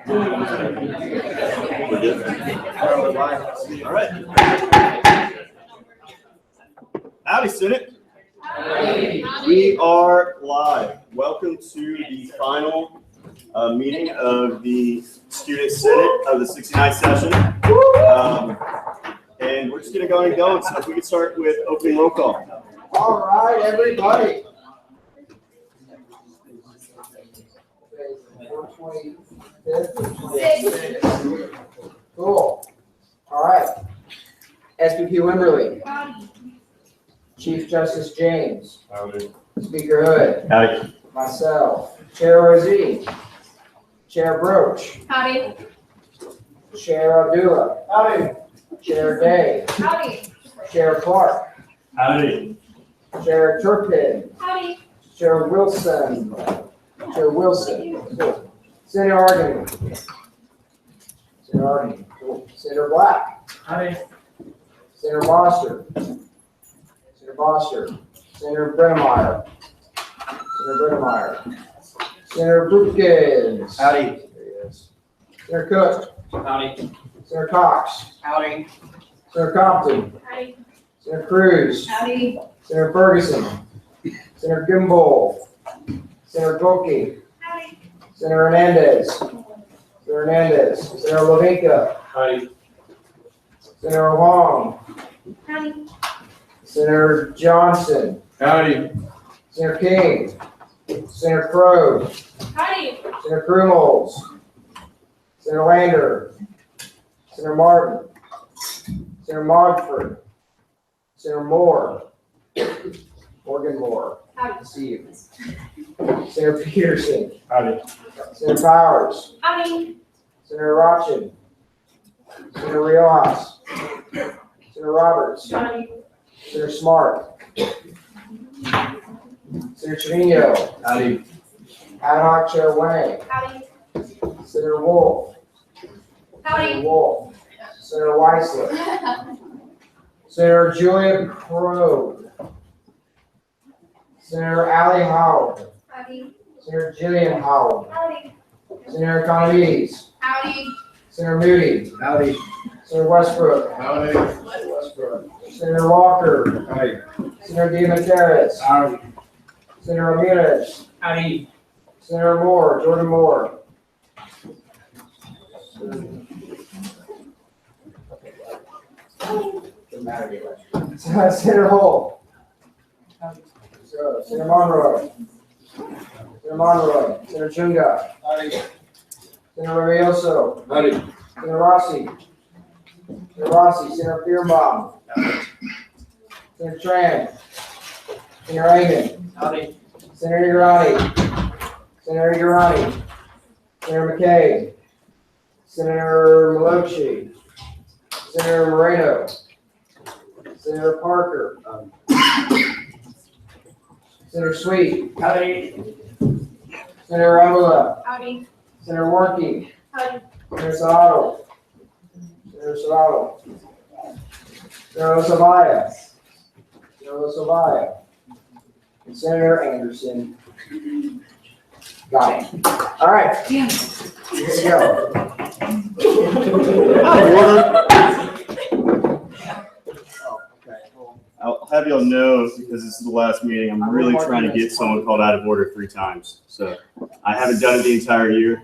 We're good. All right. Howdy, Senate. We are live. Welcome to the final meeting of the Student Senate of the 69th session. And we're just going to go ahead and go. So if we could start with opening roll call. All right, everybody. Cool. All right. SVP Wimberly. Chief Justice James. Howdy. Speaker Hood. Howdy. Myself. Chair Rosine. Chair Broach. Howdy. Chair Abdullah. Howdy. Chair Day. Howdy. Chair Clark. Howdy. Chair Turpin. Howdy. Chair Wilson. Chair Wilson. Cool. Senator Arden. Senator Arden. Cool. Senator Black. Howdy. Senator Foster. Senator Foster. Senator Brennemeyer. Senator Brennemeyer. Senator Brookins. Howdy. There he is. Senator Cook. Howdy. Senator Cox. Howdy. Senator Compton. Howdy. Senator Cruz. Howdy. Senator Ferguson. Senator Gimbel. Senator Golke. Howdy. Senator Hernandez. Senator Hernandez. Senator Lavinka. Howdy. Senator Wong. Howdy. Senator Johnson. Howdy. Senator King. Senator Crow. Howdy. Senator Krumholz. Senator Lander. Senator Martin. Senator Mogford. Senator Moore. Morgan Moore. Howdy. See you. Senator Peterson. Howdy. Senator Powers. Howdy. Senator Rochin. Senator Riojas. Senator Roberts. Howdy. Senator Smart. Senator Trevino. Howdy. Ad hoc Chair Wang. Howdy. Senator Wolf. Howdy. Senator Wolf. Senator Weissler. Senator Julia Crow. Senator Allie Howard. Howdy. Senator Jillian Howard. Howdy. Senator Economides. Howdy. Senator Moody. Howdy. Senator Westbrook. Howdy. Senator Walker. Howdy. Senator Diamandouros. Howdy. Senator Ramirez. Howdy. Senator Moore. Jordan Moore. Senator Hull. Senator Monroy. Senator Monroy. Senator Chunga. Howdy. Senator Rabioso. Howdy. Senator Rossi. Senator Rossi. Senator Beerbaum. Senator Tran. Senator Raymond. Howdy. Senator Urani. Senator Urani. Senator McKay. Senator Meloche. Senator Moreno. Senator Parker. Senator Sweet. Howdy. Senator Avila. Howdy. Senator Warnke. Howdy. Senator Salado. Senator Salado. Senator Savaya. Senator Savaya. And Senator Anderson. Got it. All right. Here we go. Out of order. I'll have y'all know, because this is the last meeting, I'm really trying to get someone called out of order 3 times. So I haven't done it the entire year.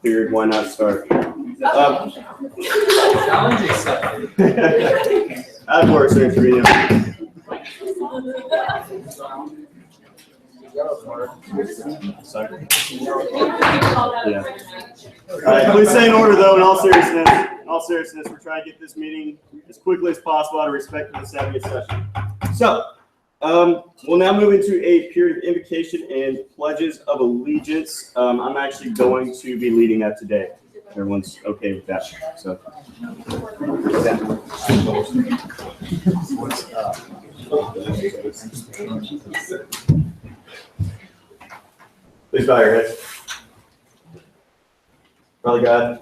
Figured why not start? Out of order, Senator Trevino. Sorry. Yeah. All right, please stay in order, though. In all seriousness, we're trying to get this meeting as quickly as possible out of respect for the 70th session. So, we'll now move into a period of invocation and pledges of allegiance. I'm actually going to be leading that today. Everyone's okay with that. So. Please bow your heads. Father God,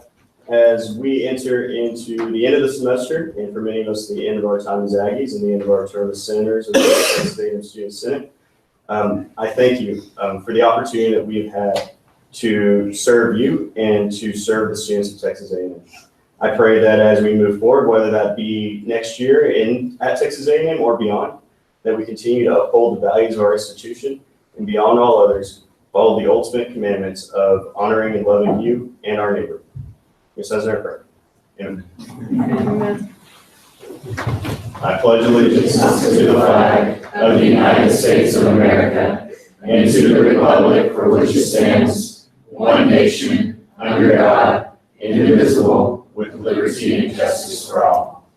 as we enter into the end of the semester, and for many of us, the end of our time as Aggies and the end of our term as senators of the State and Student Senate, I thank you for the opportunity that we've had to serve you and to serve the students of Texas A&M. I pray that as we move forward, whether that be next year at Texas A&M or beyond, that we continue to uphold the values of our institution and beyond all others, follow the ultimate commandments of honoring and loving you and our neighbor. This is our prayer. Amen. I pledge allegiance to the flag of the United States of America and to the republic for which it stands, one nation, under God, indivisible, with liberty and justice for all.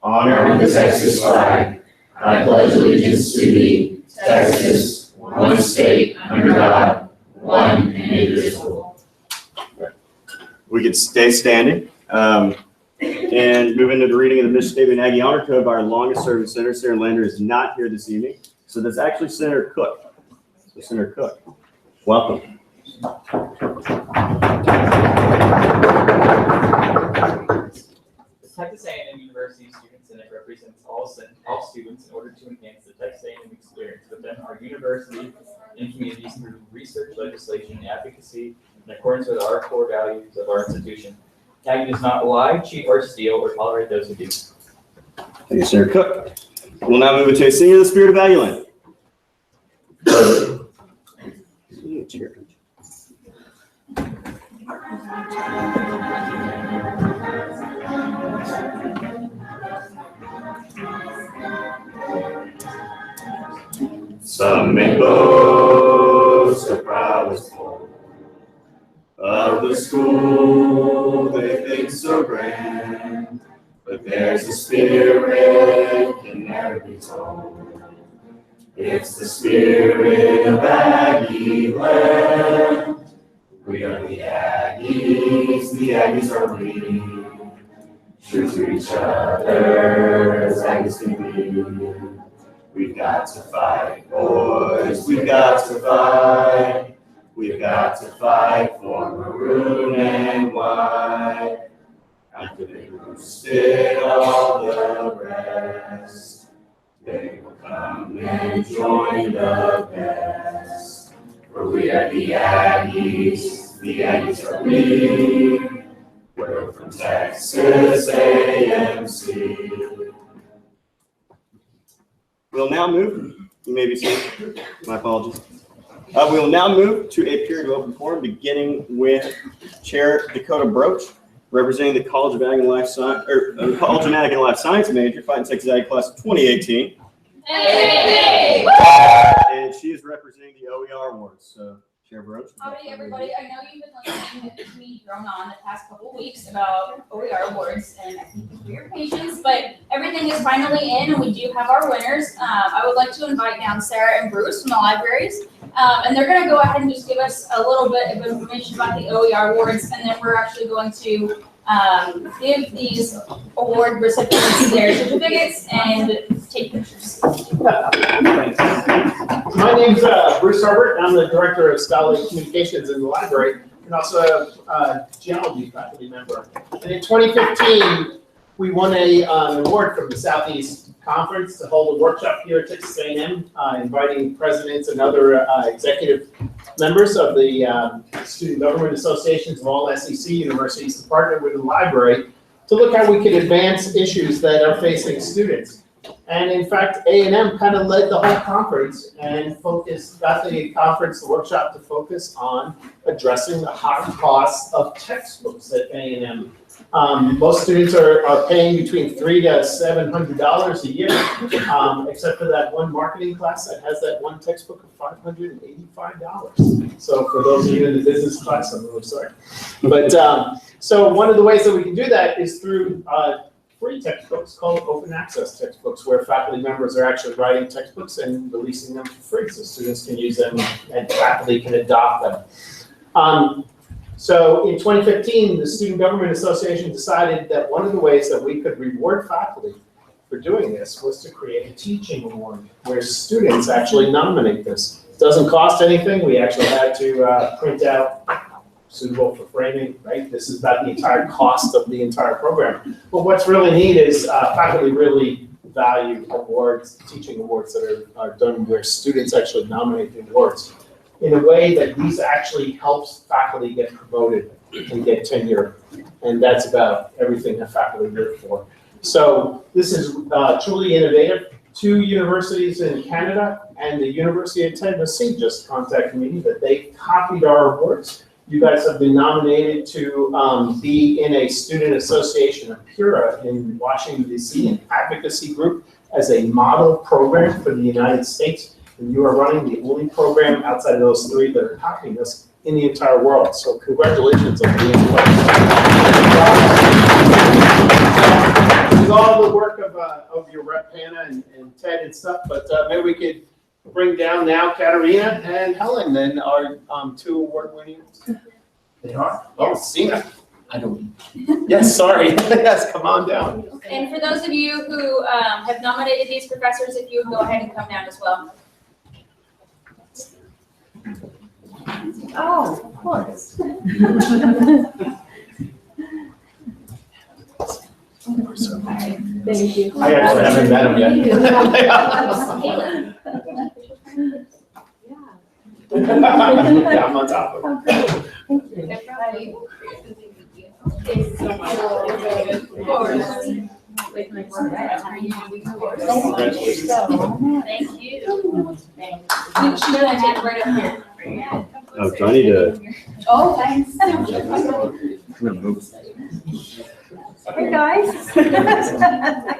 Honor the Texas flag. I pledge allegiance to thee, Texas, one state, under God, one and indivisible. We could stay standing and move into the reading of the Mississippi Aggie Honor Code by our longest serving senator. Senator Lander is not here this evening, so that's actually Senator Cook. So Senator Cook, welcome. The Texas A&M University Student Senate represents all students in order to enhance the Texas A&M experience within our university and communities through research, legislation, and advocacy in accordance with our core values of our institution. Aggie does not lie, cheat, or steal, or tolerate those who do. Thank you, Senator Cook. We'll now move into a singing of the spirit of Aggieland. Some may boast the proudest form of the school they think so grand, but there's a spirit can never be told. It's the spirit of Aggieland. We are the Aggies are we. True to each other as Aggies can be. We've got to fight, boys, we've got to fight. We've got to fight for maroon and white. After they roosted all the rest, they will come and join the best. For we are the Aggies are we. We're from Texas AMC. We'll now move, you may be seated, my apologies. We will now move to a period of open forum, beginning with Chair Dakota Broach, representing the College of Ag and Life Science, College of Ag and Life Science major, fighting Texas Ag class of 2018. Hey! And she is representing the OER awards. So, Chair Broach. Howdy, everybody. I know you've been listening to me drone on the past couple of weeks about OER awards, and I thank you for your patience, but everything is finally in, and we do have our winners. I would like to invite down Sarah and Bruce from the libraries, and they're going to go ahead and just give us a little bit of information about the OER awards, and then we're actually going to give these award recipients their certificates and take pictures. My name's Bruce Herbert, and I'm the Director of Scholarly Communications in the library, and also a geology faculty member. And in 2015, we won an award from the Southeast Conference to hold a workshop here at Texas A&M, inviting presidents and other executive members of the student government associations of all SEC universities to partner with the library to look how we could advance issues that are facing students. And in fact, A&M kind of led the whole conference and got the workshop to focus on addressing the high costs of textbooks at A&M. Most students are paying between $300 to $700 a year, except for that one marketing class that has that one textbook of $585. So for those of you in the business class, I'm really sorry. But so one of the ways that we can do that is through free textbooks called open access textbooks, where faculty members are actually writing textbooks and releasing them for free so students can use them and faculty can adopt them. So in 2015, the Student Government Association decided that one of the ways that we could reward faculty for doing this was to create a teaching award where students actually nominate this. It doesn't cost anything. We actually had to print out suitable for framing, right? This is about the entire cost of the entire program. But what's really neat is faculty really value awards, teaching awards that are done where students actually nominate the awards. in a way that these actually helps faculty get promoted and get tenure. And that's about everything that faculty live for. So this is truly innovative. 2 universities in Canada and the University of Tennessee just contacted me that they copied our awards. You guys have been nominated to be in a student association of PURA in Washington, D.C., an advocacy group as a model program for the United States. And you are running the only program outside of those 3 that are copying us in the entire world. So congratulations on being with all the work of your rep Hannah and Ted and stuff, but maybe we could bring down now Katarina and Helen, and our 2 award-winning. They are? Oh, Sina. I don't. Yes, sorry. Yes, come on down. And for those of you who have nominated these professors, if you would go ahead and come down as well. Oh, of course. Thank you. I actually haven't met him yet. Yeah, I'm on top of it. Thanks so much. Thank you. She's gonna take right up here. Oh, do I need to? Oh, thanks. Hey, guys. Yeah.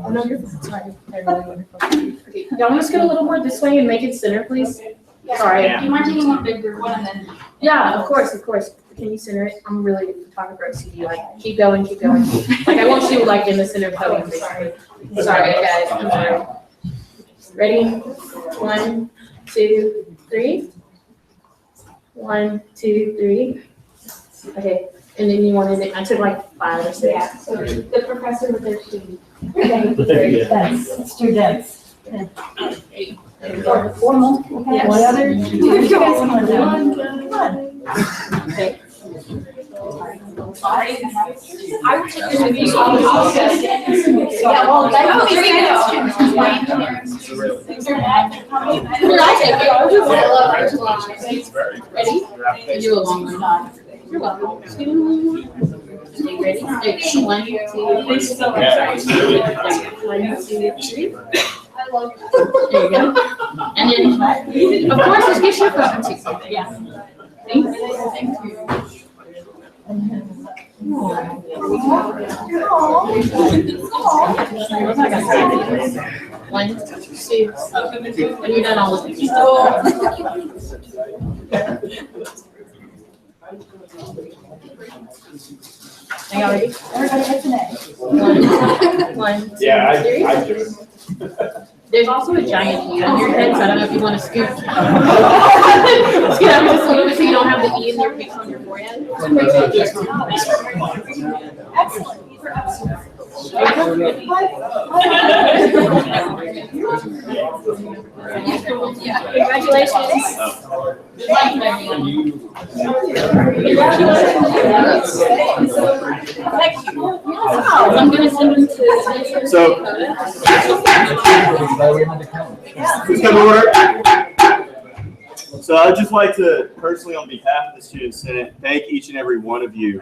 No, you're fine. They're really wonderful. Okay, y'all want to scoot a little more this way and make it center, please? Sorry. Do you mind taking one bigger one and then? Yeah, of course, of course. Can you center it? I'm really good photographer at CD. Like, keep going, keep going. Like, I want you like in the center of the podium, basically. Sorry, guys. I'm sorry. Ready? 1, 2, 3. 1, 2, 3. Okay. And then you wanted it. I took like 5 or 6. Yeah, so the professor with their student. That's students. Or formal. Yeah. What other? Okay. Sorry. I will take this with you. Yeah, well, that would be Ready? You do a long one. You're welcome. Stay ready? 1, 2, 3. 1, 2, 3. There you go. And then, of course, let's get your photo too. Yeah. Thank you. Thank you. One, 2. When you're done, I'll look at you. Are y'all ready? Everybody hits an A. 1, 2, 3. Yeah, I do. There's also a giant E on your head, so I don't know if you want to scoot. Scoot up just a little bit so you don't have the E in your face on your forehead. Excellent. These are excellent. Congratulations. I'm gonna send them to. So, please come to order. So I'd just like to personally, on behalf of the Student Senate, thank each and every one of you.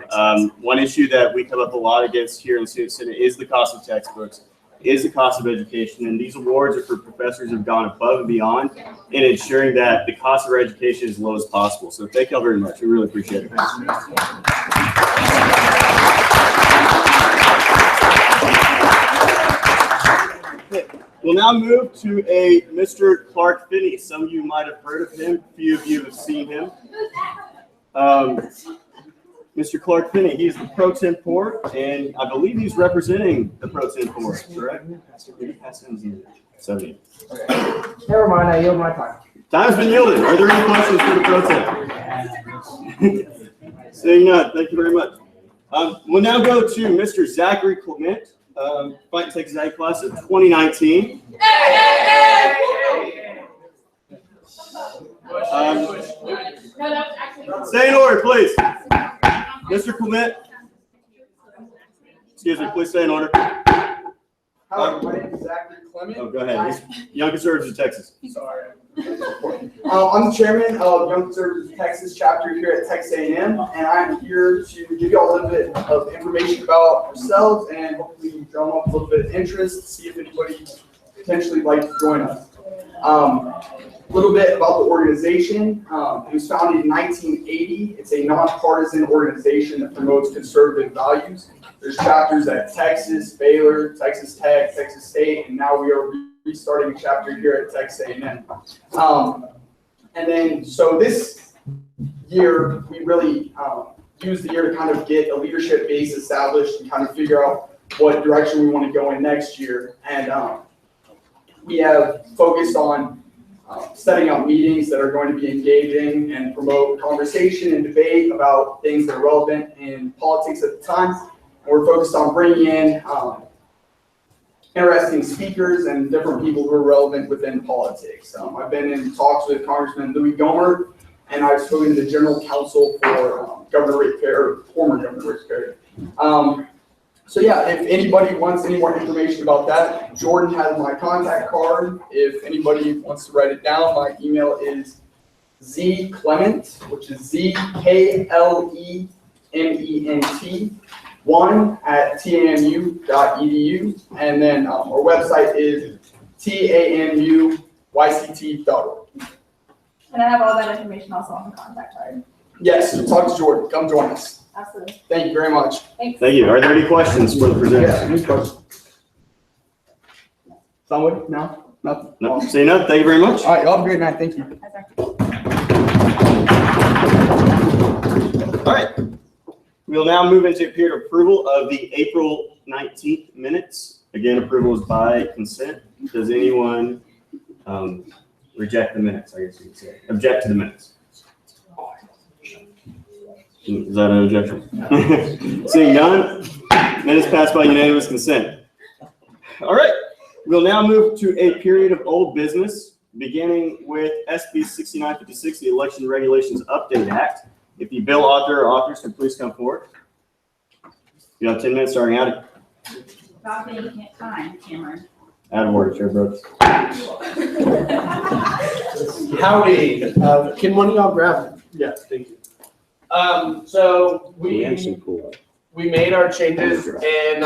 One issue that we come up a lot against here in the Student Senate is the cost of textbooks, is the cost of education, and these awards are for professors who have gone above and beyond in ensuring that the cost of our education is as low as possible. So thank you all very much. We really appreciate it. We'll now move to a Mr. Clark Finney. Some of you might have heard of him. A few of you have seen him. Mr. Clark Finney, he's the pro tempore, and I believe he's representing the pro tempore, correct? Never mind, I yield my time. Time's been yielded. Are there any questions for the pro temp? Seeing none, thank you very much. We'll now go to Mr. Zachary Clement, Fight Texas Ag class of 2019. Stay in order, please. Mr. Clement. Excuse me, please stay in order. Hi, Hi, my name is Zachary Clement. Oh, go ahead. Young Conservatives of Texas. Sorry. I'm the chairman of Young Conservatives of Texas chapter here at Texas A&M, and I'm here to give you all a little bit of information about ourselves and hopefully drum up a little bit of interest, see if anybody potentially would like to join us. A little bit about the organization. It was founded in 1980. It's a nonpartisan organization that promotes conservative values. There's chapters at Texas, Baylor, Texas Tech, Texas State, and now we are restarting a chapter here at Texas A&M. And then, so this year, we really used the year to kind of get a leadership base established and kind of figure out what direction we want to go in next year. And we have focused on setting up meetings that are going to be engaging and promote conversation and debate about things that are relevant in politics at the time. And we're focused on bringing in interesting speakers and different people who are relevant within politics. I've been in talks with Congressman Louis Gohmert, and I've spoken to the General Counsel for Governor Rick Perry, former Governor Rick Perry. So yeah, if anybody wants any more information about that, Jordan has my contact card. If anybody wants to write it down, my email is zclement, which is ZKLEMENT 1@tamu.edu, and then our website is tamuYCT.org. And I have all that information also on the contact card. Yes, talk to Jordan. Come join us. Absolutely. Thank you very much. Thanks. Thank you. Are there any questions for the presenter? Yes, any questions? Someone? No? Nothing? No, say no. Thank you very much. All right, y'all have a great night. Thank you. All right. We'll now move into period of approval of the April 19th minutes. Again, approval is by consent. Does anyone reject the minutes, I guess you could say? Object to the minutes? Is that an objection? Seeing none, minutes passed by unanimous consent. All right. We'll now move to a period of old business, beginning with SB 6956, the Election Regulations Update Act. If the bill author or authors can please come forward. You have 10 minutes starting out. About making time, Cameron. Out of order, Chair Brooks. Howdy, can one of y'all grab? Yeah, thank you. So we made our changes in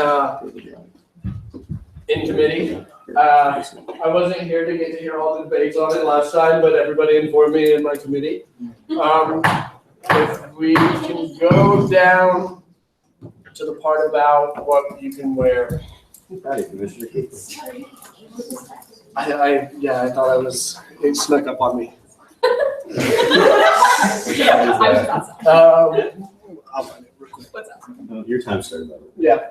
committee. I wasn't here to get to hear all the debates on it last time, but everybody informed me in my committee. If we can go down to the part about what you can wear. Howdy, Commissioner. I thought it snuck up on me. I'll find it real quick. What's up? Your time started. Yeah.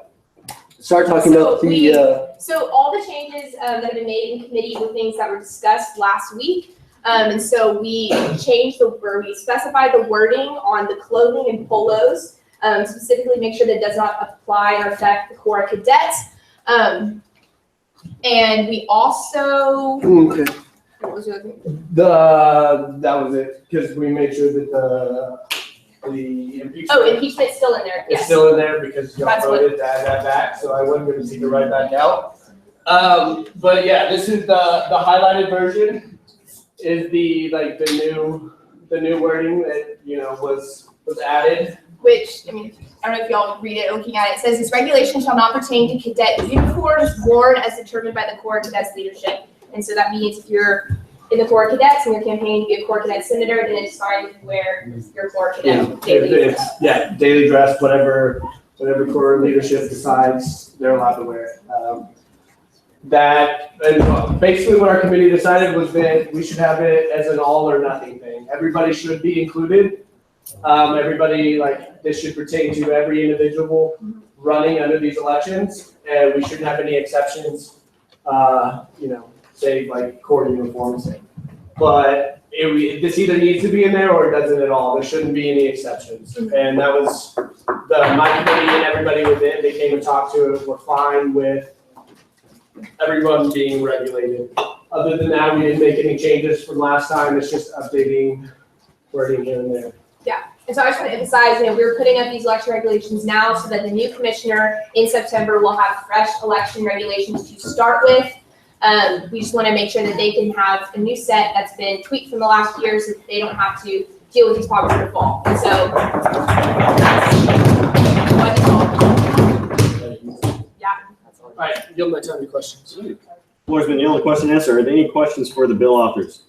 Start talking about the, So all the changes that have been made in committee were things that were discussed last week. And so we changed we specified the wording on the clothing and polos, specifically make sure that it does not apply or affect the Corps of Cadets. And we also, okay. what was the other thing? That was it, because we made sure that the impeachment. Oh, impeachment's still in there, It's yes. still in there because y'all That's what- voted to add that back, so I wasn't gonna take it right back out. But yeah, this is the highlighted version, is the new wording that, was added. Which, I mean, I don't know if y'all read it, looking at it, it says this regulation shall not pertain to cadet uniforms worn as determined by the Corps of Cadets leadership. And so that means if you're in the Corps of Cadets and you're campaigning to be a Corps Cadet senator, then it's fine if you wear your Corps Cadet daily. Daily dress, whatever Corps leadership decides, they're allowed to wear it. And basically what our committee decided was that we should have it as an all or nothing thing. Everybody should be included. This should pertain to every individual running under these elections, and we shouldn't have any exceptions, say like Corps uniforms. But this either needs to be in there or it doesn't at all. There shouldn't be any exceptions. And that was my committee and everybody within, they came and talked to it, we're fine with everyone being regulated. Other than that, we didn't make any changes from last time. It's just updating wording here and there. And so I just want to emphasize, we're putting up these election regulations now so that the new commissioner in September will have fresh election regulations to start with. We just want to make sure that they can have a new set that's been tweaked from the last year so that they don't have to deal with these problems in the fall. And so All right, yield my time to questions. Floor's been yielded. Question and answer. Are there any questions for the bill authors?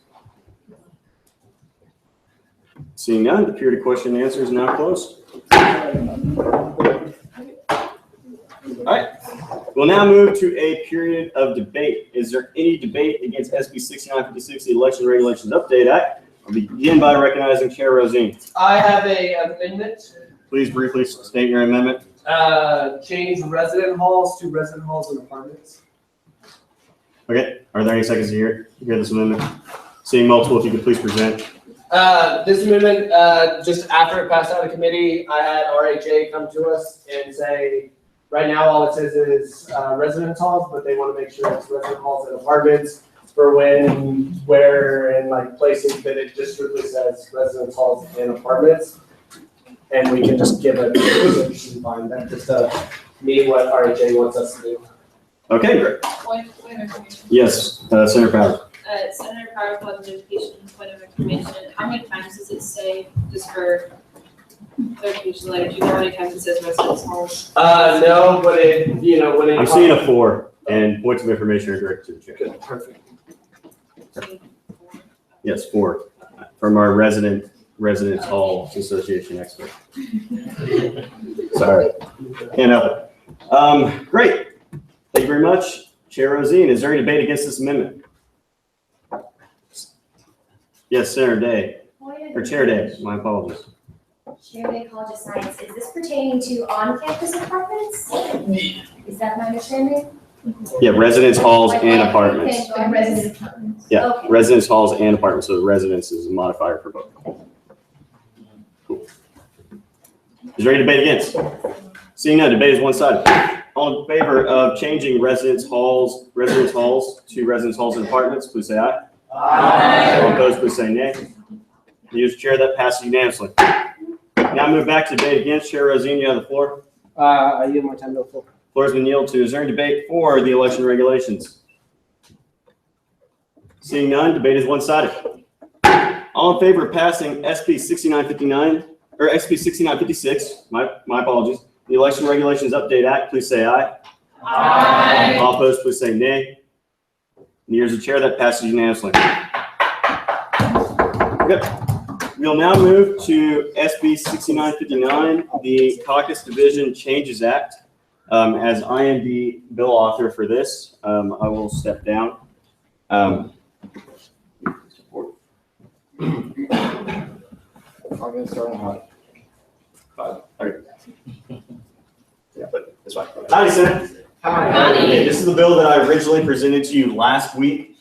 Seeing none, the period of question and answer is now closed. All right. We'll now move to a period of debate. Is there any debate against SB 6956, the Election Regulations Update Act? I'll begin by recognizing Chair Rosine. I have an amendment, Please briefly state your amendment. change resident halls to resident halls and apartments. Okay. Are there any seconds to hear this amendment? Seeing multiple, if you could please present. This amendment, just after it passed out of committee, I had RHA come to us and say, right now, all it says is residence halls, but they want to make sure it's resident halls and apartments for when, where, and like places that it just strictly says residence halls and apartments. And we can just give it, find that just meet what RHA wants us to do. Okay, great. Point of information. Yes, Senator Powers. Senator Power Club notification, point of information, how many times does it say, just for clarification later, do you know how many times it says residence halls? No, but it, when it. I'm seeing a 4, and points of information are directed to the chair. Good, perfect. Yes, 4, from our Residence Halls Association expert. Sorry, can't help it. Great, thank you very much. Chair Rosine, is there any debate against this amendment? Yes, Senator Day, or Chair Day, my apologies. Chair Day, College of Science, is this pertaining to on-campus apartments? Is that my understanding? Yeah, residence halls and apartments. Okay, resident apartments. Yeah, Okay. residence halls and apartments, so the residence is a modifier for both. Cool. Is there any debate against? Seeing none, debate is one-sided. All in favor of changing residence halls to residence halls and apartments, please say aye. Aye. All opposed, please say nay. Use chair, that passes unanimously. Now move back to debate against. Chair Rosine, you have the floor. I yield my time to the floor. Floor has been yielded to. Is there any debate for the election regulations? Seeing none, debate is one-sided. All in favor of passing SB 6959, or SB 6956, my apologies, the Election Regulations Update Act, please say aye. Aye. All opposed, please say nay. And here's the chair, that passes unanimously. Okay. We'll now move to SB 6959, the Caucus Division Changes Act. As I am the bill author for this, I will step down. I'm gonna start on hot. Yeah, but it's fine. Howdy, Senate. Hi. Okay, this is the bill that I originally presented to you last week.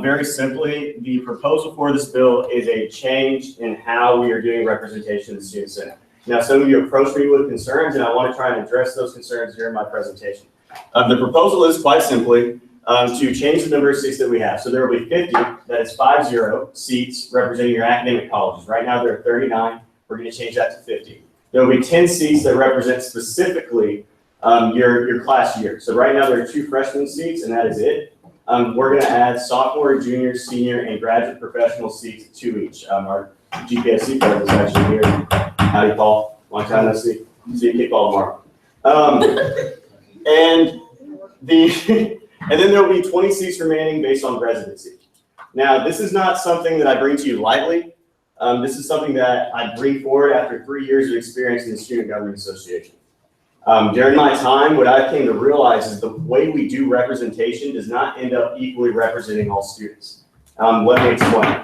Very simply, the proposal for this bill is a change in how we are doing representation in the Student Senate. Now, some of you approached me with concerns, and I want to try and address those concerns during my presentation. The proposal is quite simply to change the number of seats that we have. So there will be 50, that is 50 seats representing your academic colleges. Right now, there are 39. We're going to change that to 50. There will be 10 seats that represent specifically your class year. So right now, there are 2 freshman seats, and that is it. We're going to add sophomore, junior, senior, and graduate professional seats to each. Our GPSC president is actually here. Howdy, Paul. Long time no see. See you kick ball tomorrow. And then there will be 20 seats remaining based on residency. Now, this is not something that I bring to you lightly. This is something that I bring forward after 3 years of experience in the Student Government Association. During my time, what I came to realize is the way we do representation does not end up equally representing all students. Let me explain.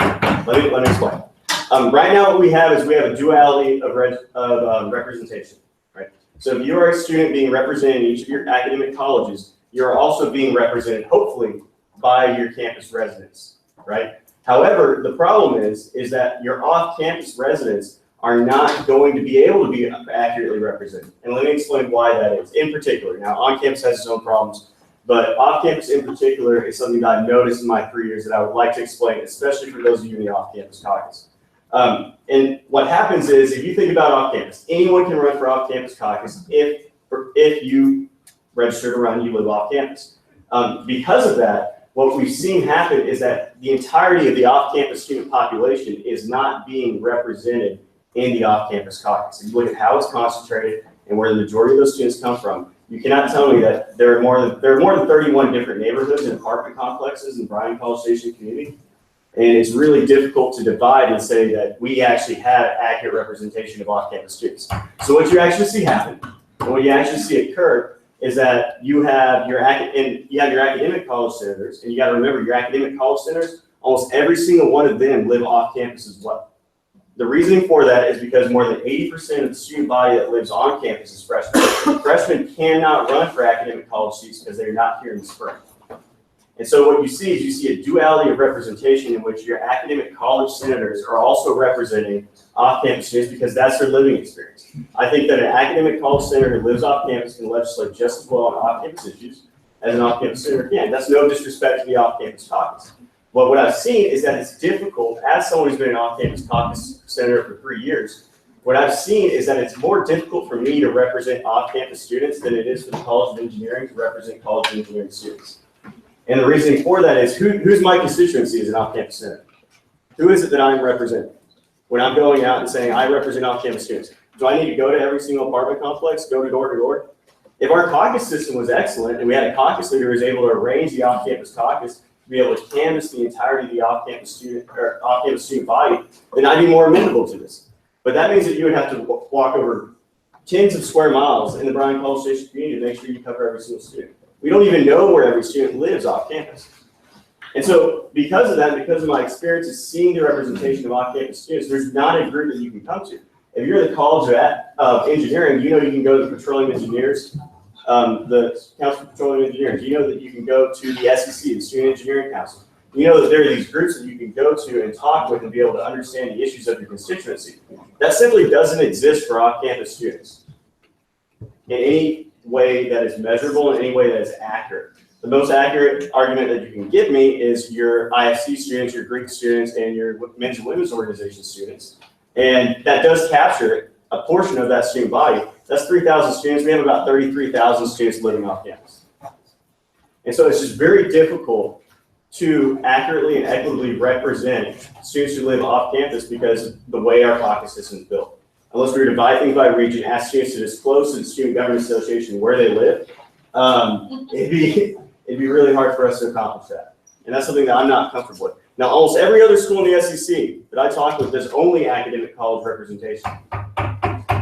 Let me explain. Right now, what we have is we have a duality of representation, right? So if you are a student being represented in each of your academic colleges, you're also being represented, hopefully, by your campus residents, right? However, the problem is that your off-campus residents are not going to be able to be accurately represented. And let me explain why that is. In particular, now on-campus has its own problems, but off-campus in particular is something that I've noticed in my 3 years that I would like to explain, especially for those of you in the off-campus caucus. And what happens is, if you think about off-campus, anyone can run for off-campus caucus if you register to run, you live off-campus. Because of that, what we've seen happen is that the entirety of the off-campus student population is not being represented in the off-campus caucus. If you look at how it's concentrated and where the majority of those students come from, you cannot tell me that there are more than 31 different neighborhoods and apartment complexes in Bryan College Station community. And it's really difficult to divide and say that we actually have accurate representation of off-campus students. So what you actually see happen, and what you actually see occur, is that you have your academic college senators, and you got to remember your academic college senators, almost every single one of them live off campus as well. The reasoning for that is because more than 80% of the student body that lives on campus is freshmen. Freshmen cannot run for academic college seats because they're not here in the spring. And so what you see is you see a duality of representation in which your academic college senators are also representing off-campus students because that's their living experience. I think that an academic college senator who lives off-campus can legislate just as well on off-campus issues as an off-campus senator can. That's no disrespect to the off-campus caucus. But what I've seen is that it's difficult, as someone who's been an off-campus caucus senator for 3 years, what I've seen is that it's more difficult for me to represent off-campus students than it is for the College of Engineering to represent college of engineering students. And the reasoning for that is who's my constituency as an off-campus senator? Who is it that I'm representing? When I'm going out and saying I represent off-campus students, do I need to go to every single apartment complex, go to door? If our caucus system was excellent and we had a caucus leader who was able to arrange the off-campus caucus to be able to canvass the entirety of the off-campus student body, then I'd be more amenable to this. But that means that you would have to walk over tens of square miles in the Bryan College Station community to make sure you cover every single student. We don't even know where every student lives off campus. And so because of that, because of my experiences seeing the representation of off-campus students, there's not a group that you can come to. If you're in the College of Engineering, you know you can go to the Petroleum Engineers, the Council of Petroleum Engineers. You know that you can go to the SEC, the Student Engineering Council. You know that there are these groups that you can go to and talk with and be able to understand the issues of your constituency. That simply doesn't exist for off-campus students in any way that is measurable, in any way that is accurate. The most accurate argument that you can give me is your IFC students, your Greek students, and your men's and women's organization students. And that does capture a portion of that student body. That's 3,000 students. We have about 33,000 students living off campus. And so it's just very difficult to accurately and equitably represent students who live off campus because of the way our caucus system is built. Unless we were to divide things by region, ask students to disclose to the Student Government Association where they live, it'd be really hard for us to accomplish that. And that's something that I'm not comfortable with. Now, almost every other school in the SEC that I talk with does only academic college representation.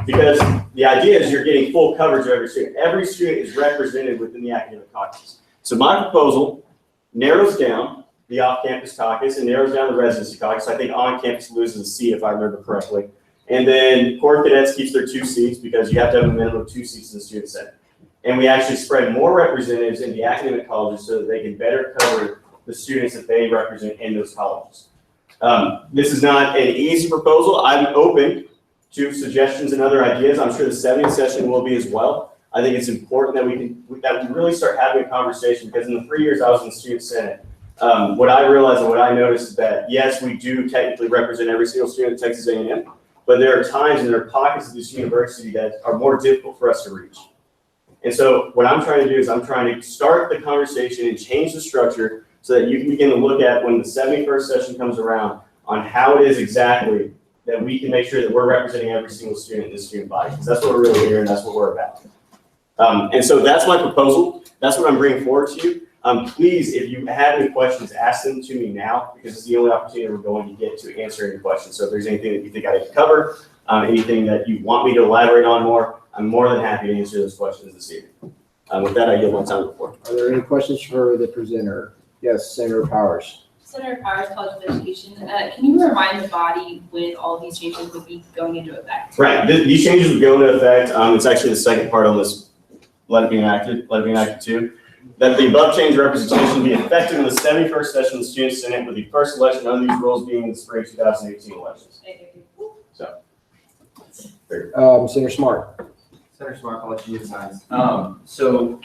Because the idea is you're getting full coverage of every student. Every student is represented within the academic caucus. So my proposal narrows down the off-campus caucus and narrows down the residency caucus. I think on-campus loses a seat, if I remember correctly. And then Corps of Cadets keeps their 2 seats because you have to have a minimum of 2 seats in the Student Senate. And we actually spread more representatives in the academic colleges so that they can better cover the students that they represent in those colleges. This is not an easy proposal. I'm open to suggestions and other ideas. I'm sure the 70th session will be as well. I think it's important that we really start having a conversation because in the 3 years I was in the Student Senate, what I realized and what I noticed is that yes, we do technically represent every single student at Texas A&M, but there are times and there are pockets of this university that are more difficult for us to reach. And so what I'm trying to do is I'm trying to start the conversation and change the structure so that you can begin to look at when the 71st session comes around on how it is exactly that we can make sure that we're representing every single student in this student body. Because that's what we're really here and that's what we're about. And so that's my proposal. That's what I'm bringing forward to you. Please, if you have any questions, ask them to me now because it's the only opportunity we're going to get to answer any questions. So if there's anything that you think I need to cover, anything that you want me to elaborate on more, I'm more than happy to answer those questions this evening. With that, I yield my time to the floor. Are there any questions for the presenter? Yes, Senator Powers. Senator Powers, College of Education. Can you remind the body when all these changes would be going into effect? Right. These changes would go into effect. It's actually the second part on this. Let it be enacted 2. That the above change representation be effective in the 71st session of the Student Senate with the first election under these rules being in the spring 2018 elections. So. Senator Smart. Senator Smart, College of Youth Science. So,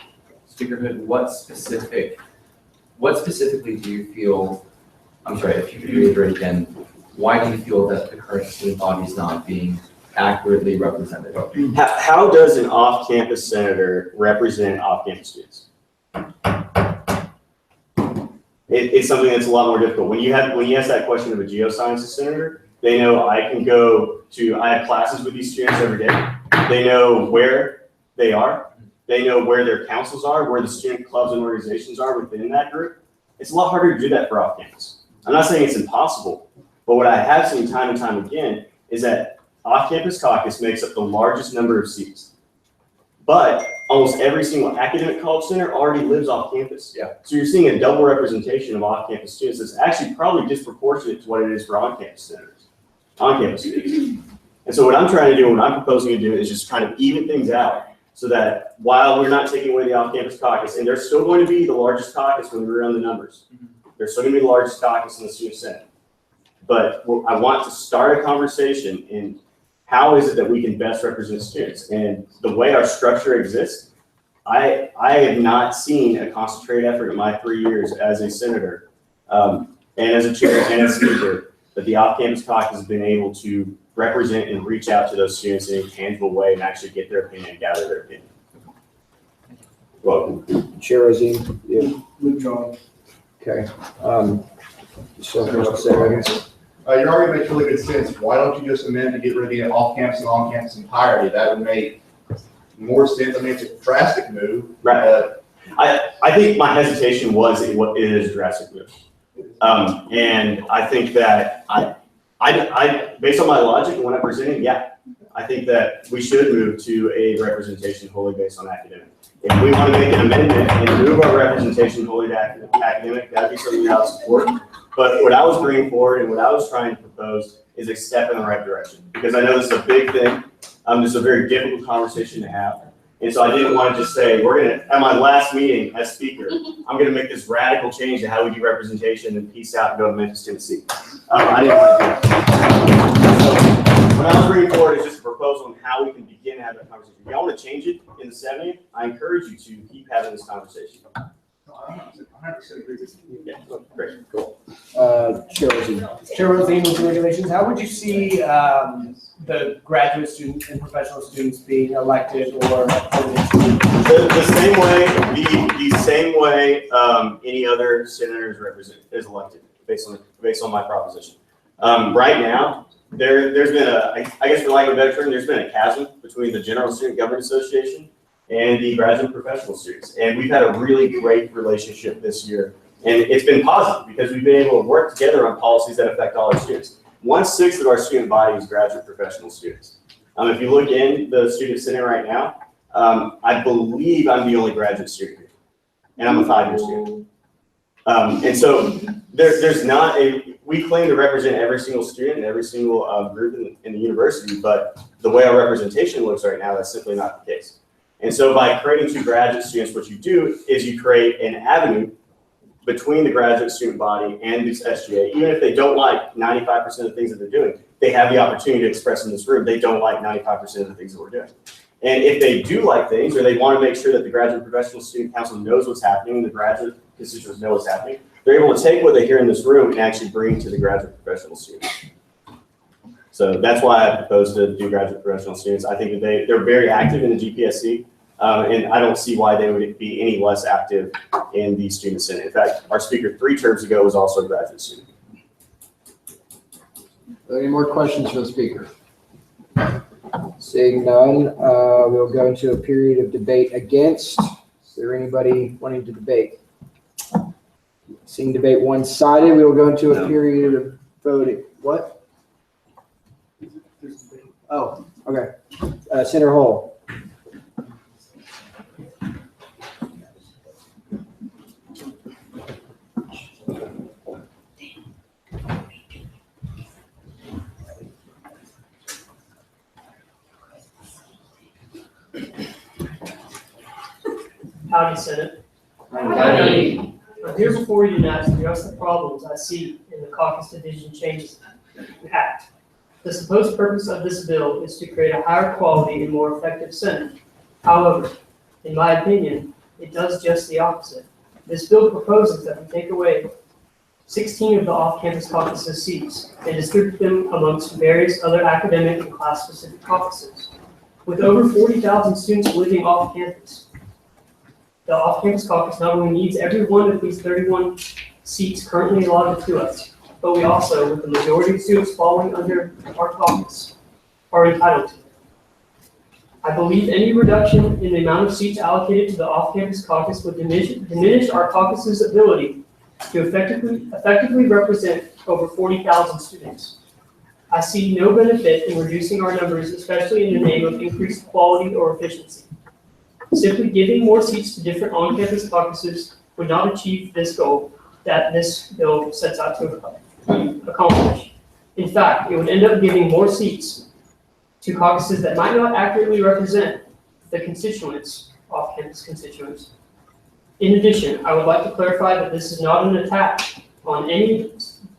Speaker Hood, what specifically do you feel, I'm sorry, if you could reiterate again, why do you feel that the current student body is not being accurately represented? How does an off-campus senator represent off-campus students? It's something that's a lot more difficult. When you ask that question of a geosciences senator, they know I have classes with these students every day. They know where they are. They know where their councils are, where the student clubs and organizations are within that group. It's a lot harder to do that for off-campus. I'm not saying it's impossible, but what I have seen time and time again is that off-campus caucus makes up the largest number of seats. But almost every single academic college center already lives off campus. Yeah. So you're seeing a double representation of off-campus students that's actually probably disproportionate to what it is for on-campus students. And so what I'm trying to do, what I'm proposing to do is just trying to even things out so that while we're not taking away the off-campus caucus, and there's still going to be the largest caucus when we run the numbers. There's still going to be the largest caucus in the student senate. But I want to start a conversation in how is it that we can best represent students? And the way our structure exists, I have not seen a concentrated effort in my 3 years as a senator and as a chair and as speaker that the off-campus caucus has been able to represent and reach out to those students in a tangible way and actually get their opinion and gather their opinion. Welcome. Chair Rosine, yeah, Withdrawn. okay. So, Mr. Sarah, Your argument makes really good sense. Why don't you just amend to get rid of the off-campus and on-campus entirely? That would make more sense. I mean, it's a drastic move. Right. I think my hesitation was it is a drastic move. And I think that I based on my logic and what I'm presenting, yeah, I think that we should move to a representation wholly based on academic. If we want to make an amendment and move our representation wholly to academic, that'd be something that I would support. But what I was bringing forward and what I was trying to propose is a step in the right direction. Because I know this is a big thing. This is a very difficult conversation to have. And so I didn't want to just say, at my last meeting as speaker, I'm going to make this radical change to how we do representation and peace out and go to Memphis, Tennessee. I didn't want to do that. So what I was bringing forward is just a proposal on how we can begin to have that conversation. If y'all want to change it in the 70th, I encourage you to keep having this conversation. Yeah, great, cool. Chair Rosine. Chair Rosine, with the regulations, how would you see the graduate student and professional students being elected or appointed? The same way any other senator is elected based on my proposition. Right now, there's been I guess for lack of a better term, there's been a chasm between the General Student Government Association and the graduate professional students. And we've had a really great relationship this year. And it's been positive because we've been able to work together on policies that affect all our students. 1/6 of our student body is graduate professional students. If you look in the student senate right now, I believe I'm the only graduate student here. And I'm a 5-year student. And so there's not we claim to represent every single student and every single group in the university, but the way our representation looks right now, that's simply not the case. And so by creating 2 graduate students, what you do is you create an avenue between the graduate student body and this SGA. Even if they don't like 95% of the things that they're doing, they have the opportunity to express in this room they don't like 95% of the things that we're doing. And if they do like things, or they want to make sure that the Graduate Professional Student Council knows what's happening, and the graduate constituents know what's happening, they're able to take what they hear in this room and actually bring to the graduate professional students. So that's why I propose to do graduate professional students. I think that they're very active in the GPSC. And I don't see why they would be any less active in the student senate. In fact, our speaker 3 terms ago was also a graduate student. Any more questions for the speaker? Seeing none, we'll go into a period of debate against. Is there anybody wanting to debate? Seeing debate one-sided, we will go into a period of voting. What? Oh, okay. Senator Hull. Howdy, Senate. Howdy. I'm here before you now to address the problems I see in the Caucus Division Changes Act. The supposed purpose of this bill is to create a higher quality and more effective Senate. However, in my opinion, it does just the opposite. This bill proposes that we take away 16 of the off-campus caucus seats and distribute them amongst various other academic and class-specific caucuses. With over 40,000 students living off-campus, the off-campus caucus not only needs every one of these 31 seats currently allotted to us, but we also, with the majority of students falling under our caucus, are entitled to it. I believe any reduction in the amount of seats allocated to the off-campus caucus would diminish our caucus's ability to effectively represent over 40,000 students. I see no benefit in reducing our numbers, especially in the name of increased quality or efficiency. Simply giving more seats to different on-campus caucuses would not achieve this goal that this bill sets out to accomplish. In fact, it would end up giving more seats to caucuses that might not accurately represent the constituents, off-campus constituents. In addition, I would like to clarify that this is not an attack on any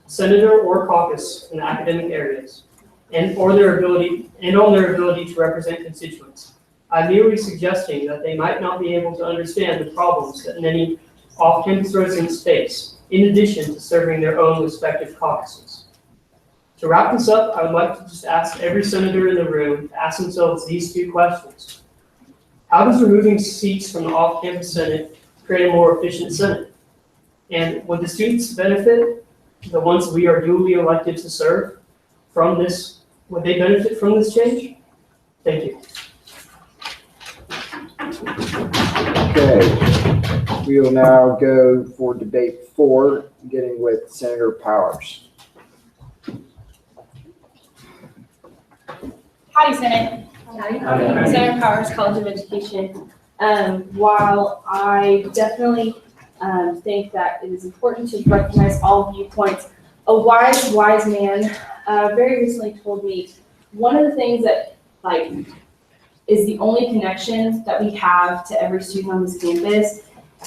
senator or caucus in the academic areas and on their ability to represent constituents. I'm merely suggesting that they might not be able to understand the problems that many off-campus residents face, in addition to serving their own respective caucuses. To wrap this up, I would like to just ask every senator in the room to ask themselves these two questions. How does removing seats from the off-campus Senate create a more efficient Senate? And would the students benefit, the ones we are duly elected to serve, from this? Would they benefit from this change? Thank you. Okay, we will now go for debate 4, beginning with Senator Powers. Howdy, Senate. Senator Powers, College of Education. While I definitely think that it is important to recognize all viewpoints, a wise man very recently told me one of the things that is the only connection that we have to every student on this campus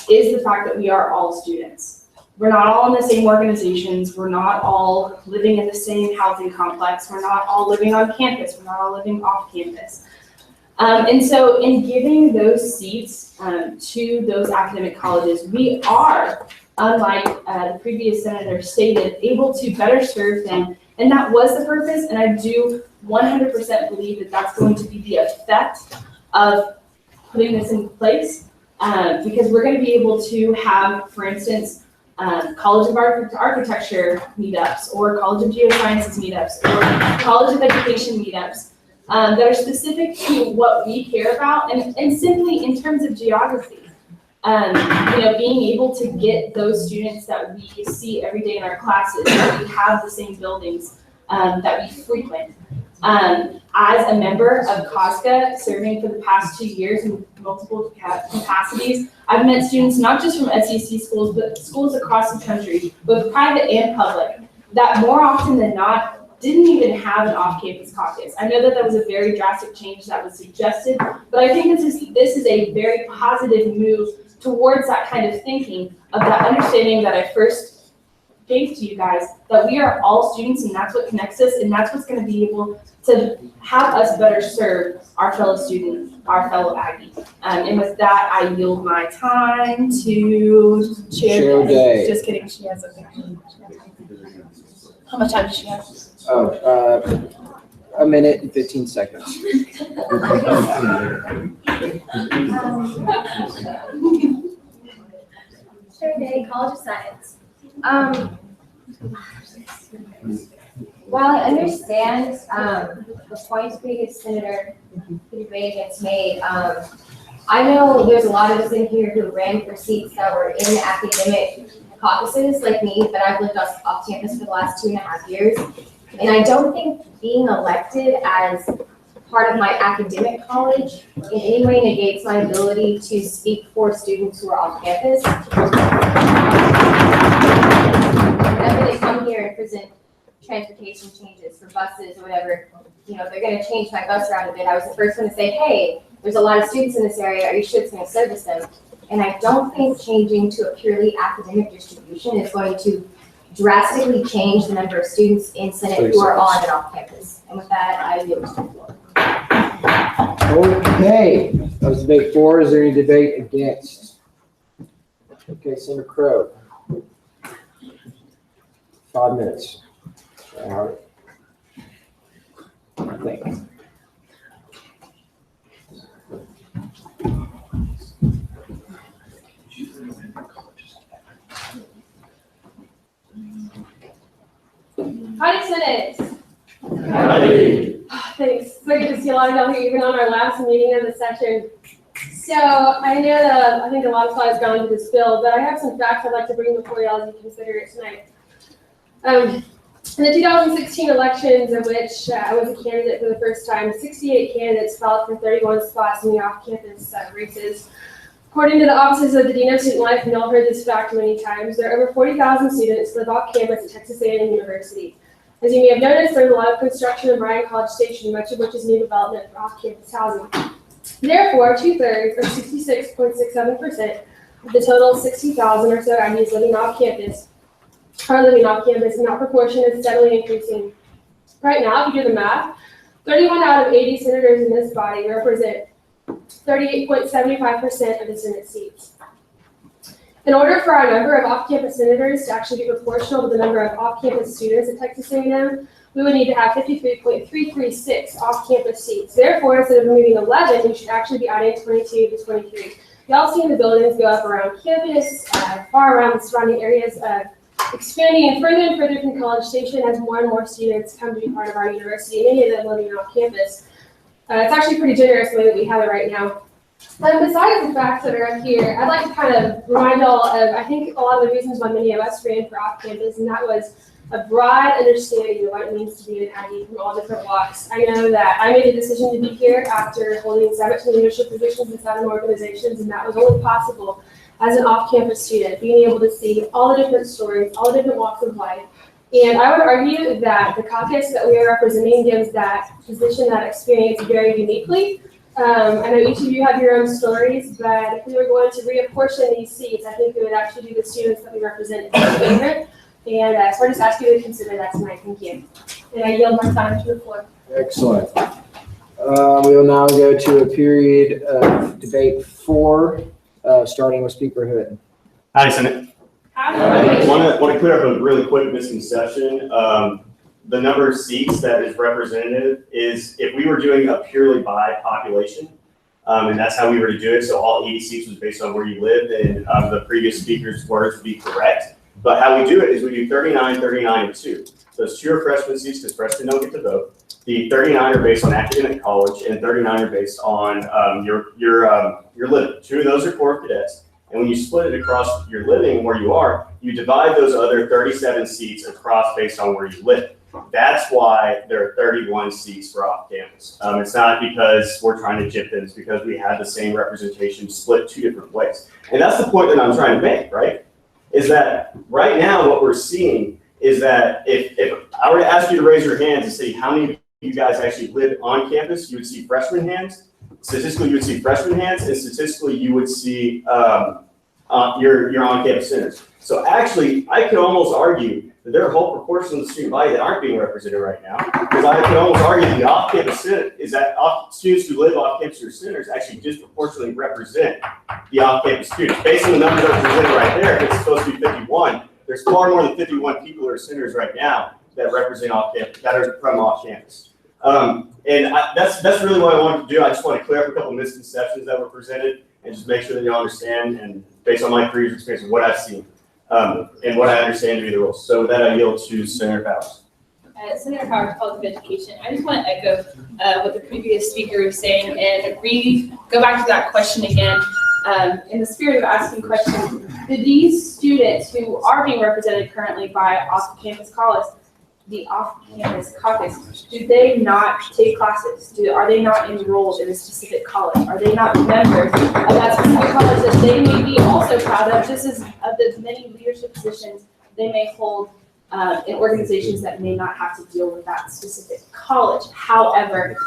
is the fact that we are all students. We're not all in the same organizations. We're not all living in the same housing complex. We're not all living on campus. We're not all living off campus. And so in giving those seats to those academic colleges, we are, unlike the previous senator stated, able to better serve them. And that was the purpose. And I do 100% believe that that's going to be the effect of putting this in place, because we're going to be able to have, for instance, College of Architecture meetups, or College of Geosciences meetups, or College of Education meetups that are specific to what we care about, and simply in terms of geography. Being able to get those students that we see every day in our classes, that we have the same buildings that we frequent. As a member of COSCA, serving for the past 2 years in multiple capacities, I've met students not just from SEC schools, but schools across the country, both private and public, that more often than not didn't even have an off-campus caucus. I know that was a very drastic change that was suggested, but I think this is a very positive move towards that kind of thinking, of that understanding that I first gave to you guys, that we are all students and that's what connects us, and that's what's going to be able to have us better serve our fellow students, our fellow Aggie. And with that, I yield my time to Chair Day. Just kidding, she has a How much time does she have? A minute and 15 seconds. Chair Day, College of Science. While I understand the points previous Senator made against me, I know there's a lot of us in here who ran for seats that were in academic caucuses like me, but I've lived off campus for the last 2.5 years. And I don't think being elected as part of my academic college in any way negates my ability to speak for students who are off campus. Whenever they come here and present transportation changes for buses or whatever, they're going to change my bus route a bit. I was the first one to say, hey, there's a lot of students in this area. Are you sure it's going to service them? And I don't think changing to a purely academic distribution is going to drastically change the number of students in Senate who are on and off campus. And with that, I yield to the floor. Okay, that was debate 4. Is there any debate against? Okay, Senator Crowe. 5 minutes. All right. I think. Howdy, Senate. Howdy. Thanks. So good to see a lot of y'all here, even on our last meeting of the session. So I know that I think a lot of thought has gone into this bill, but I have some facts I'd like to bring before y'all as you consider it tonight. In the 2016 elections, in which I was a candidate for the first time, 68 candidates filed for 31 spots in the off-campus races. According to the offices of the Dean of Student Life, and y'all heard this fact many times, there are over 40,000 students live off campus at Texas A&M University. As you may have noticed, there's a lot of construction in Bryan College Station, much of which is new development for off-campus housing. Therefore, 2/3, or 66.67%, of the total 60,000 or so IDs living off campus are living off campus, and that proportion is steadily increasing. Right now, if you do the math, 31 out of 80 senators in this body represent 38.75% of the Senate seats. In order for our number of off-campus senators to actually be proportional to the number of off-campus students at Texas A&M, we would need to have 53.336 off-campus seats. Therefore, instead of moving 11, we should actually be adding 22 to 23. Y'all seen the buildings go up around campus, far around the surrounding areas, expanding and further from College Station as more and more students come to be part of our university, many of them living off campus. It's actually pretty generous the way that we have it right now. Besides the facts that are up here, I'd like to kind of remind y'all of, I think, a lot of the reasons why many of us ran for off-campus, and that was a broad understanding of what it means to be an Aggie from all different walks. I know that I made a decision to be here after holding 17 leadership positions in 7 organizations, and that was only possible as an off-campus student, being able to see all the different stories, all the different walks of life. And I would argue that the caucus that we are representing gives that position, that experience very uniquely. I know each of you have your own stories, but if we were going to reapportion these seats, I think it would actually be the students that we represent in favor. And so I just ask you to consider that tonight. Thank you. And I yield my time to the floor. Excellent. We will now go to a period of debate 4, starting with Speaker Hood. Howdy, Senate. Want to clear up a really quick misconception. The number of seats that is representative is if we were doing a purely by population, and that's how we were to do it. So all 80 seats was based on where you lived, and the previous speaker's words would be correct. But how we do it is we do 39, 39, and 2. So it's 2 are freshman seats because freshmen don't get to vote. The 39 are based on academic college, and 39 are based on your living. 2 of those are Corps of Cadets. And when you split it across your living where you are, you divide those other 37 seats across based on where you live. That's why there are 31 seats for off campus. It's not because we're trying to chip in, it's because we have the same representation split 2 different ways. And that's the point that I'm trying to make, right? Is that right now what we're seeing is that if I were to ask you to raise your hands and say how many of you guys actually live on campus, you would see freshman hands. Statistically, you would see freshman hands, and statistically, you would see your on-campus centers. So actually, I could almost argue that there are a whole proportion of the student body that aren't being represented right now, because I could almost argue that the off-campus center is that students who live off-campus or centers actually disproportionately represent the off-campus students. Based on the numbers that are presented right there, if it's supposed to be 51, there's far more than 51 people who are centers right now that represent off-campus, that are from off-campus. That's really what I wanted to do. I just want to clear up a couple of misconceptions that were presented and just make sure that you understand, and based on my previous experience and what I've seen and what I understand to be the rules. So with that, I yield to Senator Powers. Senator Powers, Public Education. I just want to echo what the previous speaker was saying and go back to that question again. In the spirit of asking questions, do these students who are being represented currently by off-campus college, the off-campus caucus, do they not take classes? Are they not enrolled in a specific college? Are they not members of that specific college that they may be also proud of, just as of the many leadership positions they may hold in organizations that may not have to deal with that specific college? However,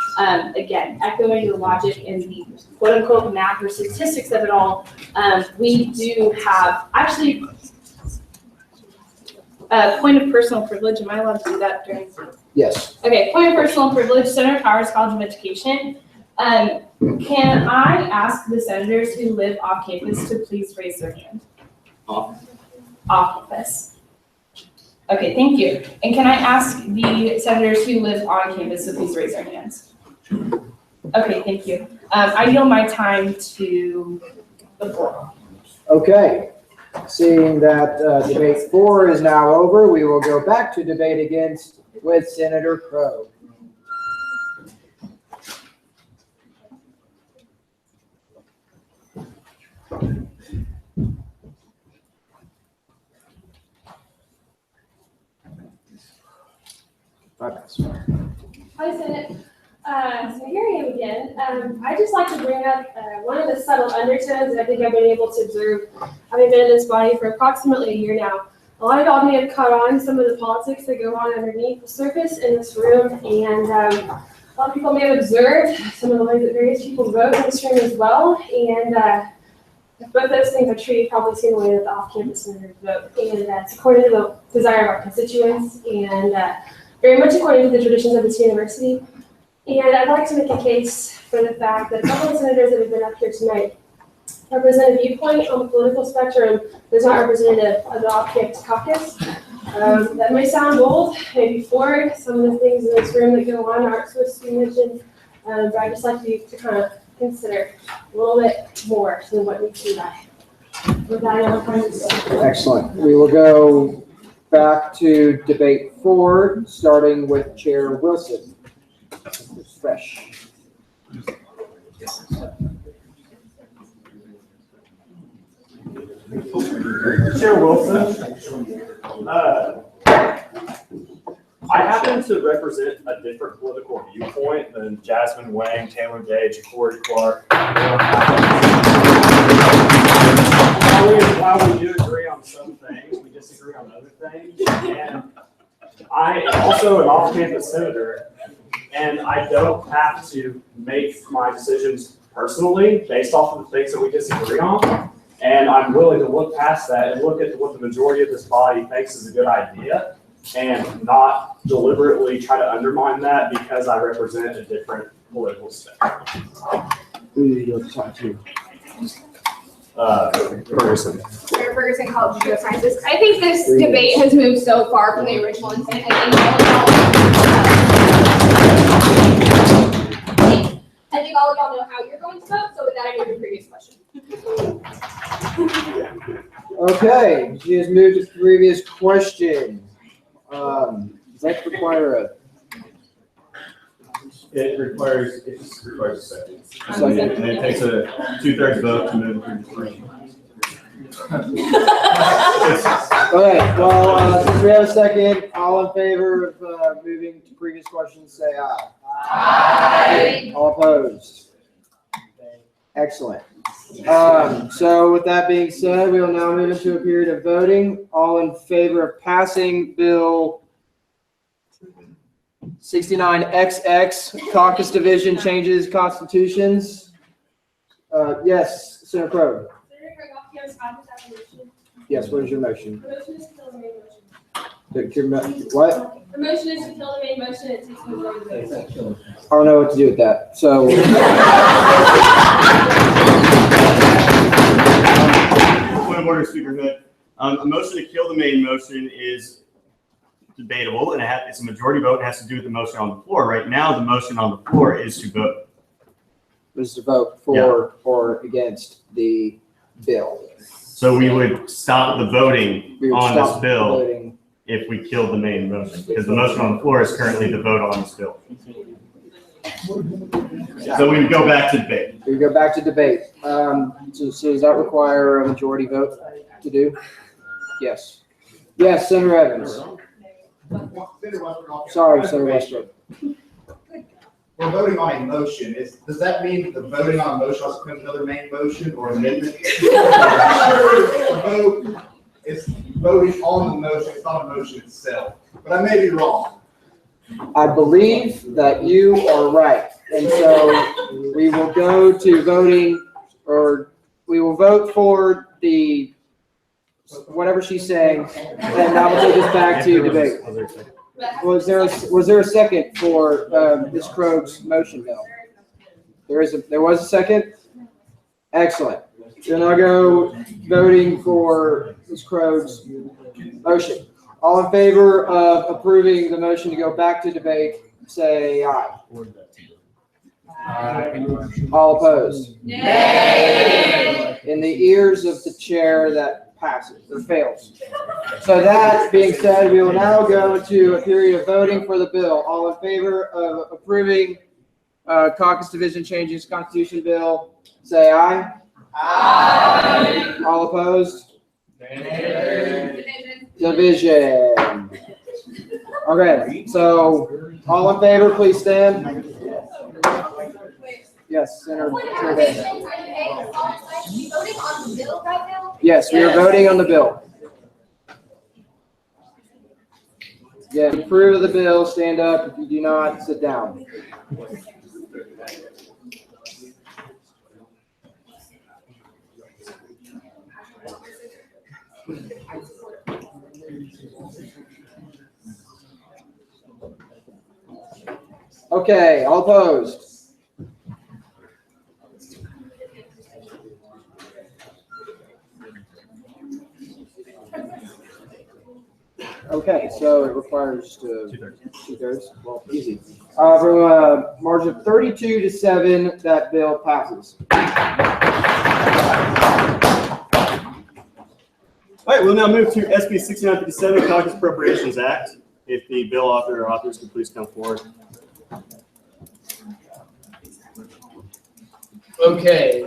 again, echoing the logic and the quote-unquote math or statistics of it all, we do have, actually, point of personal privilege. Am I allowed to do that during? Yes. Okay, point of personal privilege, Senator Powers, College of Education. Can I ask the senators who live off campus to please raise their hand? Off campus. Okay, thank you. And can I ask the senators who live on campus to please raise their hands? Okay, thank you. I yield my time to the floor. Okay, seeing that debate 4 is now over, we will go back to debate against with Senator Crowe. Hi, Senate. So here I am again. I'd just like to bring up one of the subtle undertones that I think I've been able to observe having been in this body for approximately a year now. A lot of y'all may have caught on some of the politics that go on underneath the surface in this room, and a lot of people may have observed some of the ways that various people vote in this room as well. And if both those things are true, you've probably seen the way that the off-campus senators vote, and it's according to the desire of our constituents, and very much according to the traditions of this university. And I'd like to make a case for the fact that a couple of senators that have been up here tonight represent a viewpoint on the political spectrum that's not representative of the off-campus caucus. That may sound bold, maybe forward. Some of the things in this room that go on aren't supposed to be mentioned, but I'd just like you to kind of consider a little bit more than what meets you by. With that, I'll kind of say. Excellent. We will go back to debate 4, starting with Chair Wilson. Fresh. Chair Wilson, I happen to represent a different political viewpoint than Jasmine Wang, Taylor Day, Jacory Clark. While we do agree on some things, we disagree on other things. And I am also an off-campus senator, and I don't have to make my decisions personally based off of the things that we disagree on. And I'm willing to look past that and look at what the majority of this body thinks is a good idea and not deliberately try to undermine that because I represent a different political spectrum. Who do you talk to? Ferguson. Sarah Ferguson, College of Geosciences. I think this debate has moved so far from the original intent. I think all of y'all know how you're going to vote, so with that, I move the previous question. Okay, she has moved to the previous question. Does that require a? It just requires a second. And it takes a 2/3 vote to move through the question. Okay, well, since we have a second, all in favor of moving to previous questions, say aye. Aye. All opposed? Excellent. So with that being said, we will now move into a period of voting. All in favor of passing Bill 69XX, caucus division changes constitutions? Yes, Senator Crowe. Senator Craig, off-campus caucus resolution. Yes, what is your motion? The motion is to kill the main motion. What? The motion is to kill the main motion and take the majority vote. I don't know what to do with that. So. Point of order, Speaker Hood. A motion to kill the main motion is debatable, and it's a majority vote. It has to do with the motion on the floor. Right now, the motion on the floor is to vote. Is to vote for or against the bill. So we would stop the voting We would on stop this bill voting. if we killed the main motion, because the motion on the floor is currently to vote on this bill. So we would go back to debate. We go back to debate. So does that require a majority vote to do? Yes. Yes, Senator Evans. Sorry, Senator Westbrook. We're voting on a motion. Does that mean the voting on a motion also becomes another main motion or amendment? It's voting on the motion, it's not a motion itself. But I may be wrong. I believe that you are right. And so we will go to voting, or we will vote for the, whatever she's saying, and that will take us back to debate. Was there a second for Ms. Krog's motion, Bill? There was a second? Excellent. Then I'll go voting for Ms. Krog's motion. All in favor of approving the motion to go back to debate, say aye. All opposed? Nay. In the ears of the chair, that passes or fails. So that being said, we will now go into a period of voting for the bill. All in favor of approving caucus division changes Constitution bill, say aye. Aye. All opposed? Division. Division. Okay, so all in favor, please stand. Yes, Senator. Are we voting on the bill right now? Yes, we are voting on the bill. Yeah, if you approve of the bill, stand up. If you do not, sit down. Okay, all opposed? Okay, so it requires two-thirds. Well, easy. From a margin of 32 to 7, that bill passes. All right, we'll now move to SB 6957, Caucus Appropriations Act. If the bill author or authors could please come forward. Okay,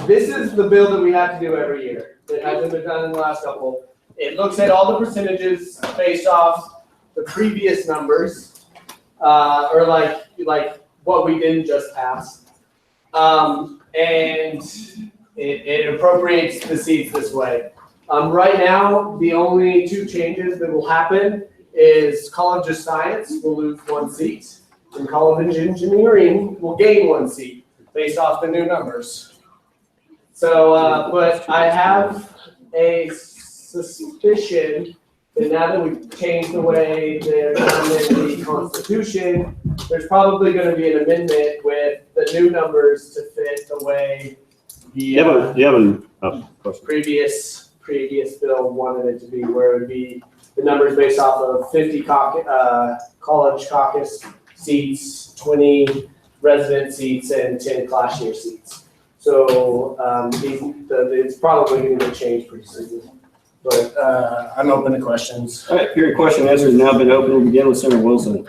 this is the bill that we have to do every year. It hasn't been done in the last couple. It looks at all the percentages based off the previous numbers, or like what we didn't just pass. And it appropriates the seats this way. Right now, the only two changes that will happen is College of Science will lose 1 seat, and College of Engineering will gain 1 seat based off the new numbers. So, but I have a suspicion that now that we've changed the way they're done in the Constitution, there's probably going to be an amendment with the new numbers to fit the way the previous bill wanted it to be, where it would be the numbers based off of 50 college caucus seats, 20 resident seats, and 10 class year seats. So it's probably going to get changed pretty soon. But I'm open to questions. All right, period question and answer has now been opened. We'll begin with Senator Wilson.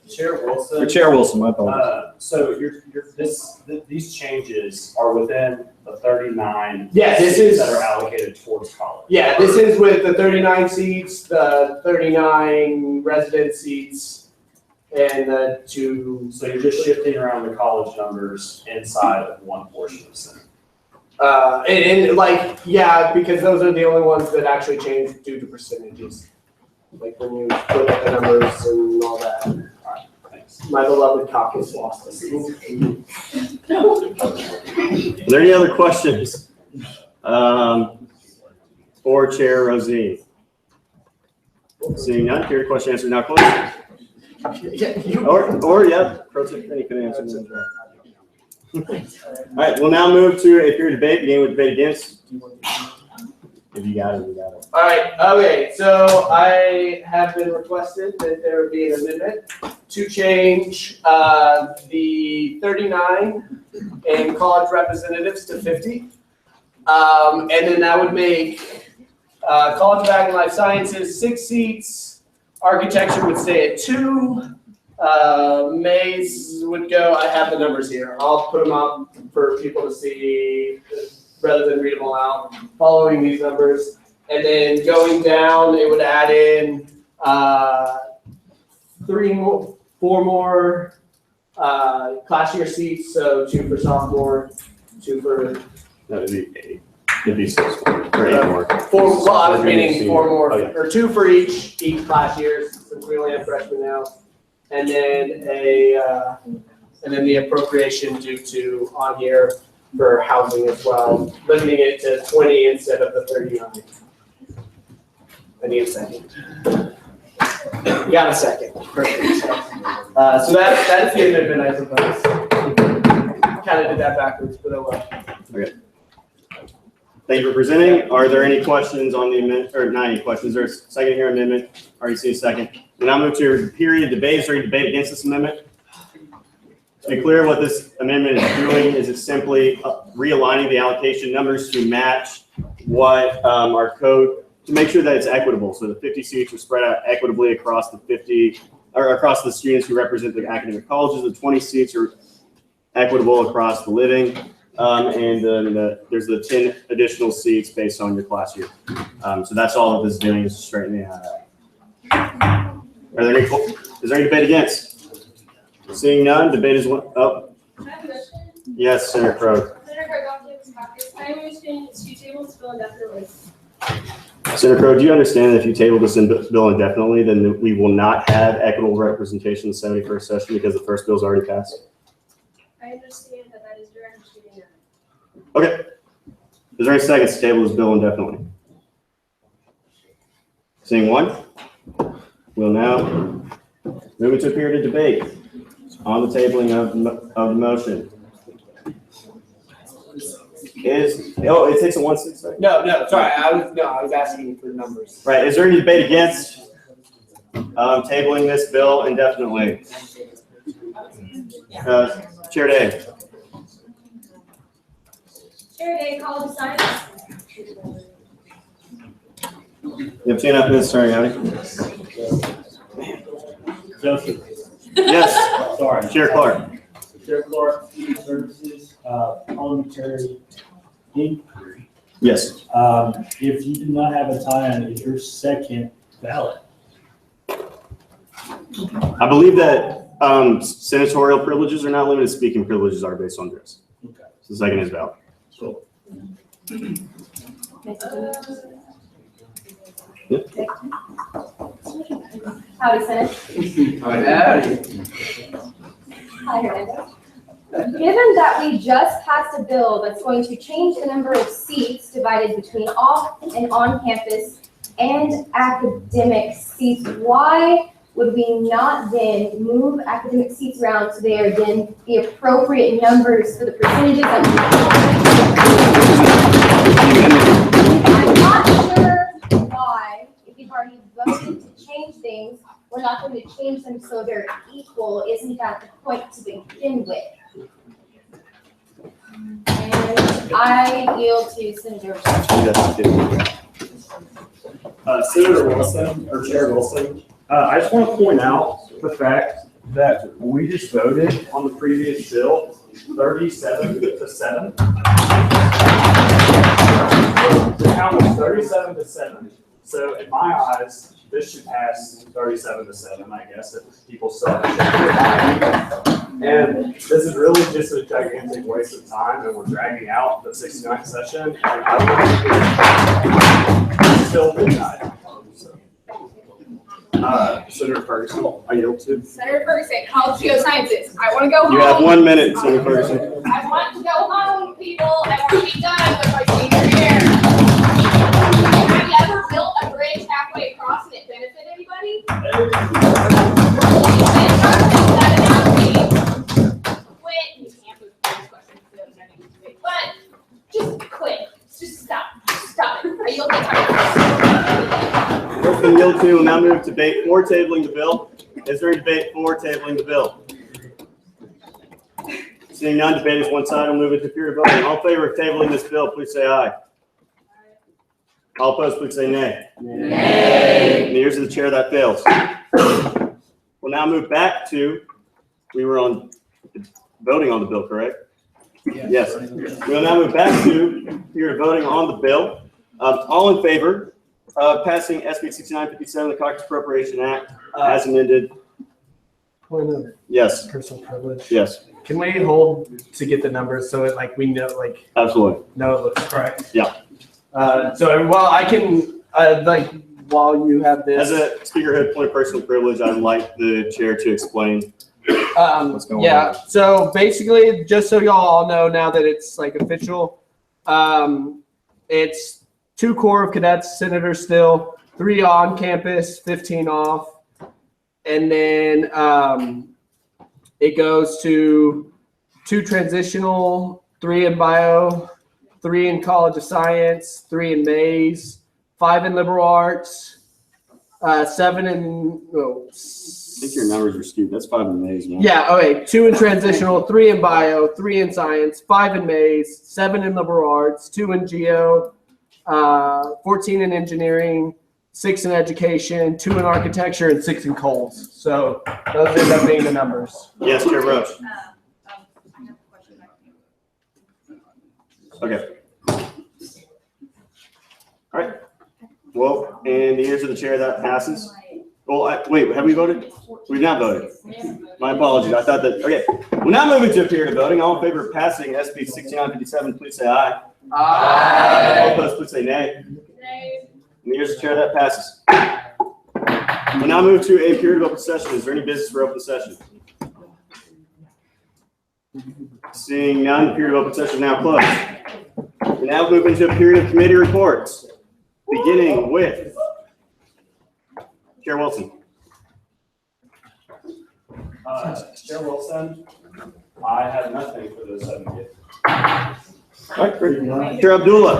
Chair Wilson. Or Chair Wilson, my apologies. So these changes are within the 39 Yeah, this seats is that are allocated towards college. Yeah, this is with the 39 seats, the 39 resident seats, and the 2. So you're just shifting around the college numbers inside of one portion of the Senate. And like, yeah, because those are the only ones that actually change due to percentages. Like when you put up the numbers and all that. All right, thanks. My beloved caucus lost the seat. Are there any other questions for Chair Rosine? Seeing none, period question answer now closed. Or yeah, Pro Secretary can answer them as well. All right, we'll now move to a period of debate, beginning with debate against. If you got it, you got it. All right, okay, so I have been requested that there would be an amendment to change the 39 and college representatives to 50. And then that would make College of Ag and Life Sciences 6 seats, architecture would stay at 2, Mays would go, I have the numbers here, I'll put them up for people to see rather than read them all out, following these numbers. And then going down, it would add in 4 more class year seats, so 2 for sophomore, 2 for. No, it'd be 6 or 8 more. 4, well, I was meaning 4 more, Oh, yeah. or 2 for each class years, since we only have freshmen now. And then the appropriation due to on here for housing as well, limiting it to 20 instead of the 39. I need a second. You got a second. Perfect. So that's the amendment, I suppose. Kind of did that backwards, but oh well. Okay. Thank you for presenting. Are there any questions on the amendment, or not any questions? There's a second here amendment. Already see a second. We'll now move to your period of debate. Is there any debate against this amendment? To be clear, what this amendment is doing is it's simply realigning the allocation numbers to match what our code, to make sure that it's equitable. So the 50 seats are spread out equitably across the 50, or across the students who represent the academic colleges. The 20 seats are equitable across the living. And then there's the 10 additional seats based on your class year. So that's all that this is doing, is straightening that out. Is there any debate against? Seeing none, debate is one. Oh, I have a question. yes, Senator Crowe. Senator Crowe, I understand it's two tables, bill indefinitely. Senator Crowe, do you understand that if you table this bill indefinitely, then we will not have equitable representation in the 71st session because the first bill is already passed? I understand that that is your understanding of it. Okay. Is there any seconds to table this bill indefinitely? Seeing one, we'll now move into a period of debate on the tabling of the motion. It takes a 1-6 second? No, sorry, I was asking for the numbers. Right, is there any debate against tabling this bill indefinitely? Chair Day. Chair Day, College of Science. You have 2 and a half minutes, sorry, Howdy. Joseph. Yes. Sorry. Chair Clark. Chair Clark, Student Services, parliamentary inquiry. Yes. If you do not have a tie-in, is your second valid? I believe that senatorial privileges are not limited, speaking privileges are based on dress. Okay. So the second is valid. Cool. Yep. Howdy, Senate. Howdy. Hi, Hernando. Given that we just passed a bill that's going to change the number of seats divided between off and on campus and academic seats, why would we not then move academic seats around so they are then the appropriate numbers for the percentages that I'm not sure why, if you've already voted to change things, we're not going to change them so they're equal. Isn't that the point to begin with? And I yield to Senator. Senator Wilson, or Chair Wilson, I just want to point out the fact that we just voted on the previous bill 37 to 7. The count was 37 to 7. So in my eyes, this should pass 37 to 7, I guess, if people still have to check. And this is really just a gigantic waste of time, and we're dragging out the 69th session. And I would still denied. Senator Ferguson, I yield to. Senator Ferguson, College of Geosciences. I want to go home. You have 1 minute, Senator Ferguson. I want to go home, people. I want to be done with my senior year. Have you ever built a bridge halfway across and it benefited anybody? But just quit. Just stop. Stop it. Are you okay? Motion yield to, will now move to debate for tabling the bill. Is there a debate for tabling the bill? Seeing none, debate is one side. We'll move it to period voting. All in favor of tabling this bill, please say aye. All opposed, please say nay. Nay. In the ears of the chair, that fails. We'll now move back to, we were on voting on the bill, correct? Yes. We'll now move back to period voting on the bill. All in favor of passing SB 6957, the Caucus Appropriation Act, as amended? Point of Yes. personal privilege. Yes. Can we hold to get the numbers so it we know Absolutely. know it looks correct? Yeah. I can while you have this. As a speakerhood point of personal privilege, I'd like the chair to explain what's going on. So basically, just so y'all all know now that it's official, it's 2 Corps of Cadets, Senators still, 3 on campus, 15 off, and then it goes to 2 transitional, 3 in bio, 3 in College of Science, 3 in Mays, 5 in Liberal Arts, 7 in, I think your numbers are skewed. That's 5 in Mays, man. yeah, okay, 2 in Transitional, 3 in Bio, 3 in Science, 5 in Mays, 7 in Liberal Arts, 2 in Geo, 14 in Engineering, 6 in Education, 2 in Architecture, and 6 in Coles. So those end up being the numbers. Yes, Chair Roach. Okay. All right. Well, in the ears of the chair, that passes. Well, wait, have we voted? We've not voted. My apologies. I thought that, okay. We're now moving to a period of voting. All in favor of passing SB 6957, please say aye. Aye. All opposed, please say nay. In the ears of the chair, that passes. We'll now move to a period of open session. Is there any business for open session? Seeing none, the period of open session is now closed. We now move into a period of committee reports, beginning with Chair Wilson. Chair Wilson, I have nothing for the 70th. All right, great. Chair Abdullah.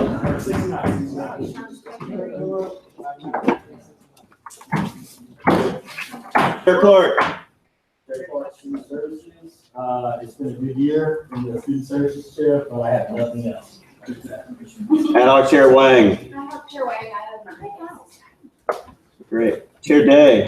Chair Clark. It's been a good year in the student services chair, but I have nothing else. And our Chair Wang. Chair Wang, I have nothing else. Great. Chair Day.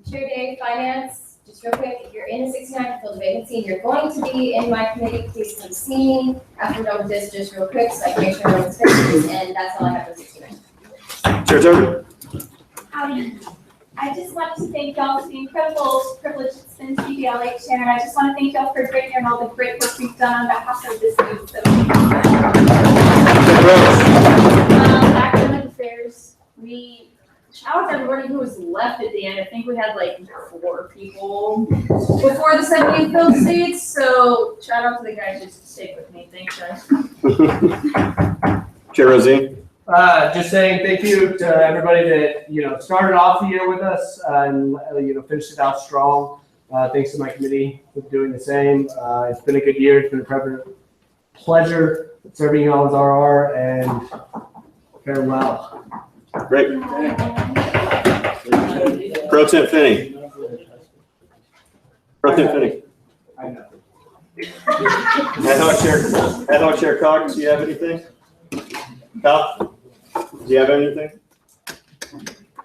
Chair Day, Finance, just real quick, if you're in the 69 field vacancy and you're going to be in my committee, please come see me. After we're done with this, just real quick, so I can make sure everyone's finished, and that's all I have for 69. Chair Tucker. I just want to thank y'all for the incredible privilege it's been to be the LA chair, and I just want to thank y'all for being here and all the great work we've done on behalf of this group. So, Academic affairs, shout out to everybody who was left at the end. I think we had like 4 people before the 70th filled seats. So shout out to the guys who stayed with me. Thanks, guys. Chair Rosine. Just saying thank you to everybody that, started off the year with us and, finished it out strong. Thanks to my committee for doing the same. It's been a good year. It's been a pleasure serving you all as RR, and farewell. Great. Pro Tem Finney. Pro Tem Finney. Ad hoc Chair Cox, do you have anything? Kyle, do you have anything?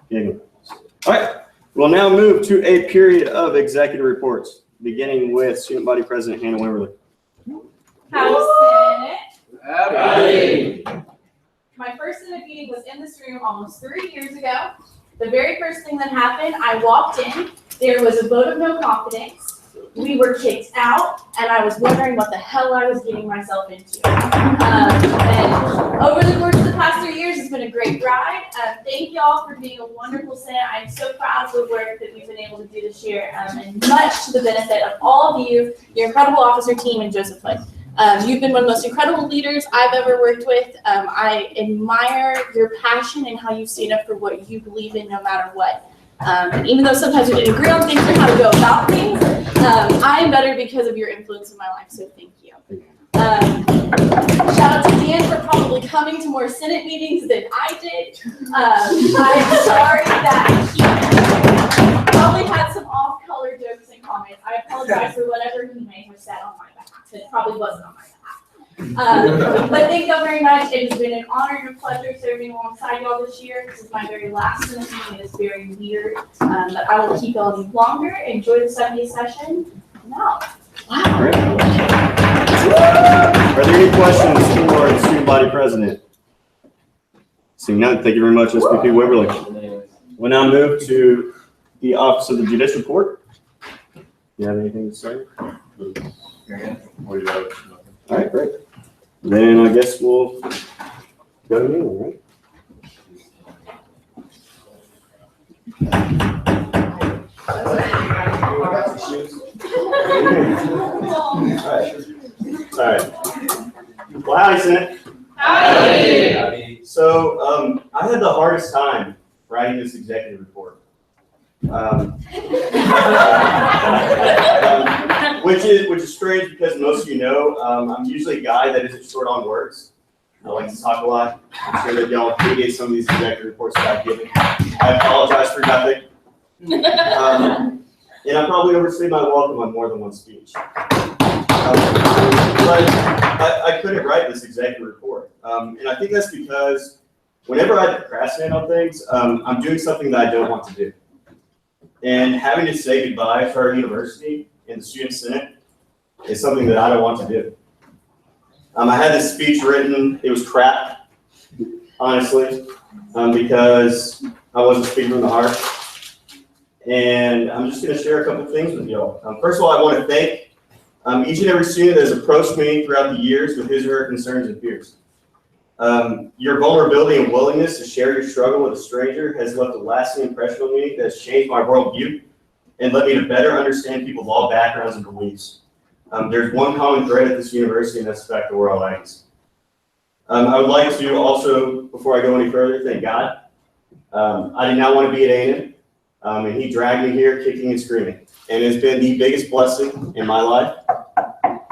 Yeah. All right. We'll now move to a period of executive reports, beginning with Student Body President Hannah Wimberly. House Senate. Howdy. My first Senate meeting was in this room almost 3 years ago. The very first thing that happened, I walked in, there was a vote of no confidence. We were kicked out, and I was wondering what the hell I was getting myself into. And over the course of the past 3 years, it's been a great ride. Thank y'all for being a wonderful Senate. I'm so proud of the work that we've been able to do this year, and much to the benefit of all of you, your incredible officer team, and Joseph Hood. You've been one of the most incredible leaders I've ever worked with. I admire your passion and how you stand up for what you believe in no matter what. And even though sometimes we didn't agree on things or how to go about things, I am better because of your influence in my life, so thank you. Shout out to Dan for probably coming to more Senate meetings than I did. I'm sorry that he probably had some off-color jokes and comments. I apologize for whatever he may have said on my behalf. It probably wasn't on my behalf. But thank you very much. It has been an honor and a pleasure serving alongside y'all this year. This is my very last Senate meeting. It's very weird, but I will keep y'all longer. Enjoy the 70th session. Now, wow. Great. Are there any questions for the Student Body President? Seeing none, thank you very much, SVP Wimberly. We'll now move to the Office of the Judicial Court. Do you have anything to say? All right, great. Then I guess we'll go to meeting, right? All right. Well, howdy, Senate. Howdy. So I had the hardest time writing this executive report. Which is strange because most of you know I'm usually a guy that isn't short on words. I like to talk a lot. I'm sure that y'all appreciate some of these executive reports that I've given. I apologize for nothing. And I probably overstayed my welcome on more than one speech. But I couldn't write this executive report. And I think that's because whenever I procrastinate on things, I'm doing something that I don't want to do. And having to say goodbye to our university and the Student Senate is something that I don't want to do. I had this speech written, it was crap, honestly, because I wasn't speaking from the heart. And I'm just gonna share a couple things with y'all. First of all, I wanna thank each and every student that has approached me throughout the years with his or her concerns and fears. Your vulnerability and willingness to share your struggle with a stranger has left a lasting impression on me that has changed my worldview and led me to better understand people of all backgrounds and beliefs. There's one common thread at this university, and that's the fact that we're all Aggies. I would like to also, before I go any further, thank God. I did not want to be at A&M, and he dragged me here kicking and screaming. And it's been the biggest blessing in my life.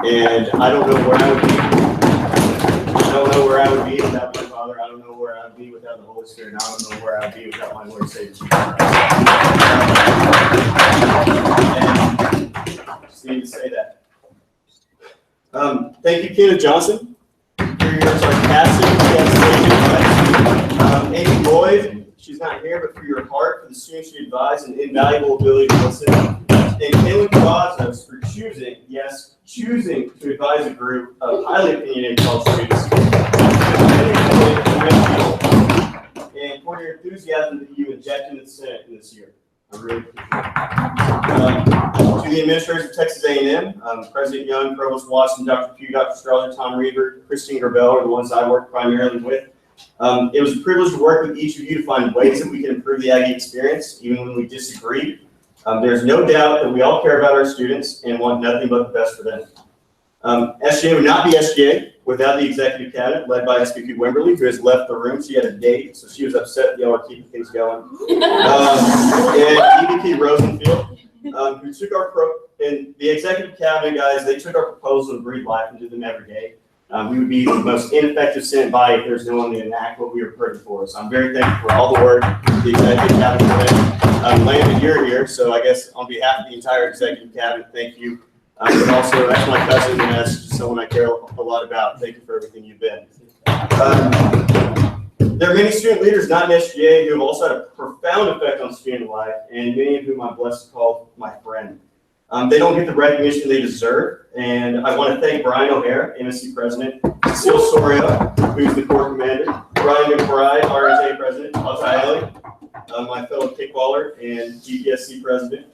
And I don't know where I would be. I don't know where I would be without my father. I don't know where I would be without the Holy Spirit. And I don't know where I would be without my Lord and Savior, Jesus Christ. And I just need to say that. Thank you, Kenneth Johnson, for your sarcastic advice. Amy Boyd, she's not here, but for your heart, for the students you advise, and invaluable ability to listen. And Caitlin Cavazos for choosing to advise a group of highly opinionated college students. And for your enthusiasm that you injected in the Senate in this year. I really appreciate it. To the administrators of Texas A&M, President Young, Provost Watson, Dr. Pugh, Dr. Strother, Tom Reaver, Christine Gerbel are the ones I work primarily with. It was a privilege to work with each of you to find ways that we can improve the Aggie experience, even when we disagree. There's no doubt that we all care about our students and want nothing but the best for them. SGA would not be SGA without the executive cabinet led by SVP Wimberly, who has left the room. She had a date, so she was upset that y'all were keeping things going. And EVP Rosenfield, who took and the executive cabinet guys, they took our proposals and breathed life into them every day. We would be the most ineffective Senate body if there's no one to enact what we were praying for. So I'm very thankful for all the work the executive cabinet did. Landon, you're here, so I guess on behalf of the entire executive cabinet, thank you. But also, that's my cousin, and that's just someone I care a lot about. Thank you for everything you've been. There are many student leaders not in SGA who have also had a profound effect on student life, and many of whom I'm blessed to call my friend. They don't get the recognition they deserve, and I want to thank Brian O'Hare, MSC President, Cecile Soria, who's the Corps Commander, Brian McBride, RSA President, Altaeli, my fellow kickballer and GPSC President,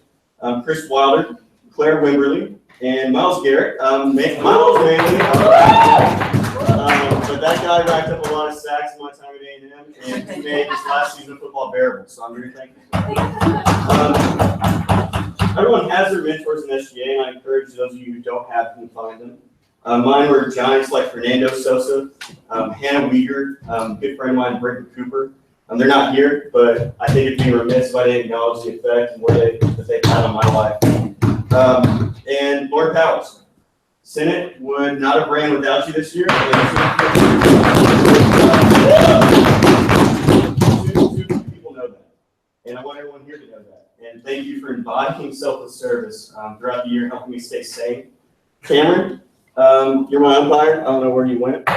Chris Wilder, Claire Wimberly, and Miles Garrett. Miles mainly, but that guy racked up a lot of sacks in my time at A&M, and he made his last season of football bearable, so I'm very thankful. Everyone has their mentors in SGA, and I encourage those of you who don't have them to find them. Mine were giants like Fernando Sosa, Hannah Weger, good friend of mine, Britton Cooper. They're not here, but I think it'd be remiss if I didn't acknowledge the effect and what they've had on my life. And Lord Powers, Senate would not have ran without you this year. Two people know that, and I want everyone here to know that. And thank you for embodying selfless service throughout the year, helping me stay sane. Cameron, you're my umpire. I don't know where you went.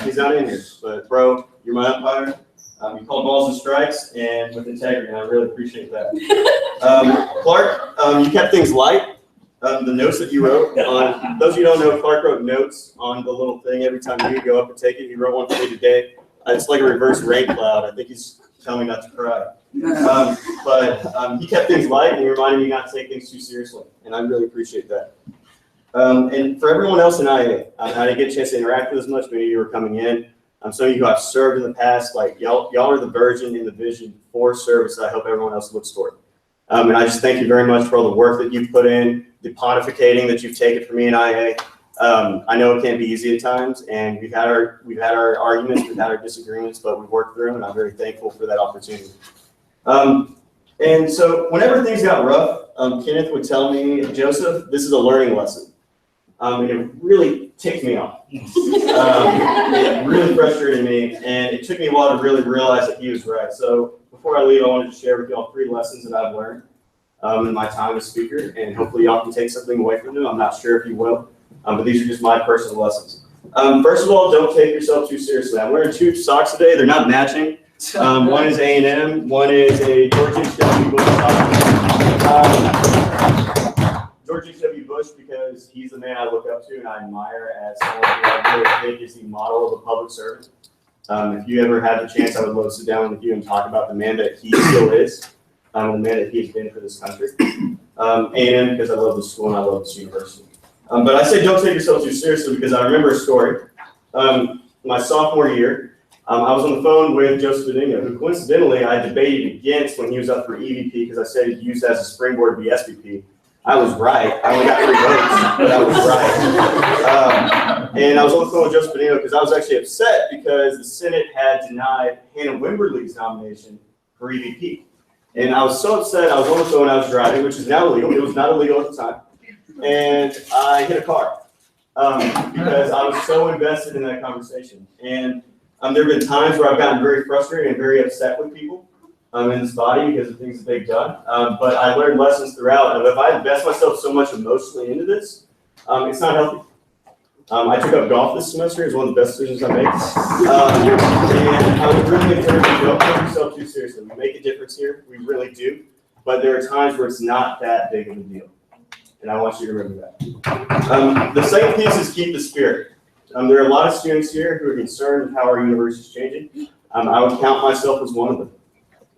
He's not in here, but bro, you're my umpire. You called balls and strikes and with integrity, and I really appreciate that. Clark, you kept things light. The notes that you wrote on, those of you who don't know, Clark wrote notes on the little thing every time you go up and take it. He wrote one for me today. It's like a reverse rain cloud. I think he's telling me not to cry. But he kept things light and he reminded me not to take things too seriously, and I really appreciate that. And for everyone else in IA, I didn't get a chance to interact with as much, many of you were coming in. Some of you who I've served in the past, like y'all are the virgin in the vision for service that I hope everyone else looks toward. And I just thank you very much for all the work that you've put in, the pontificating that you've taken from me in IA. I know it can't be easy at times, and we've had our arguments, we've had our disagreements, but we've worked through them, and I'm very thankful for that opportunity. And so whenever things got rough, Kenneth would tell me, Joseph, this is a learning lesson. And it really ticked me off. It really frustrated me, and it took me a while to really realize that he was right. So before I leave, I wanted to share with y'all 3 lessons that I've learned in my time as speaker, and hopefully y'all can take something away from them. I'm not sure if you will, but these are just my personal lessons. First of all, don't take yourself too seriously. I'm wearing 2 socks today. They're not matching. One is A&M, one is a George H.W. Bush sock. George H.W. Bush, because he's the man I look up to and I admire as someone who I really think is the model of a public servant. If you ever had the chance, I would love to sit down with you and talk about the man that he still is, the man that he has been for this country. A&M, because I love the school and I love this university. But I say don't take yourself too seriously because I remember a story. My sophomore year, I was on the phone with Joseph Benigno, who coincidentally I debated against when he was up for EVP because I said he'd use as a springboard to be SVP. I was right. I only got 3 votes, but I was right. And I was on the phone with Joseph Benigno because I was actually upset because the Senate had denied Hannah Wimberly's nomination for EVP. And I was so upset. I was on the phone. I was driving, which is now illegal. It was not illegal at the time. And I hit a car because I was so invested in that conversation. And there have been times where I've gotten very frustrated and very upset with people in this body because of things that they've done. But I learned lessons throughout. And if I invest myself so much emotionally into this, it's not healthy. I took up golf this semester. It was one of the best decisions I made. And I would really encourage you, don't take yourself too seriously. We make a difference here. We really do. But there are times where it's not that big of a deal. And I want you to remember that. The second piece is keep the spirit. There are a lot of students here who are concerned with how our university is changing. I would count myself as one of them.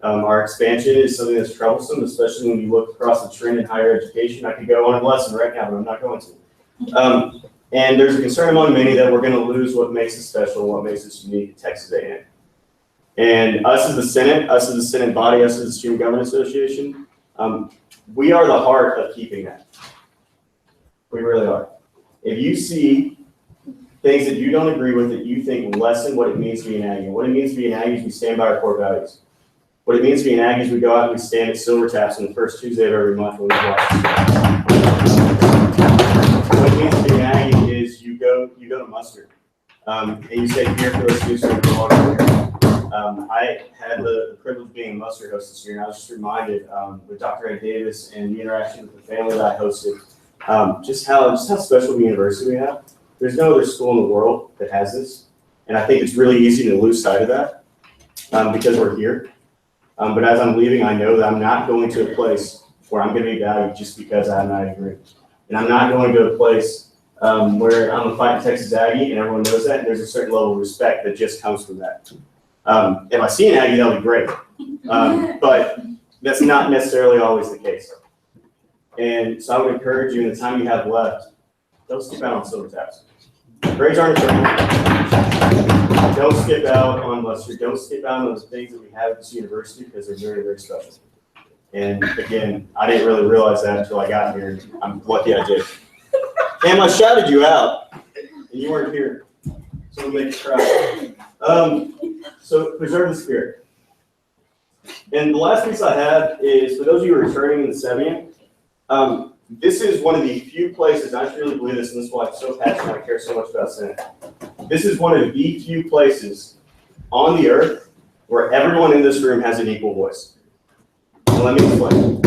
Our expansion is something that's troublesome, especially when you look across the trend in higher education. I could go on a lesson right now, but I'm not going to. And there's a concern among many that we're going to lose what makes us special and what makes us unique at Texas A&M. And us as the Senate body, us as the Student Government Association, we are the heart of keeping that. We really are. If you see things that you don't agree with that you think lessen what it means to be an Aggie. What it means to be an Aggie is we stand by our core values. What it means to be an Aggie is we go out and we stand at Silver Taps on the first Tuesday of every month when we watch. What it means to be an Aggie is you go to muster. And you say here for us students who belong here. I had the privilege of being a muster host this year, and I was just reminded with Dr. Ed Davis and the interaction with the family that I hosted, just how special the university we have. There's no other school in the world that has this, and I think it's really easy to lose sight of that because we're here. But as I'm leaving, I know that I'm not going to a place where I'm going to be valued just because I'm not Aggie. And I'm not going to a place where I'm a fighting Texas Aggie, and everyone knows that, and there's a certain level of respect that just comes from that. If I see an Aggie, that'll be great. But that's not necessarily always the case. And so I would encourage you in the time you have left, don't skip out on Silver Taps. Grades aren't important. Don't skip out on Lester. Don't skip out on those things that we have at this university because they're very, very special. And again, I didn't really realize that until I got here. I'm lucky I did. Cam, I shouted you out, and you weren't here. So it'll make you cry. So preserve the spirit. And the last piece I have is for those of you who are returning in the 70th, this is one of the few places, I really believe this, and this is why I'm so passionate I care so much about Senate. This is one of the few places on the earth where everyone in this room has an equal voice. And let me explain.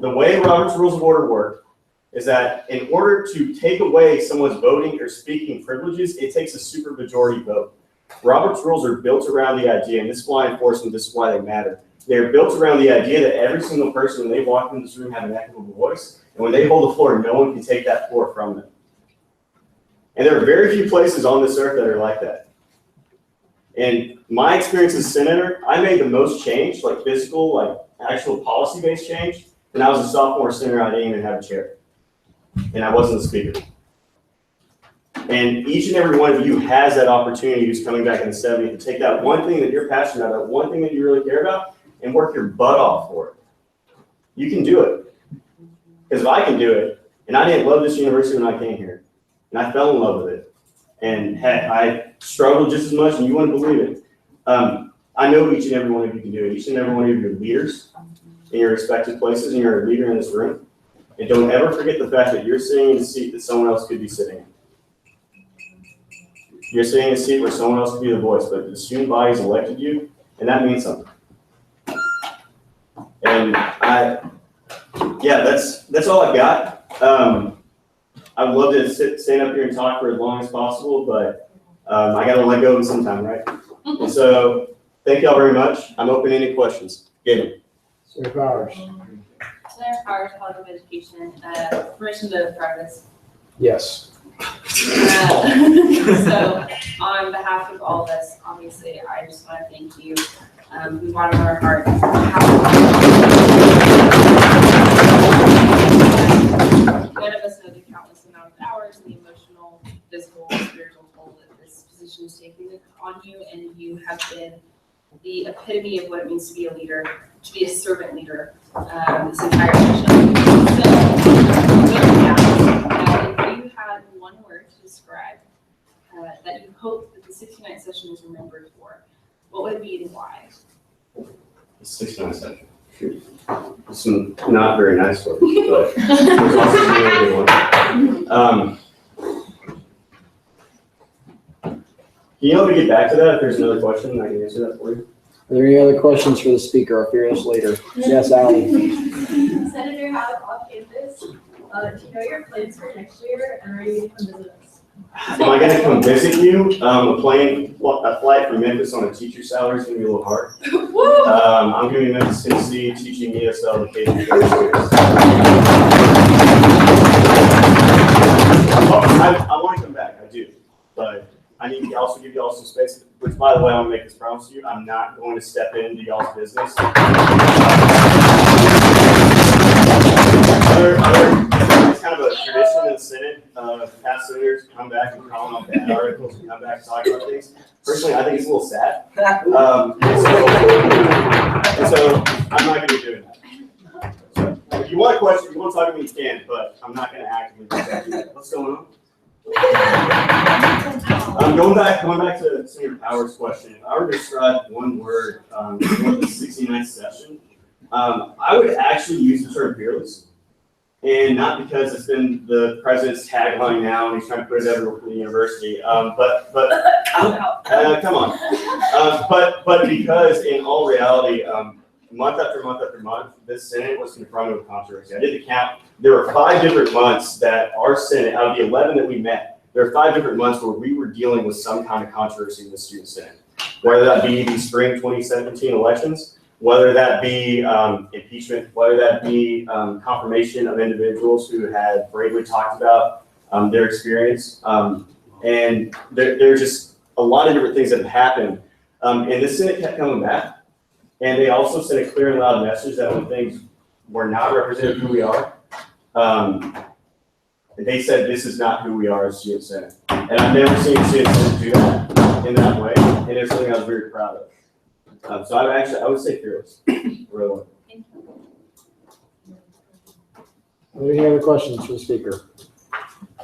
The way Robert's Rules of Order work is that in order to take away someone's voting or speaking privileges, it takes a supermajority vote. Robert's rules are built around the idea, and this is why I enforce them, this is why they matter. They're built around the idea that every single person, when they walk into this room, have an equitable voice, and when they hold the floor, no one can take that floor from them. And there are very few places on this earth that are like that. And my experience as senator, I made the most change, like physical, like actual policy-based change, when I was a sophomore senator. I didn't even have a chair, and I wasn't the speaker. And each and every one of you has that opportunity who's coming back in the 70th to take that one thing that you're passionate about, that one thing that you really care about, and work your butt off for it. You can do it. Because if I can do it, and I didn't love this university when I came here, and I fell in love with it, and I struggled just as much, and you wouldn't believe it. I know each and every one of you can do it. Each and every one of you are leaders in your respective places, and you're a leader in this room. And don't ever forget the fact that you're sitting in a seat that someone else could be sitting in. You're sitting in a seat where someone else could be the voice, but the student body's elected you, and that means something. And that's all I've got. I would love to stand up here and talk for as long as possible, but I gotta let go of them sometime, right? And so, thank y'all very much. I'm open to any questions. Gabe. Senator Powers. Senator Powers, College of Education, permission to preface. Yes. So, on behalf of all of us, obviously, I just want to thank you. From the bottom of our hearts. None of us know the countless amount of hours and the emotional, physical, spiritual toll that this position is taking on you, and you have been the epitome of what it means to be a leader, to be a servant leader, this entire mission. So, if you had one word to describe that you hope that the 69th session is remembered for, what would it be and why? The 69th session. Some not very nice words, but there's also some really good ones. Can you help me get back to that? If there's another question, I can answer that for you. Are there any other questions for the speaker, our fearless leader? Yes, Ally. Senator, how off campus? Do you know your plans for next year, and are you going to come visit us? Am I going to come visit you? A flight from Memphis on a teacher salary is going to be a little hard. I'm going to be in Memphis, Tennessee, teaching ESL to K-12 students. I want to come back, I do, but I need to also give you all some space. Which, by the way, I want to make this promise to you: I'm not going to step into y'all's business. It's kind of a tradition in the Senate. Past senators come back and call out bad articles and come back and talk about things. Personally, I think it's a little sad. And so I'm not going to be doing that. So if you want a question, if you want to talk to me, you can, but I'm not going to actively do that. What's going on? Going back to Senator Powers' question, if I were to describe one word for the 69th session, I would actually use the term fearless. And not because it's been the president's tagline now and he's trying to put it everywhere for the university, but come on. But because in all reality, month after month after month, this Senate was confronted with controversy. I did the count. There were 5 different months that our Senate, out of the 11 that we met, there were 5 different months where we were dealing with some kind of controversy in the student Senate. Whether that be the spring 2017 elections, whether that be impeachment, whether that be confirmation of individuals who had bravely talked about their experience. And there are just a lot of different things that have happened. And the Senate kept coming back. And they also sent a clear and loud message that when things were not represented who we are, they said this is not who we are as Student Senate. And I've never seen Student Senate do that in that way. And it's something I was very proud of. So I would say fearless. Really. Are there any other questions for the speaker?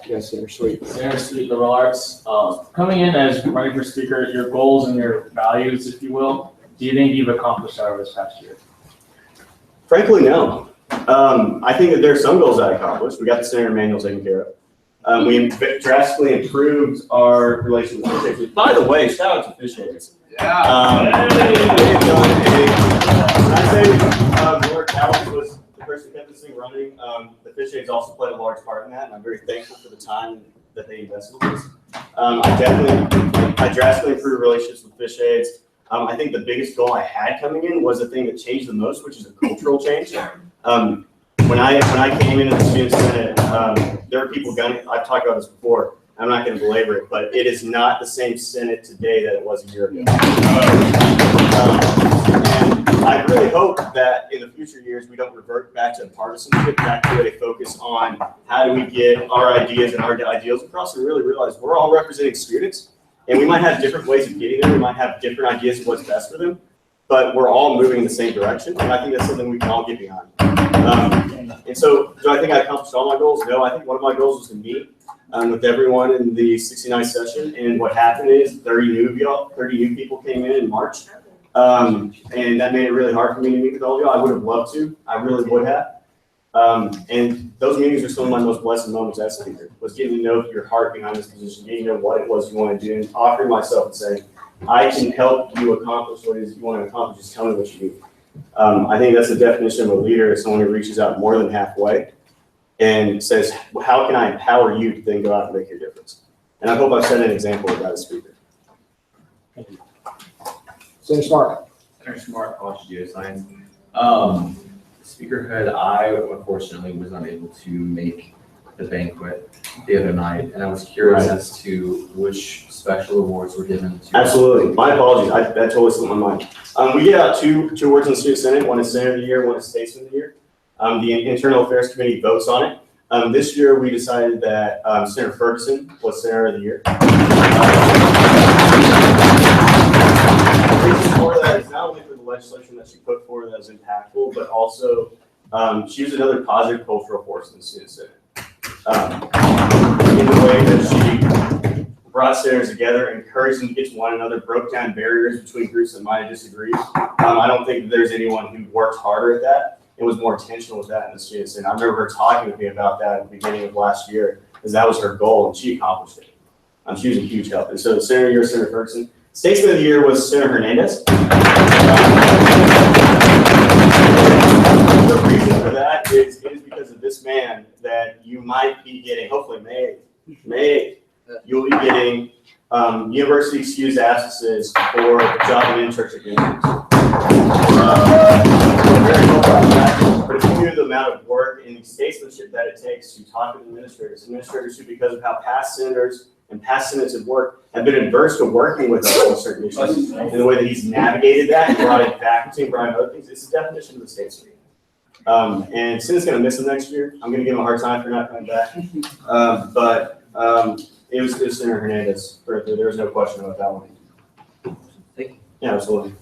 Yes, Senator Sweet. Senator Sweet, Liberal Arts. Coming in as running for speaker, your goals and your values, if you will, do you think you've accomplished over this past year? Frankly, no. I think that there are some goals I accomplished. We got the Senator Manual taken care of. We drastically improved our relations with fish agents. By the way, shout out to fish agents. Yeah. When I say Lord Cowles was the person who kept this thing running, the fish agents also played a large part in that, and I'm very thankful for the time that they invested in this. I drastically improved relationships with fish aids. I think the biggest goal I had coming in was the thing that changed the most, which is a cultural change. When I came into the Student Senate, there were people gunning. I've talked about this before. I'm not going to belabor it, but it is not the same Senate today that it was a year ago. And I really hope that in the future years we don't revert back to partisanship, back to a focus on how do we get our ideas and our ideals across, and really realize we're all representing students. And we might have different ways of getting there. We might have different ideas of what's best for them, but we're all moving in the same direction. And I think that's something we can all get behind. And so, do I think I accomplished all my goals? No, I think one of my goals was to meet with everyone in the 69th session. And what happened is 30 new people came in March. And that made it really hard for me to meet with all of y'all. I would have loved to. I really would have. And those meetings are some of my most blessed moments as speaker, was getting to know your heart behind this position, getting to know what it was you want to do, and offering myself and saying, I can help you accomplish what it is you want to accomplish, just tell me what you need. I think that's the definition of a leader, is someone who reaches out more than halfway and says, well, how can I empower you to then go out and make your difference? And I hope I've set an example of that as speaker. Senator Smart. Senator Smart, College Geoscience. Speaker Hood, I unfortunately was unable to make the banquet the other night, and I was curious as to which special awards were given to. Absolutely. My apologies. That totally slipped my mind. We get out two awards in the Student Senate. One is Senator of the Year, one is Statesman of the Year. The Internal Affairs Committee votes on it. This year, we decided that Senator Ferguson was Senator of the Year. The reason for that is not only for the legislation that she put forward that was impactful, but also she was another positive cultural force in the Student Senate. In the way that she brought senators together, encouraged them to get to one another, broke down barriers between groups that might have disagreed. I don't think there's anyone who worked harder at that and was more intentional with that in the Student Senate. I remember her talking with me about that at the beginning of last year, because that was her goal, and she accomplished it. She was a huge help. And so Senator of the Year, Senator Ferguson. Statesman of the Year was Senator Hernandez. The reason for that is because of this man that you might be getting, hopefully May, you'll be getting university excused absences for job and internship interviews. Very helpful about that. But if you knew the amount of work and the statesmanship that it takes to talk with administrators who, because of how past senators and past senates have worked, have been adverse to working with us on certain issues, and the way that he's navigated that and brought in faculty and brought in other things, it's the definition of the statesman. And Senate's going to miss him next year. I'm going to give him a hard time for not coming back. It was Senator Hernandez. There was no question about that one. Thank you. Yeah, absolutely.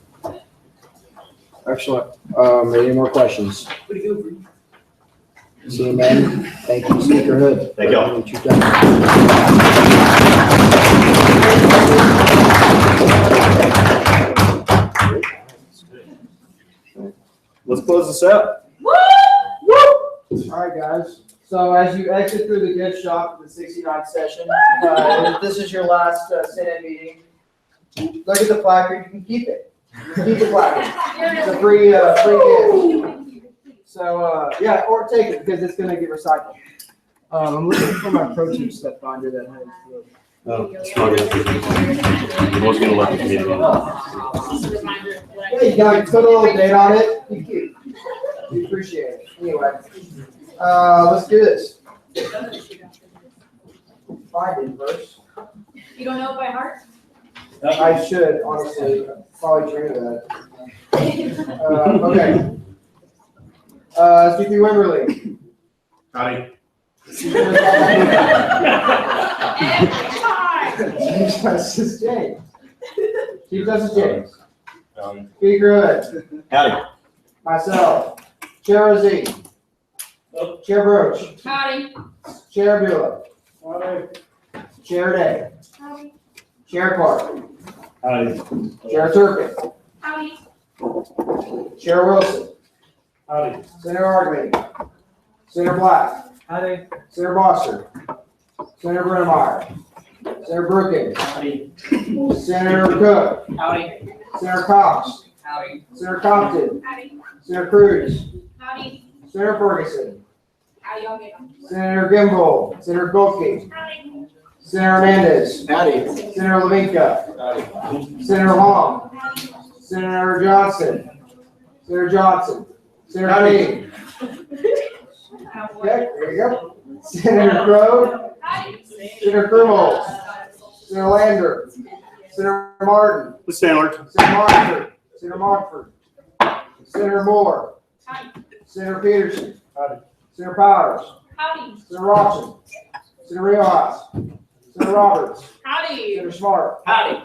Excellent. Any more questions? Seeing none, thank you, Speaker Hood. Thank y'all. What you've done. Let's close this up. All right, guys. So as you exit through the gift shop of the 69th session, if this is your last Senate meeting, look at the placard. You can keep it. Keep the placard. It's a free gift. So yeah, or take it because it's going to get recycled. I'm looking for my pro tip step binder that has. I was going to let the meeting Yeah, you got to put a little date on it. Be cute. We appreciate it. Anyway, let's do this. Find it first. You don't know it by heart? I should, honestly, probably dream of that. Okay. Chief Wimberly. Howdy. Chief Justice James. Chief Justice James. Speaker Hood. Howdy. Myself. Chair Rosine. Chair Broach. Howdy. Chair Bueller. Chair Day. Howdy. Chair Clark. Howdy. Chair Turpin. Howdy. Chair Wilson. Howdy. Senator Argument. Senator Black. Howdy. Senator Boster. Senator Brennemeyer. Senator Brookins. Howdy. Senator Cook. Howdy. Senator Cox. Howdy. Senator Compton. Howdy. Senator Cruz. Howdy. Senator Ferguson. How y'all get on? Senator Gimbel. Senator Golke. Howdy. Senator Hernandez. Howdy. Senator Levinka. Senator Long. Senator Johnson. Senator Johnson. Senator King. Okay, there you go. Senator Crowe. Senator Krumholz. Senator Lander. Senator Martin. Ms. Sandler. Senator Montford. Senator Montford. Senator Moore. Senator Peterson. Senator Powers. Howdy. Senator Robson. Senator Riojas. Senator Roberts. Howdy. Senator Smart. Howdy.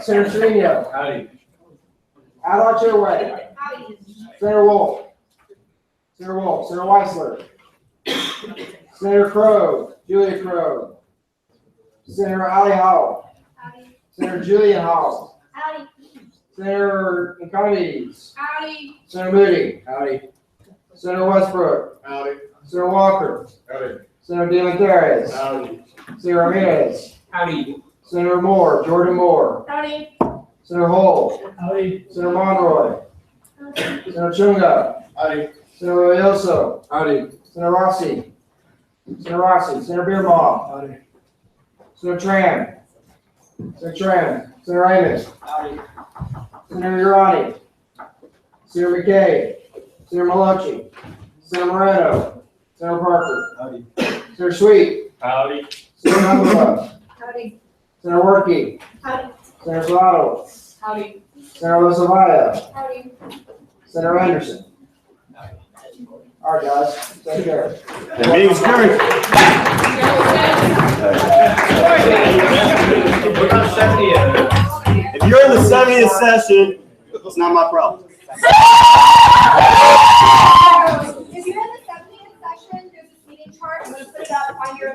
Senator Trevino. Howdy. Out your way. Senator Wolf. Senator Wolf. Senator Weissler. Senator Crowe. Julia Crowe. Senator Ali Howell. Senator Julian Howell. Howdy. Senator Incognito. Howdy. Senator Moody. Howdy. Senator Westbrook. Howdy. Senator Walker. Howdy. Senator De La Torres. Howdy. Senator Ramirez. Howdy. Senator Moore, Jordan Moore. Howdy. Senator Holt. Howdy. Senator Monroy. Senator Chunga. Howdy. Senator Royoso. Howdy. Senator Rossi. Senator Rossi. Senator Beerbaum. Howdy. Senator Tran. Senator Tran. Senator Amos. Howdy. Senator Urani. Senator McKay. Senator Malachi. Senator Moreno. Senator Parker. Howdy. Senator Sweet. Howdy. Senator Humbaba. Howdy. Senator Workey. Howdy. Senator Salato. Howdy. Senator Lozavaya. Howdy. Senator Anderson. All right, guys, take care. The meeting's adjourned. If you're in the 70th session, it's not my problem. If you're in the 70th session, there's this meeting chart, I'm gonna put it up on your.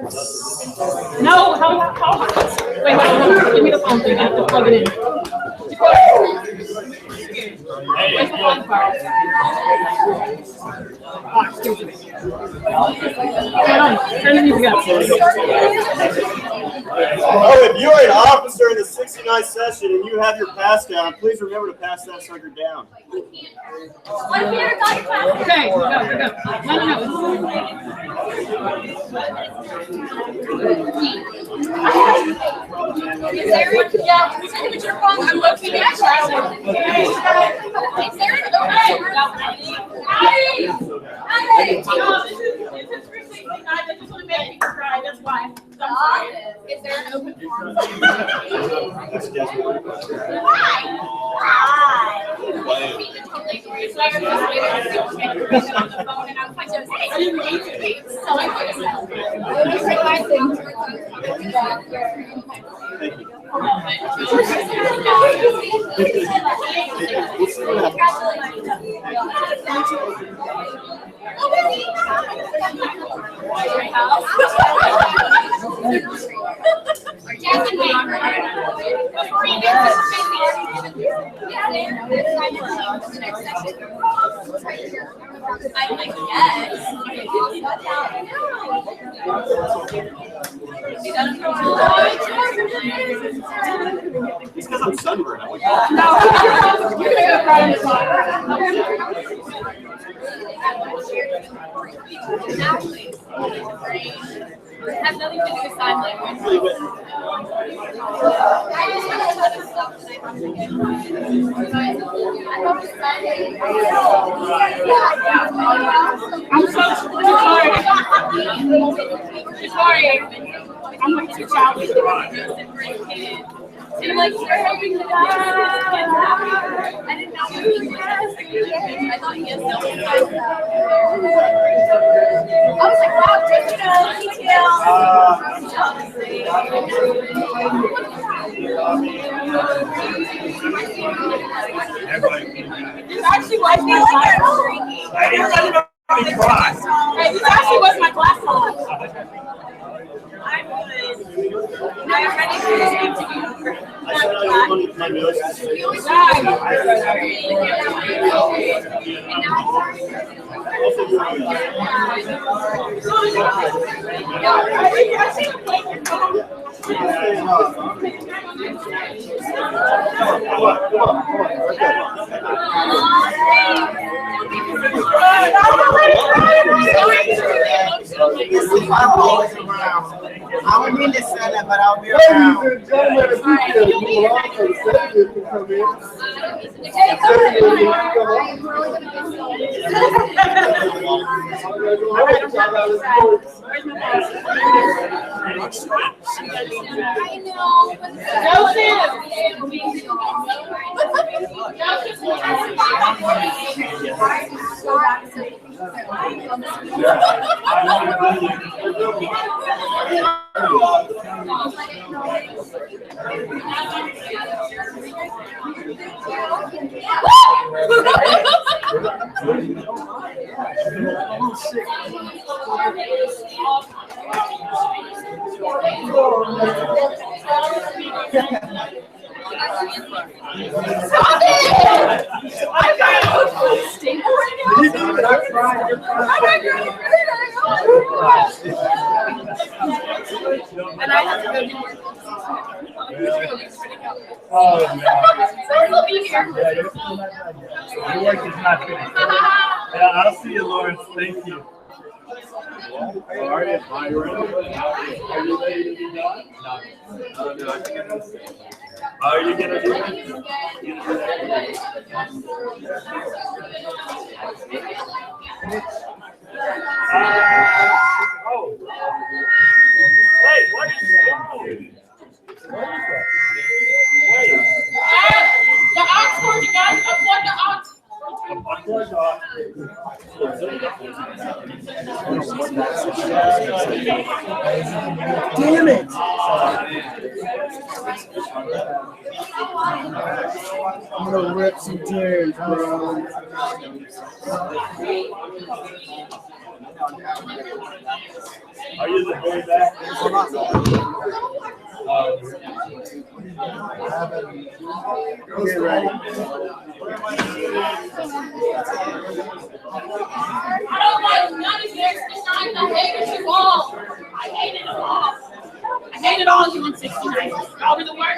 No, how, wait, hold on, give me the phone thing, I have to plug it in. Where's the phone card? Oh, excuse me. Hold on, turn the music up. Oh, if you're an officer in the 69th session and you have your pass down, please remember to pass that sucker down. Okay, go. I'm looking at I just want to make people cry, that's why. Is there an open forum? That's just It's because I'm sunburned. You're gonna go cry in the has nothing to do with sign language. I'm so sorry. Sorry. I'm like too childish. And I'm like, you're hoping to die. I didn't know you were I thought you had I was like, wow, This actually was my class. Hey, this actually was my class. I'm good. I'm ready to speak to you. I said I wanted to play music. I would mean to say that, but I'll be around. Ladies and gentlemen, if you can move on, so Xavier can come in. Stop it! I got a skateboard. And I have to go do more. Oh, no. Someone will be here. Your work is not finished. Yeah, I'll see you, Lawrence. Thank you. How are you? Are you ready to be done? Are you gonna do it? Oh. Wait, what is it? Wait. The ox cord, you guys, unplug the ox. Damn it! I'm gonna rip some tears, bro. Are you the very back? Get ready. I don't like none of this design. I hate it all. I hate it all. I hate it all, you 169. I'll be the worst.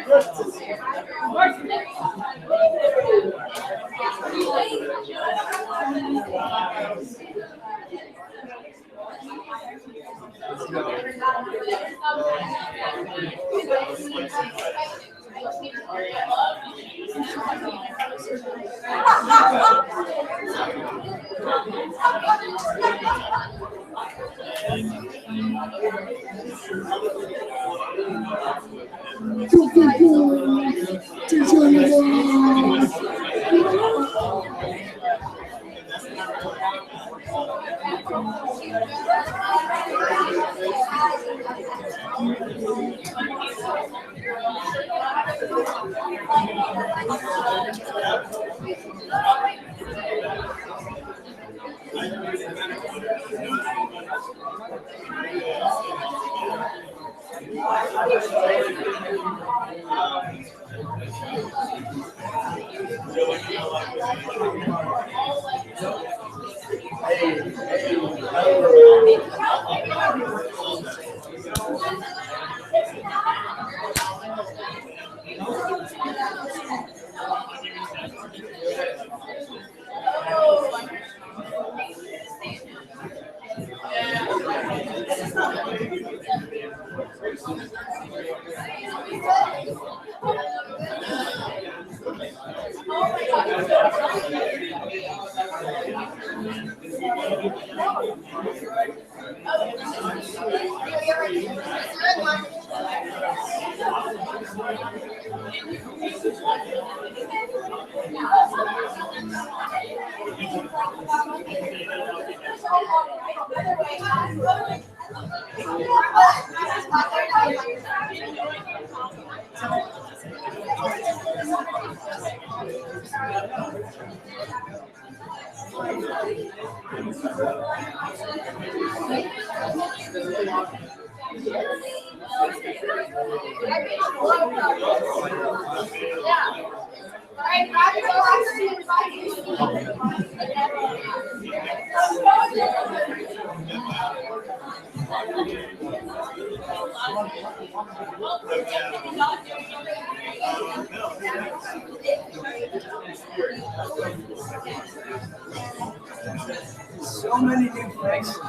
So many new faces.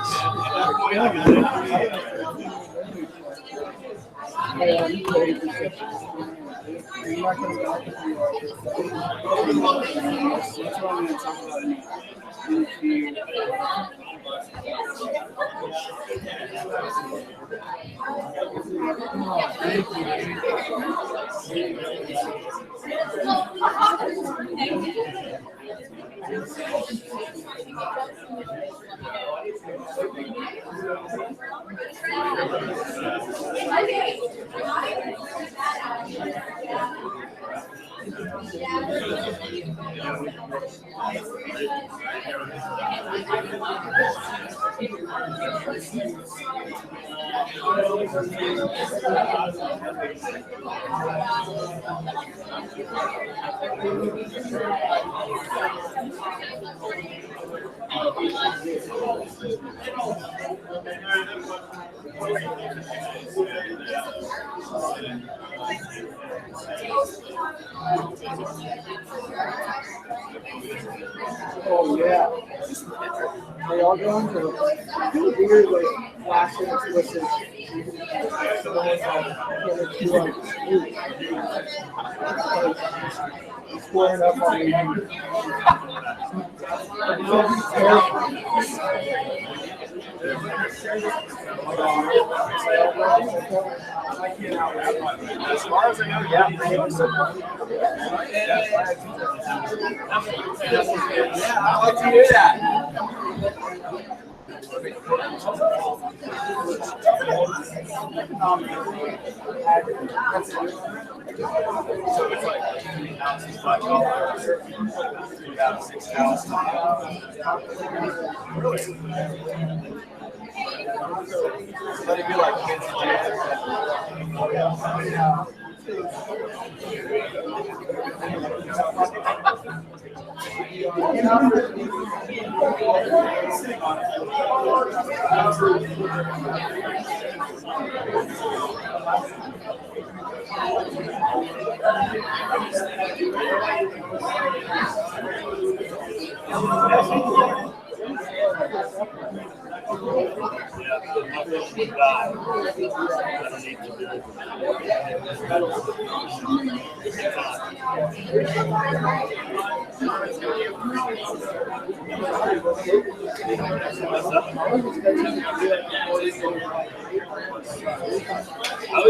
Oh, yeah. They all going to weird, like, flashing explicit. Squaring up on me. As far as I know, yeah. I'd like to hear that. So it's like 2 ounces, $5, 2 out of 6 ounces. Let it be like kids Oh,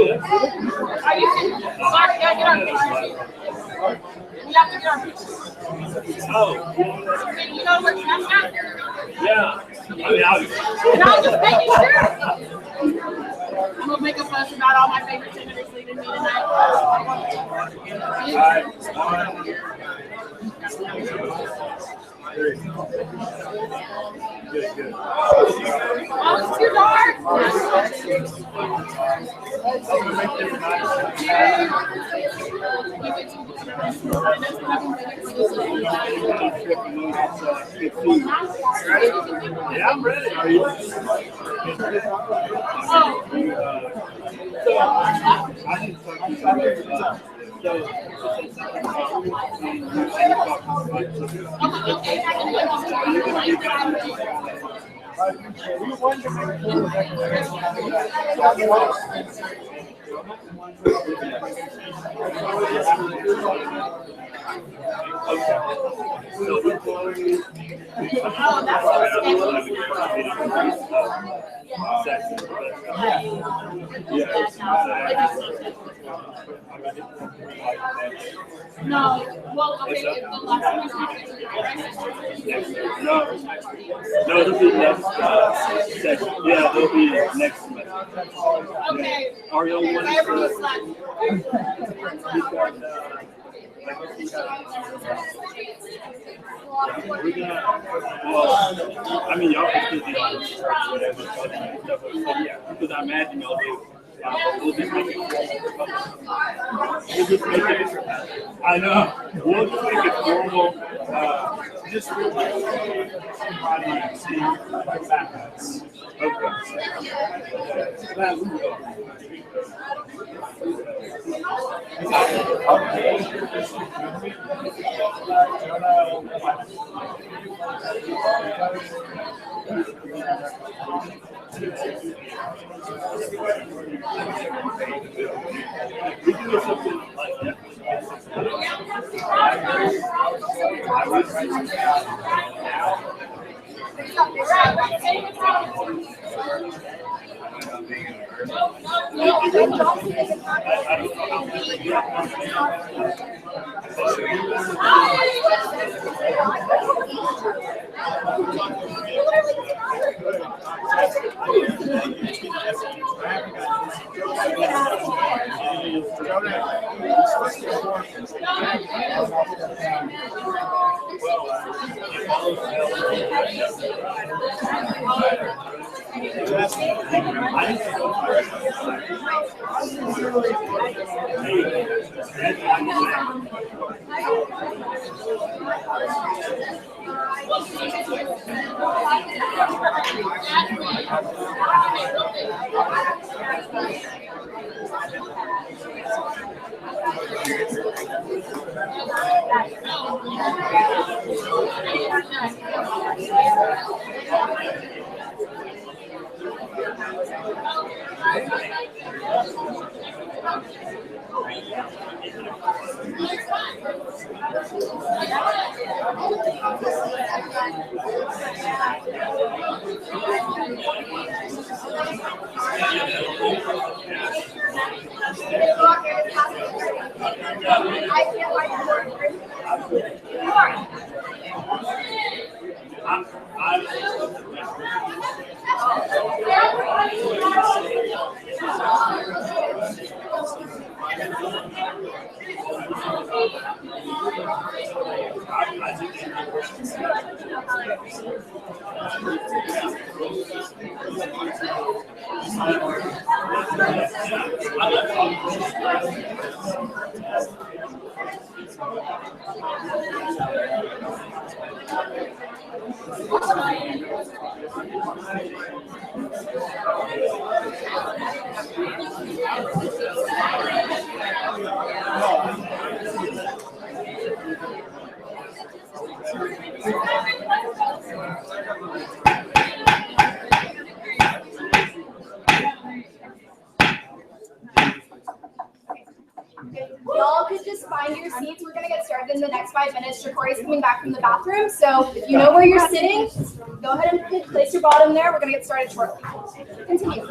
yeah. Sorry, gotta get our pictures. We have to get our pictures. Oh. You know what that's at? Yeah. I mean, No, just making sure. I'm gonna make a fuss about all my favorite senators leaving me tonight. Good, good. Oh, it's too dark. Yeah, I'm ready. Are you? No, well, okay, if the last time we No, it'll be next session. Yeah, it'll be next semester. Okay. Are you on one? Whatever you select. Well, I mean, y'all can still do whatever stuff, because I imagine y'all do. We'll just make it. I know. We'll just make it formal. Just somebody see backwards. Okay. We can do something like that. Y'all could just find your seats. We're gonna get started in the next 5 minutes. Shakori's coming back from the bathroom, so if you know where you're sitting, go ahead and place your bottom there. We're gonna get started shortly. Continue.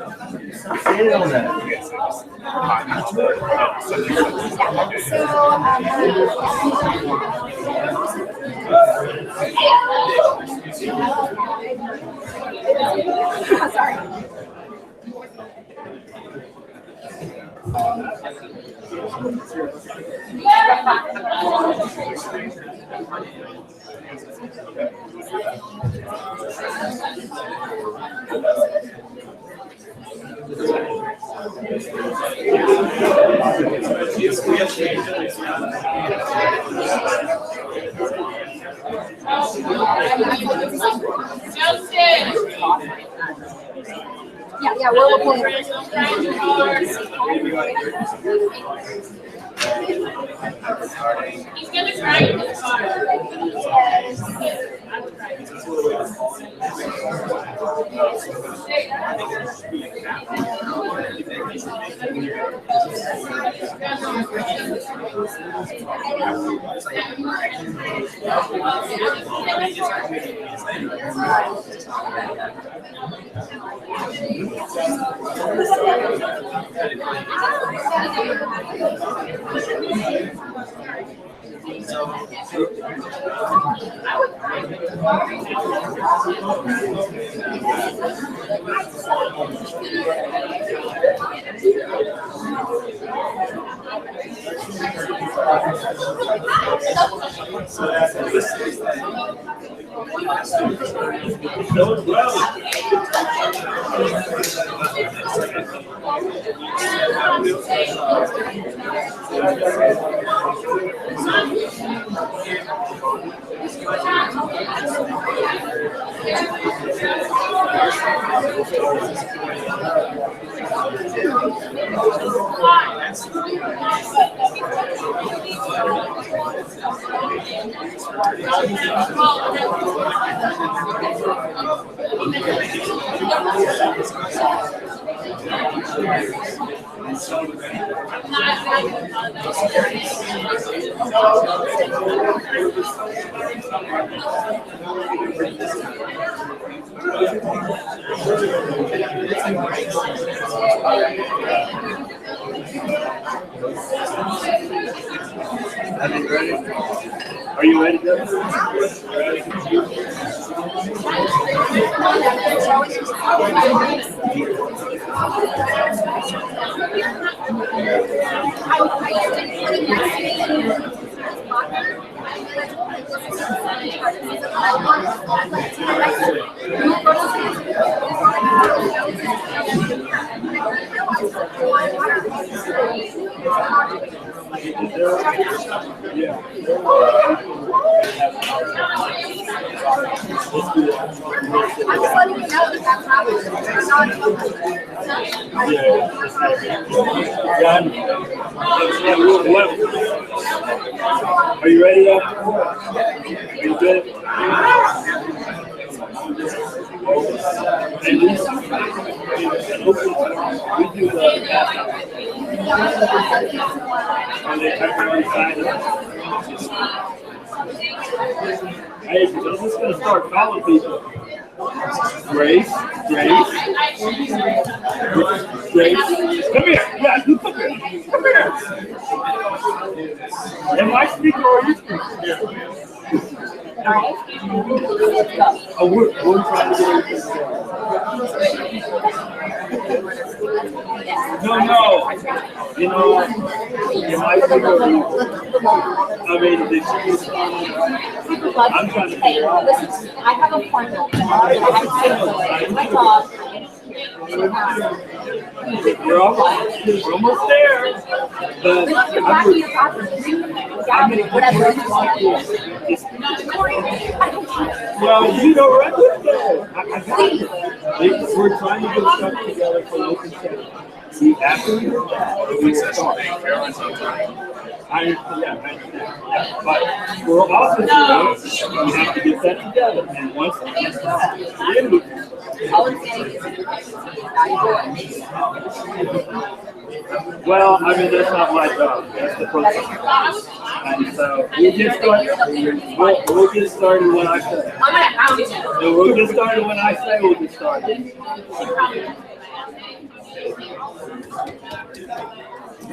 Sorry. Yeah, we're recording. He's gonna try in the car. Are you ready to go? Are you ready yet? Are you good? And we do and they everybody sign up. Hey, so I'm just gonna start calling people. Grace. Come here. Yeah, you come here. Come here. Am I speaking or are you speaking? Oh, we're trying to get No. You know, you might think of, I mean, I'm trying to figure out. I have a appointment. I have my dog. We're almost there. But well, you know, right there. I got it. We're trying to get stuff together for open session. See, after we do that, we start. I understand. Yeah. But we're also we have to get that together. And once we get that, then we can. Well, I mean, that's not my job. That's the process. And so we'll get started when I say. So we'll get started when I say we'll get started.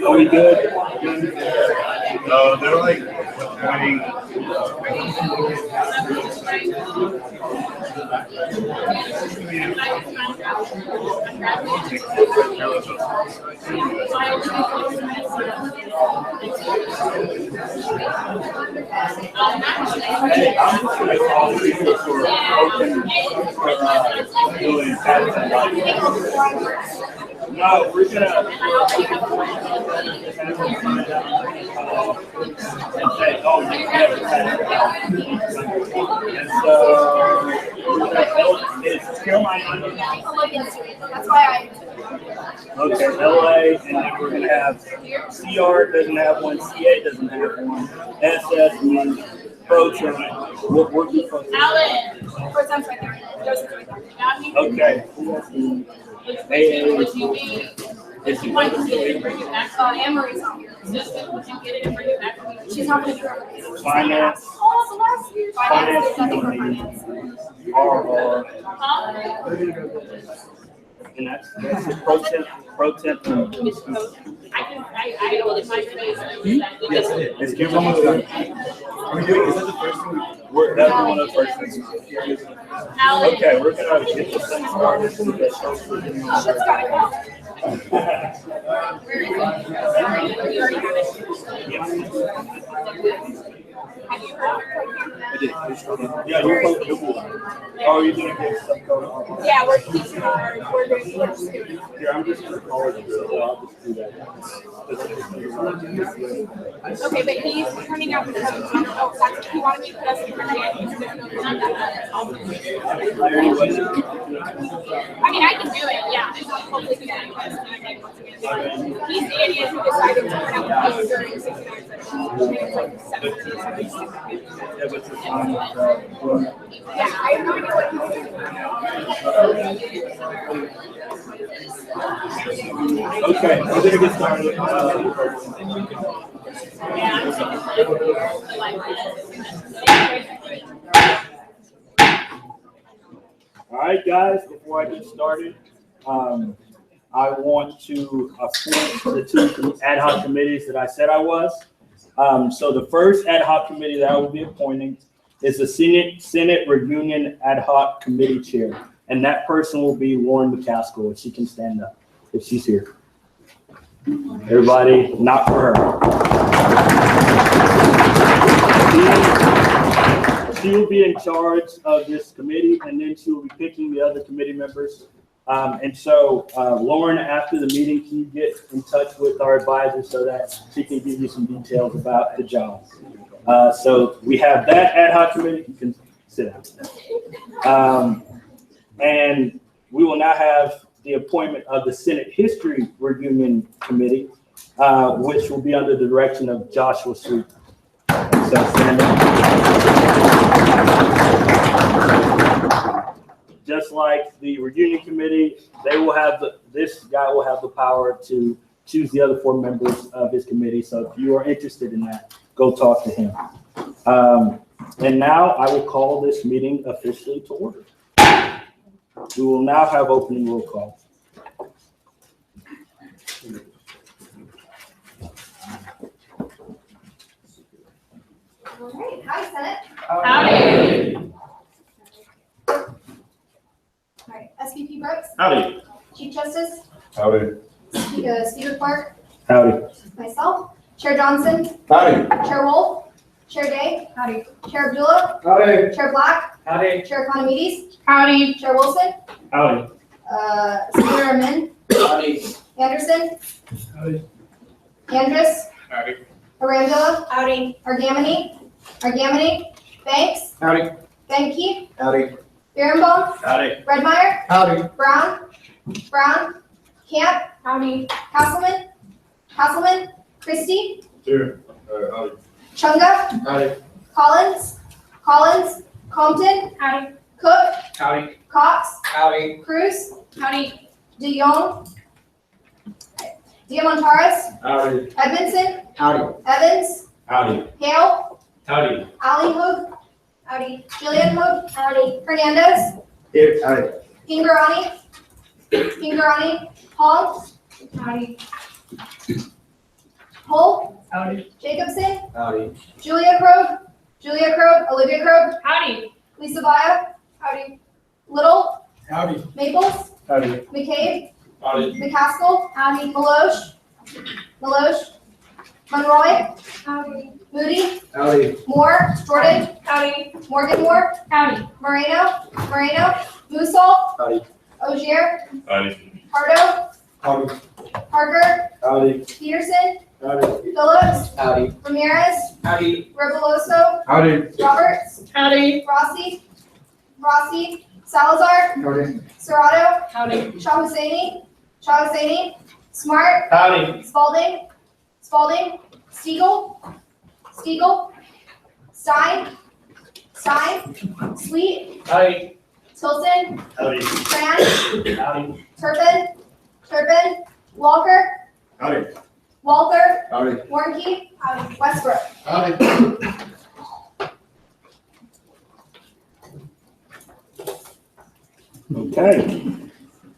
Are we good? No, they're like, I mean, No, we're gonna say, oh, we never had it. And so it's Carolina. That's why Okay, LA, and then we're gonna have CR doesn't have one, CA doesn't have one, SS one, Proton. We're focused. Alan, first time's right there. Joseph's right there. Okay. Anne-Marie's not here. She's not gonna be here. Finance. Oh, the last year. Finance, Finance, you don't need. RR. And that's pro temp. I know it's my face. Yes, it is. It's Kim's almost done. Are we doing, is that the first thing? That's one of the first things. Okay, we're gonna get this thing started. Shit's gotta go. I did. Yeah, you're supposed to do it. Oh, you're gonna get stuff going on. Yeah, we're teaching we're just doing it. Here, I'm just gonna call it. I'll just do that. Okay, but he's turning out the code. Oh, that's, he wanted me to put us in front of him. I mean, I can do it, yeah. Hopefully we can. He's the idiot who decided to print out the code during 69 seconds. Yeah, I have no idea what he's doing. Okay, we're gonna get started. All right, guys, before I get started, I want to appoint the two ad hoc committees that I said I was. So the first ad hoc committee that I will be appointing is the Senate Reunion Ad Hoc Committee Chair. And that person will be Lauren McCaskill, if she can stand up, if she's here. Everybody, not for her. She will be in charge of this committee, and then she will be picking the other committee members. And so, Lauren, after the meeting, can you get in touch with our advisor so that she can give you some details about the job? So we have that ad hoc committee. You can sit down. And we will now have the appointment of the Senate History Reunion Committee, which will be under the direction of Joshua Sweet. So stand up. Just like the reunion committee, they will have this guy will have the power to choose the other 4 members of his committee. So if you are interested in that, go talk to him. And now I will call this meeting officially to order. We will now have opening roll call. All right, hi, Senate. Howdy. All right, SVP Brooks. Howdy. Chief Justice, Howdy. Speaker Clark, Howdy. myself, Chair Johnson, Howdy. Chair Wolf, Chair Day, howdy, Chair Abdullah, Howdy. Chair Black, Howdy. Chair Economides, Howdy. Chair Wilson, Howdy. Speaker Amin, Howdy. Anderson, Howdy. Andrus, Howdy. Aranda, howdy, Argamini, Banks, Howdy. Benke, Howdy. Birnbaum, Howdy. Redmeyer, Howdy. Brown, Camp, howdy, Castleman, Christie, Here. Howdy. Chunga, Howdy. Collins, Compton, howdy, Cook, Howdy. Cox, Howdy. Cruz, howdy, DeYoung, Diamontaris, Howdy. Edmondson, Howdy. Evans, Howdy. Hale, Howdy. Ali Hook, howdy, Jillian Hook, howdy, Hernandez, Here. Howdy. Pingarani, Hall, howdy, Hull, Howdy. Jacobson, Howdy. Julia Krogh, Olivia Krogh, Howdy. Lisa Vaya, howdy, Little, Howdy. Maples, Howdy. McCabe, Howdy. McCaskill, howdy, Meloche, Monroy, howdy, Moody, Howdy. Moore, Jordan, howdy, Morgan Moore, howdy, Moreno, Musall, Howdy. Ogier, Howdy. Pardo, Howdy. Parker, Howdy. Peterson, Howdy. Phillips, Howdy. Ramirez, Howdy. Reveloso, Howdy. Roberts, Howdy. Rossi, Salazar, Howdy. Serrato, Howdy. Shah Husseini, Smart, Howdy. Spalding, Stiegel, Stein, Sweet, Howdy. Tilson, Howdy. Tran, Howdy. Turpin, Walker, Howdy. Walther, Howdy. Warnke, Westbrook. Howdy. Okay.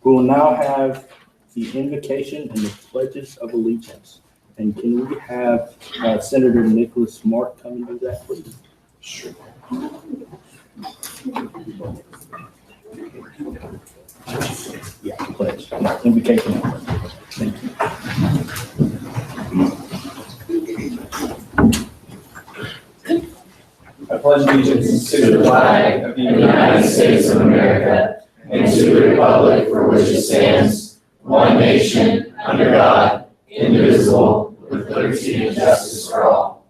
We will now have the invocation and the pledges of allegiance. And can we have Senator Nicholas Mark come and do that, please? Sure. Yeah, pledge. Invocation. Thank you. I pledge allegiance to the flag of the United States of America and to the republic for which it stands, one nation, under God, indivisible, with liberty and justice for all.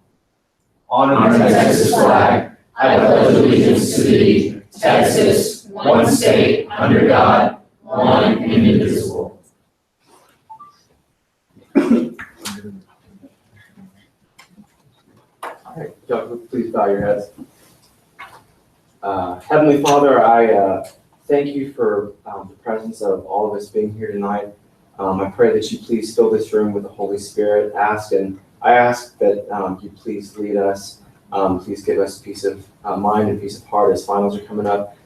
Honor the Texas flag. I pledge allegiance to thee, Texas, one state, under God, one and indivisible. All right, y'all, please bow your heads. Heavenly Father, I thank you for the presence of all of us being here tonight. I pray that you please fill this room with the Holy Spirit. I ask that you please lead us. Please give us peace of mind and peace of heart as finals are coming up.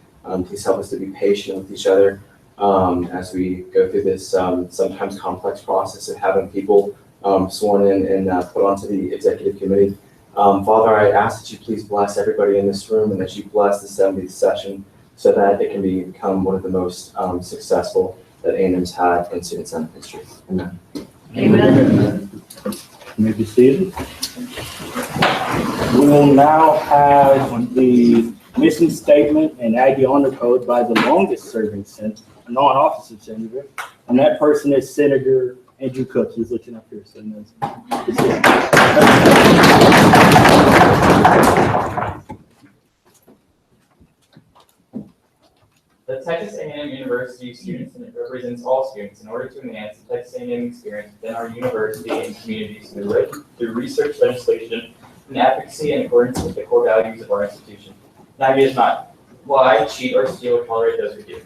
Please help us to be patient with each other as we go through this sometimes complex process of having people sworn in and put onto the executive committee. Father, I ask that you please bless everybody in this room and that you bless the 70th session so that it can become one of the most successful that A&M's had in Student Senate history. Amen. Amen. You may be seated. We will now have the mission statement and Aggie honor code by the longest serving non-officer senator, and that person is Senator Andrew Cook. He's looking up here, so he knows. The Texas A&M University students, and it represents all students in order to enhance the Texas A&M experience within our university and communities through research, legislation, and advocacy in accordance with the core values of our institution. The idea is not lie, cheat, or steal, or tolerate those who do.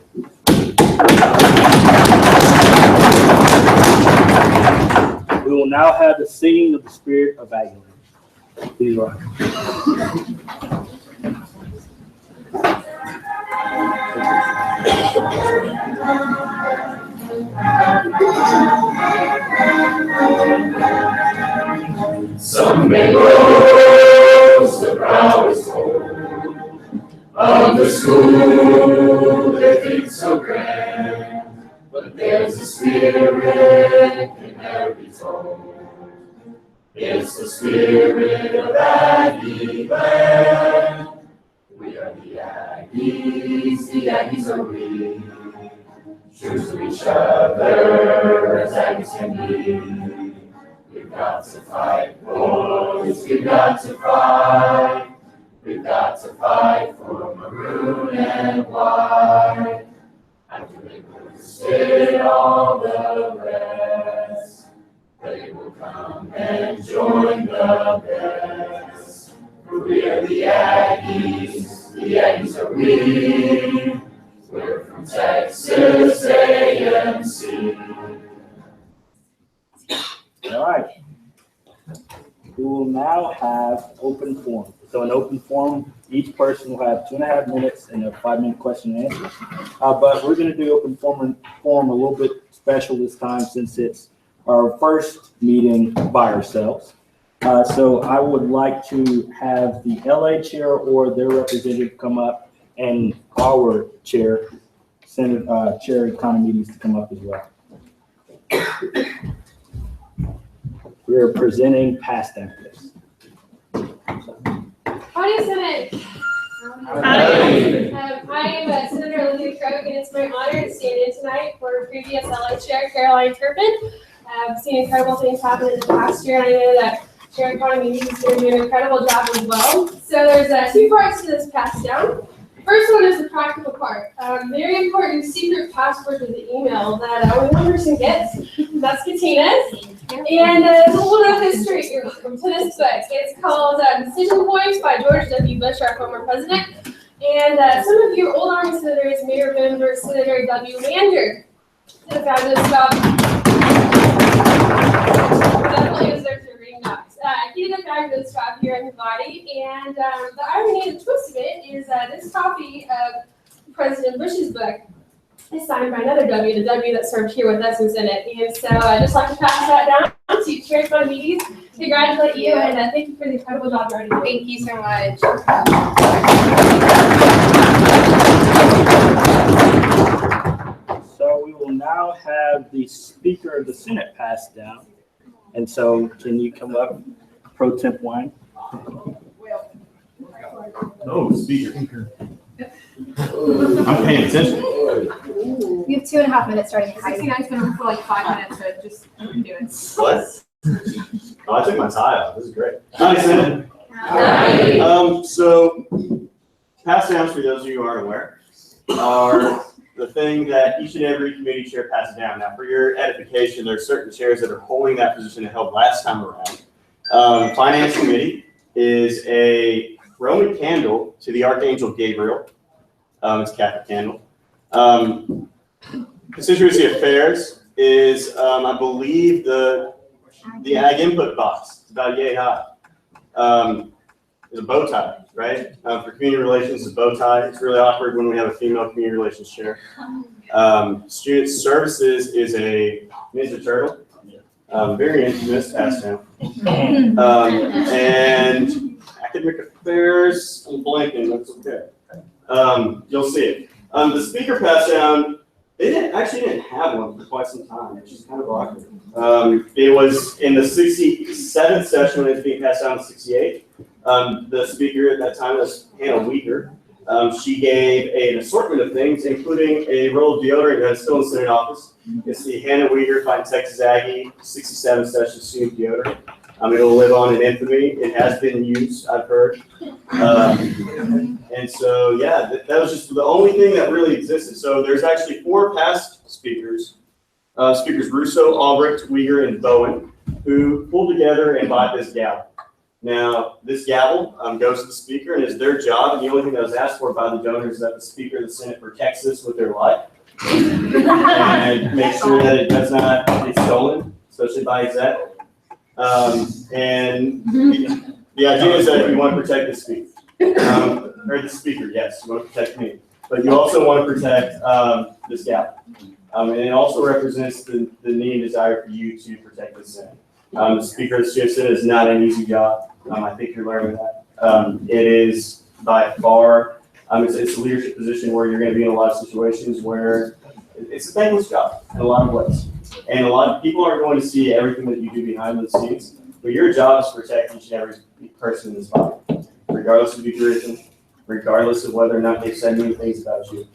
We will now have the singing of the Spirit of Aguilar. Please rise. Some may rose the proudest hope of the school they think so grand, but there's a spirit in every tone. It's the spirit of Aggie land. We are the Aggies are we. True to each other as Aggies can be. We've got to fight, boys, we've got to fight. We've got to fight for maroon and white. After they put to stay all the rest, they will come and join the best. For we are the Aggies are we. We're from Texas A&C. All right. We will now have open forum. So in open forum, each person will have 2.5 minutes and a 5-minute question and answer. But we're going to do open forum a little bit special this time since it's our first meeting by ourselves. So I would like to have the LA chair or their representative come up, and our chair, Senator Chair Economides, to come up as well. We are presenting past actives. Howdy, Senate. I am Senator Olivia Croak, and it's my honor to stand in tonight for previous LA Chair Caroline Turpin. I've seen incredible things happen in the past year, and I know that Chair Economides is going to do an incredible job as well. So there's 2 parts to this pass down. First one is the practical part. Very important secret password to the email that only one person gets. That's Katina's. And a little bit of history. You're welcome to this book. It's called Decision Points by George W. Bush, our former president. And some of you old Army senators may remember Senator W. Mander. Did a fabulous job. Definitely deserves your green dots. He did a fabulous job here in the body. And the irony and the twist of it is this copy of President Bush's book is signed by another W, the W that served here with us in Senate. And so I'd just like to pass that down to Chair Economides, congratulate you, and thank you for the incredible job you're already doing. Thank you so much. So we will now have the Speaker of the Senate passed down. And so can you come up, Pro Temp Wine? Oh, Speaker. I'm paying attention. You have 2.5 minutes starting. 69's been on for like 5 minutes, so just do it. What? Oh, I took my tie off. This is great. Hi, Senate. Hi. So, pass downs, for those of you who aren't aware, are the thing that each and every committee chair passes down. Now, for your edification, there are certain chairs that are holding that position and held last time around. Finance Committee is a Roman candle to the Archangel Gabriel. It's a Catholic candle. Constituency Affairs is, I believe, the ag input box. It's about yay high. It's a bow tie, right? For community relations, it's a bow tie. It's really awkward when we have a female community relations chair. Student Services is a Ninja Turtle. Very infamous, passed down. And Academic Affairs, I'm blanking, that's okay. You'll see it. The speaker pass down, they didn't have one for quite some time, which is kind of awkward. It was in the 67th session when it was being passed down to 68. The speaker at that time was Hannah Weaker. She gave an assortment of things, including a roll of deodorant that's still in the Senate office. It's the Hannah Weger Fighting Texas Aggie 67 Session Soothe deodorant. It'll live on in infamy. It has been used, I've heard. And so, yeah, that was just the only thing that really existed. So there's actually 4 past speakers, speakers Russo, Albrecht, Weger, and Bowen, who pulled together and bought this gavel. Now, this gavel goes to the speaker and is their job, and the only thing that was asked for by the donors is that the Speaker of the Senate protects this with their life and make sure that it does not get stolen, especially by exec. And the idea is that you want to protect the speaker, or the speaker, yes, you want to protect me, but you also want to protect this gavel. And it also represents the need and desire for you to protect the Senate. The Speaker of the Senate is not an easy job. I think you're learning that. It is by far, it's a leadership position where you're going to be in a lot of situations where it's a thankless job in a lot of ways. And a lot of people aren't going to see everything that you do behind the scenes, but your job is to protect each and every person in this body, regardless of your tradition, regardless of whether or not they've said many things about you.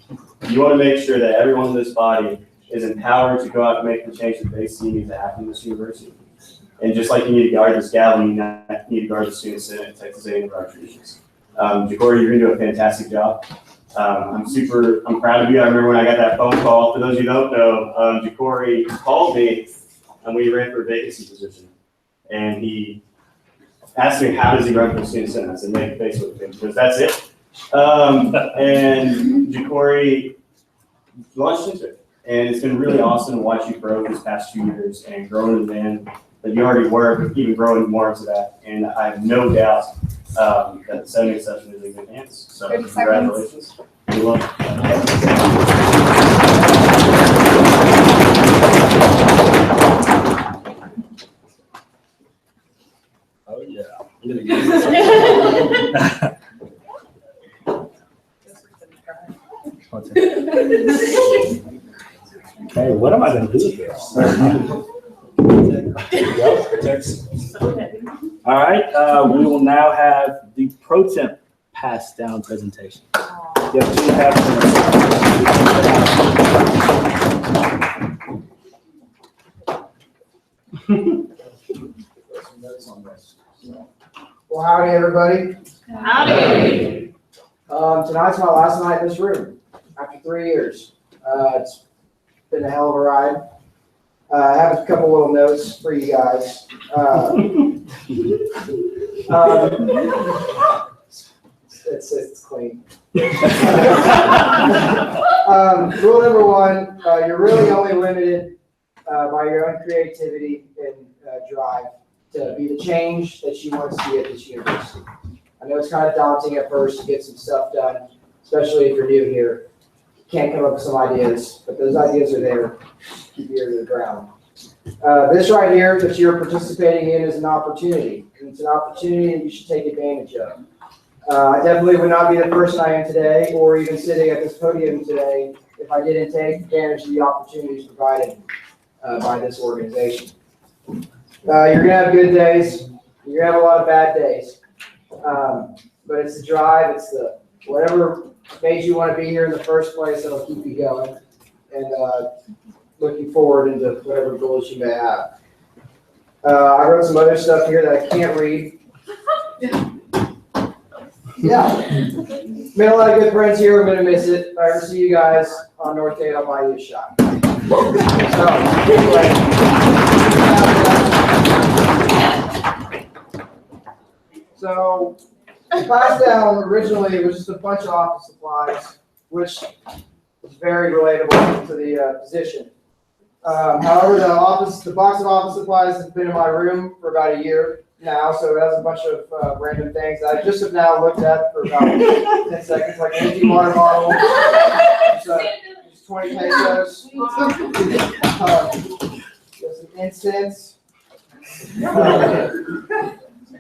You want to make sure that everyone in this body is empowered to go out and make the change that they see needs to happen in this university. And just like you need to guard this gavel, you need to guard the student senate and Texas A&M of our traditions. Ja'Cory, you're going to do a fantastic job. I'm proud of you. I remember when I got that phone call. For those of you who don't know, Ja'Cory called me and we ran for a vacancy position. And he asked me, how does he run for the student senate? I said, make a face with him, because that's it. And Ja'Cory launched into it. And it's been really awesome to watch you grow these past 2 years and grow into the man that you already were, but even growing more into that. And I have no doubt that the 70th session is in good hands. So congratulations. You're welcome. Oh, yeah. Okay, what am I going to do with this? There you go. All right, we will now have the pro temp pass down presentation. You have 2.5 minutes. Well, howdy, everybody. Howdy. Tonight's my last night in this room after 3 years. It's been a hell of a ride. I have a couple little notes for you guys. It's clean. Rule number 1, you're really only limited by your own creativity and drive to be the change that you want to see at this university. I know it's kind of daunting at first to get some stuff done, especially if you're new here. You can't come up with some ideas, but those ideas are there. Keep your ear to the ground. This right here that you're participating in is an opportunity. And it's an opportunity that you should take advantage of. I definitely would not be the person I am today, or even sitting at this podium today, if I didn't take advantage of the opportunities provided by this organization. You're gonna have good days. You're gonna have a lot of bad days. But it's the drive, it's the whatever made you want to be here in the first place that'll keep you going and looking forward into whatever goals you may have. I wrote some other stuff here that I can't read. Yeah. Made a lot of good friends here. I'm going to miss it. If I ever see you guys on North Gate, I'll buy you a shot. So, the pass down originally was just a bunch of office supplies, which is very relatable to the position. However, the box of office supplies has been in my room for about a year now, so it has a bunch of random things that I just have now looked at for about 10 seconds, like an empty water bottle, just 20 pesos, some incense,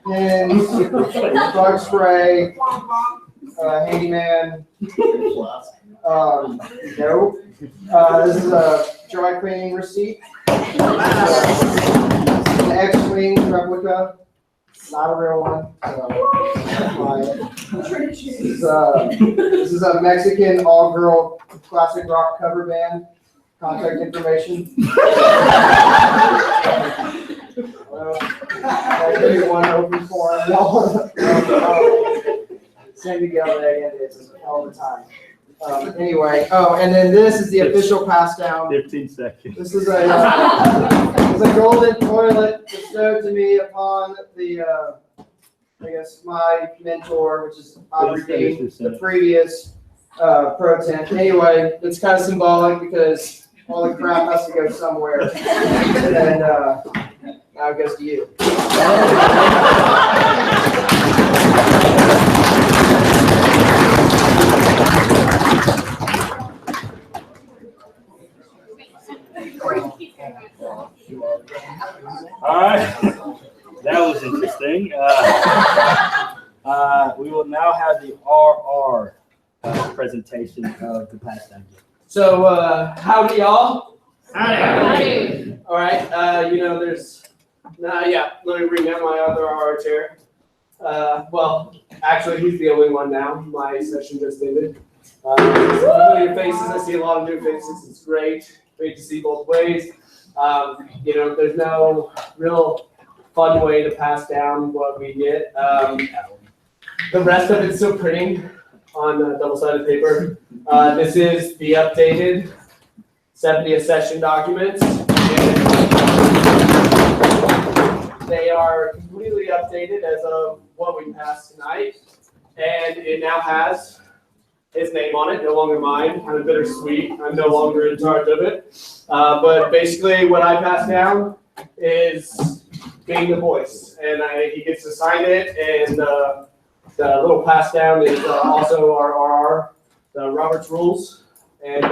and bug spray, handyman. No. This is a dry cleaning receipt. An X-Wing replica. not a real one. This is a Mexican all-girl classic rock cover band. Contact information. I'll give you one open forum. San Miguel de Allende all the time. Anyway, and then this is the official pass down. 15 seconds. This is a golden toilet bestowed to me upon the, I guess, my mentor, which is Aubrey Dean, the previous pro temp. Anyway, it's kind of symbolic because all the crap has to go somewhere. And then now it goes to you. All right, that was interesting. We will now have the RR presentation of the past time. So, howdy y'all. Howdy. All right, there's, let me bring out my other RR chair. Well, actually, he's the only one now. My session just ended. Familiar faces, I see a lot of new faces. It's great to see both ways. There's no real fun way to pass down what we get. The rest of it's still printing on double-sided paper. This is the updated 70th session documents. They are completely updated as of what we passed tonight. And it now has his name on it, no longer mine, kind of bittersweet. I'm no longer in charge of it. But basically what I pass down is being the voice. And he gets to sign it, and the little pass down is also our RR, the Robert's Rules. And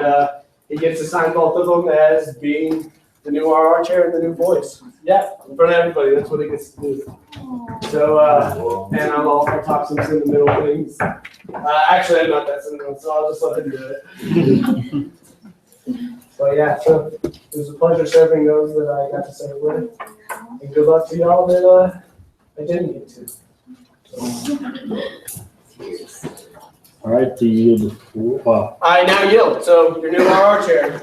he gets to sign both of them as being the new RR chair and the new voice. Yeah, in front of everybody, that's what he gets to do. So, and I'll talk some sentimental things. Actually, I'm not that sentimental, so I'll just let him do it. But yeah, so it was a pleasure serving those that I got to serve with. And good luck to y'all that I didn't get to. All right, do you yield the floor? Wow. I now yield, so your new RR chair.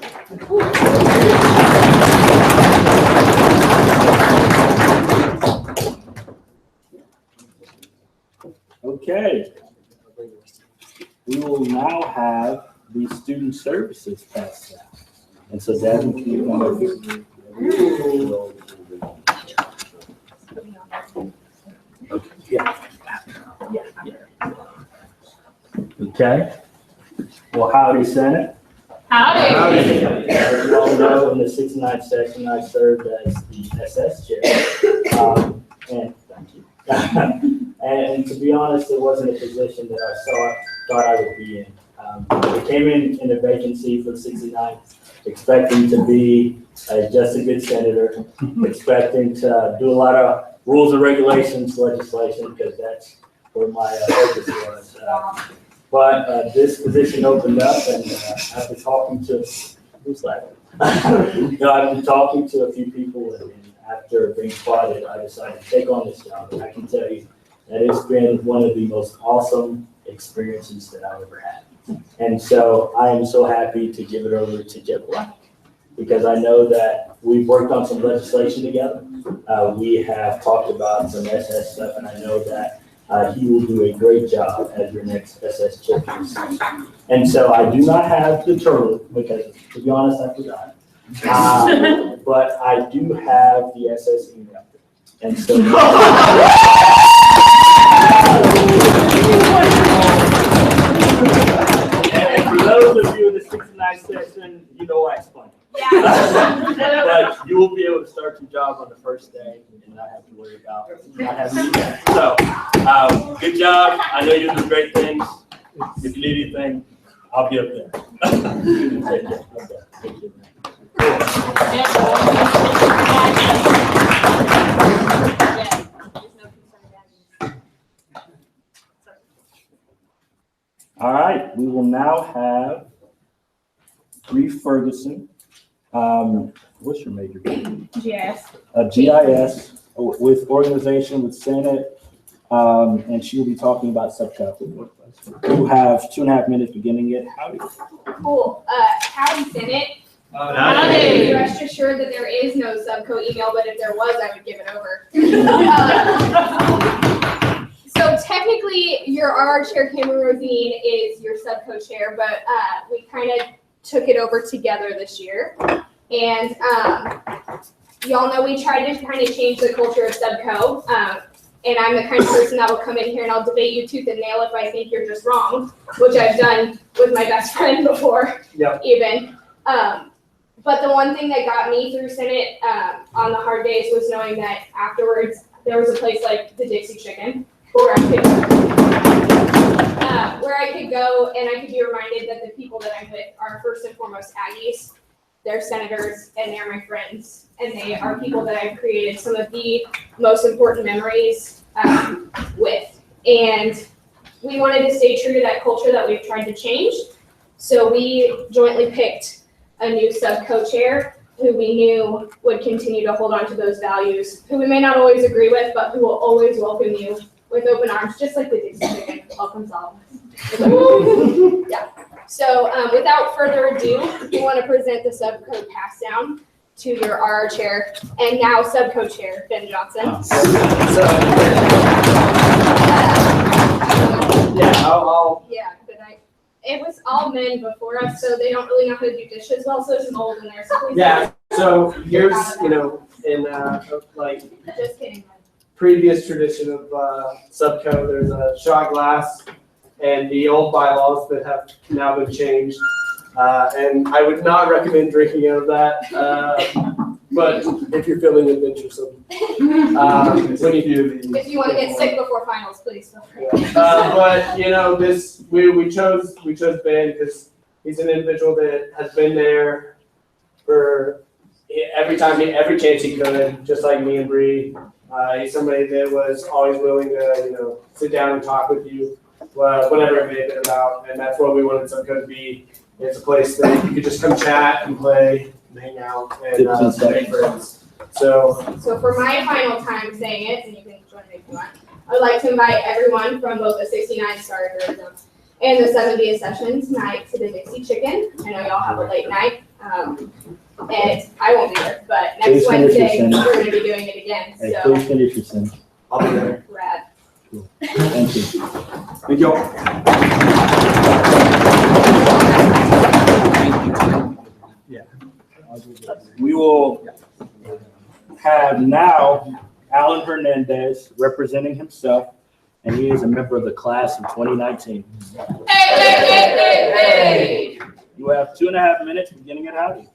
Okay. We will now have the student services passed out. And so Devin, can you come over? Okay. Yeah. Okay. Well, howdy, Senate. Howdy. As you all know, in the 69th session, I served as the SS chair. And thank you. And to be honest, it wasn't a position that I thought I would be in. I came in a vacancy for 69th, expecting to be just a good senator, expecting to do a lot of rules and regulations legislation, because that's where my focus was. But this position opened up, and after talking to, who's that? I've been talking to a few people, and after being spotted, I decided to take on this job. And I can tell you that it's been one of the most awesome experiences that I've ever had. And so I am so happy to give it over to Jeff Black, because I know that we've worked on some legislation together. We have talked about some SS stuff, and I know that he will do a great job as your next SS chair. And so I do not have the turtle, because to be honest, I forgot. But I do have the SS email. And so and for those of you in the 69th session, you know I explained. But you will be able to start your job on the first day and not have to worry about not having to do that. So, good job. I know you're doing great things. If you need anything, I'll be up there. Take care. Okay. Thank you. All right, we will now have Reeve Ferguson. What's your major? GIS. GIS with organization, with Senate, and she will be talking about Subco. You have 2.5 minutes beginning it. Howdy. Cool. Howdy, Senate. Howdy. Rest assured that there is no subco email, but if there was, I would give it over. So technically, your RR chair, Cameron Rosine, is your subco chair, but we kind of took it over together this year. And y'all know we tried to kind of change the culture of subco. And I'm the kind of person that will come in here and I'll debate you tooth and nail if I think you're just wrong, which I've done with my best friend before, even. But the one thing that got me through Senate on the hard days was knowing that afterwards there was a place like the Dixie Chicken where I could go and I could be reminded that the people that I'm with are first and foremost Aggies. They're senators and they're my friends, and they are people that I've created some of the most important memories with. And we wanted to stay true to that culture that we've tried to change. So we jointly picked a new sub-co-chair who we knew would continue to hold on to those values, who we may not always agree with, but who will always welcome you with open arms, just like the Dixie Chicken welcomes all of us. Yeah. So without further ado, we want to present the subco pass down to your RR chair and now subco chair, Ben Johnson. Yeah, but it was all men before us, so they don't really know how to do dishes well, so there's mold in there. So please Yeah, so here's, in like just kidding. previous tradition of subco, there's a shot glass and the old bylaws that have now been changed. And I would not recommend drinking out of that, but if you're feeling adventuresome. When you do these. If you want to get sick before finals, please feel free. But this we chose Ben because he's an individual that has been there for every chance he could, just like me and Bree. He's somebody that was always willing to sit down and talk with you, whatever it may have been about, and that's what we wanted Subco to be. It's a place that you could just come chat and play, and hang out, and make friends. So for my final time saying it, and you can join me if you want, I would like to invite everyone from both the 69 starters and the 70th session tonight to the Dixie Chicken. I know y'all have a late night, and I won't be there, but next Wednesday we're going to be doing it again. Hey, So please finish your sentence. I'll be there. rad. Cool. Thank you. Thank you. Yeah. We will have now Alan Hernandez representing himself, and he is a member of the class of 2019. Hey! You have 2.5 minutes beginning at howdy.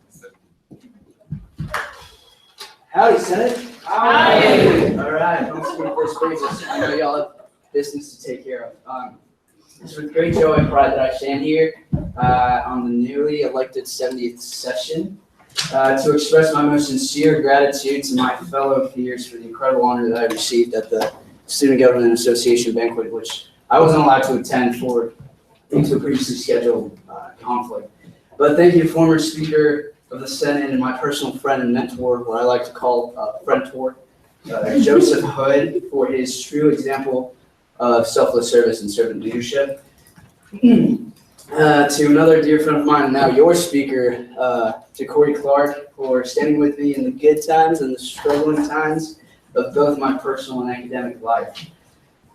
Howdy, Senate. Howdy. All right, don't speak first phrases. I know y'all have business to take care of. It's with great joy and pride that I stand here on the newly elected 70th session to express my most sincere gratitude to my fellow peers for the incredible honor that I received at the Student Government Association banquet, which I wasn't allowed to attend due to a previously scheduled conflict. But thank you, former Speaker of the Senate and my personal friend and mentor, what I like to call Friend-tor, Joseph Hood, for his true example of selfless service and servant leadership. To another dear friend of mine, now your speaker, to Corey Clark, for standing with me in the good times and the struggling times of both my personal and academic life.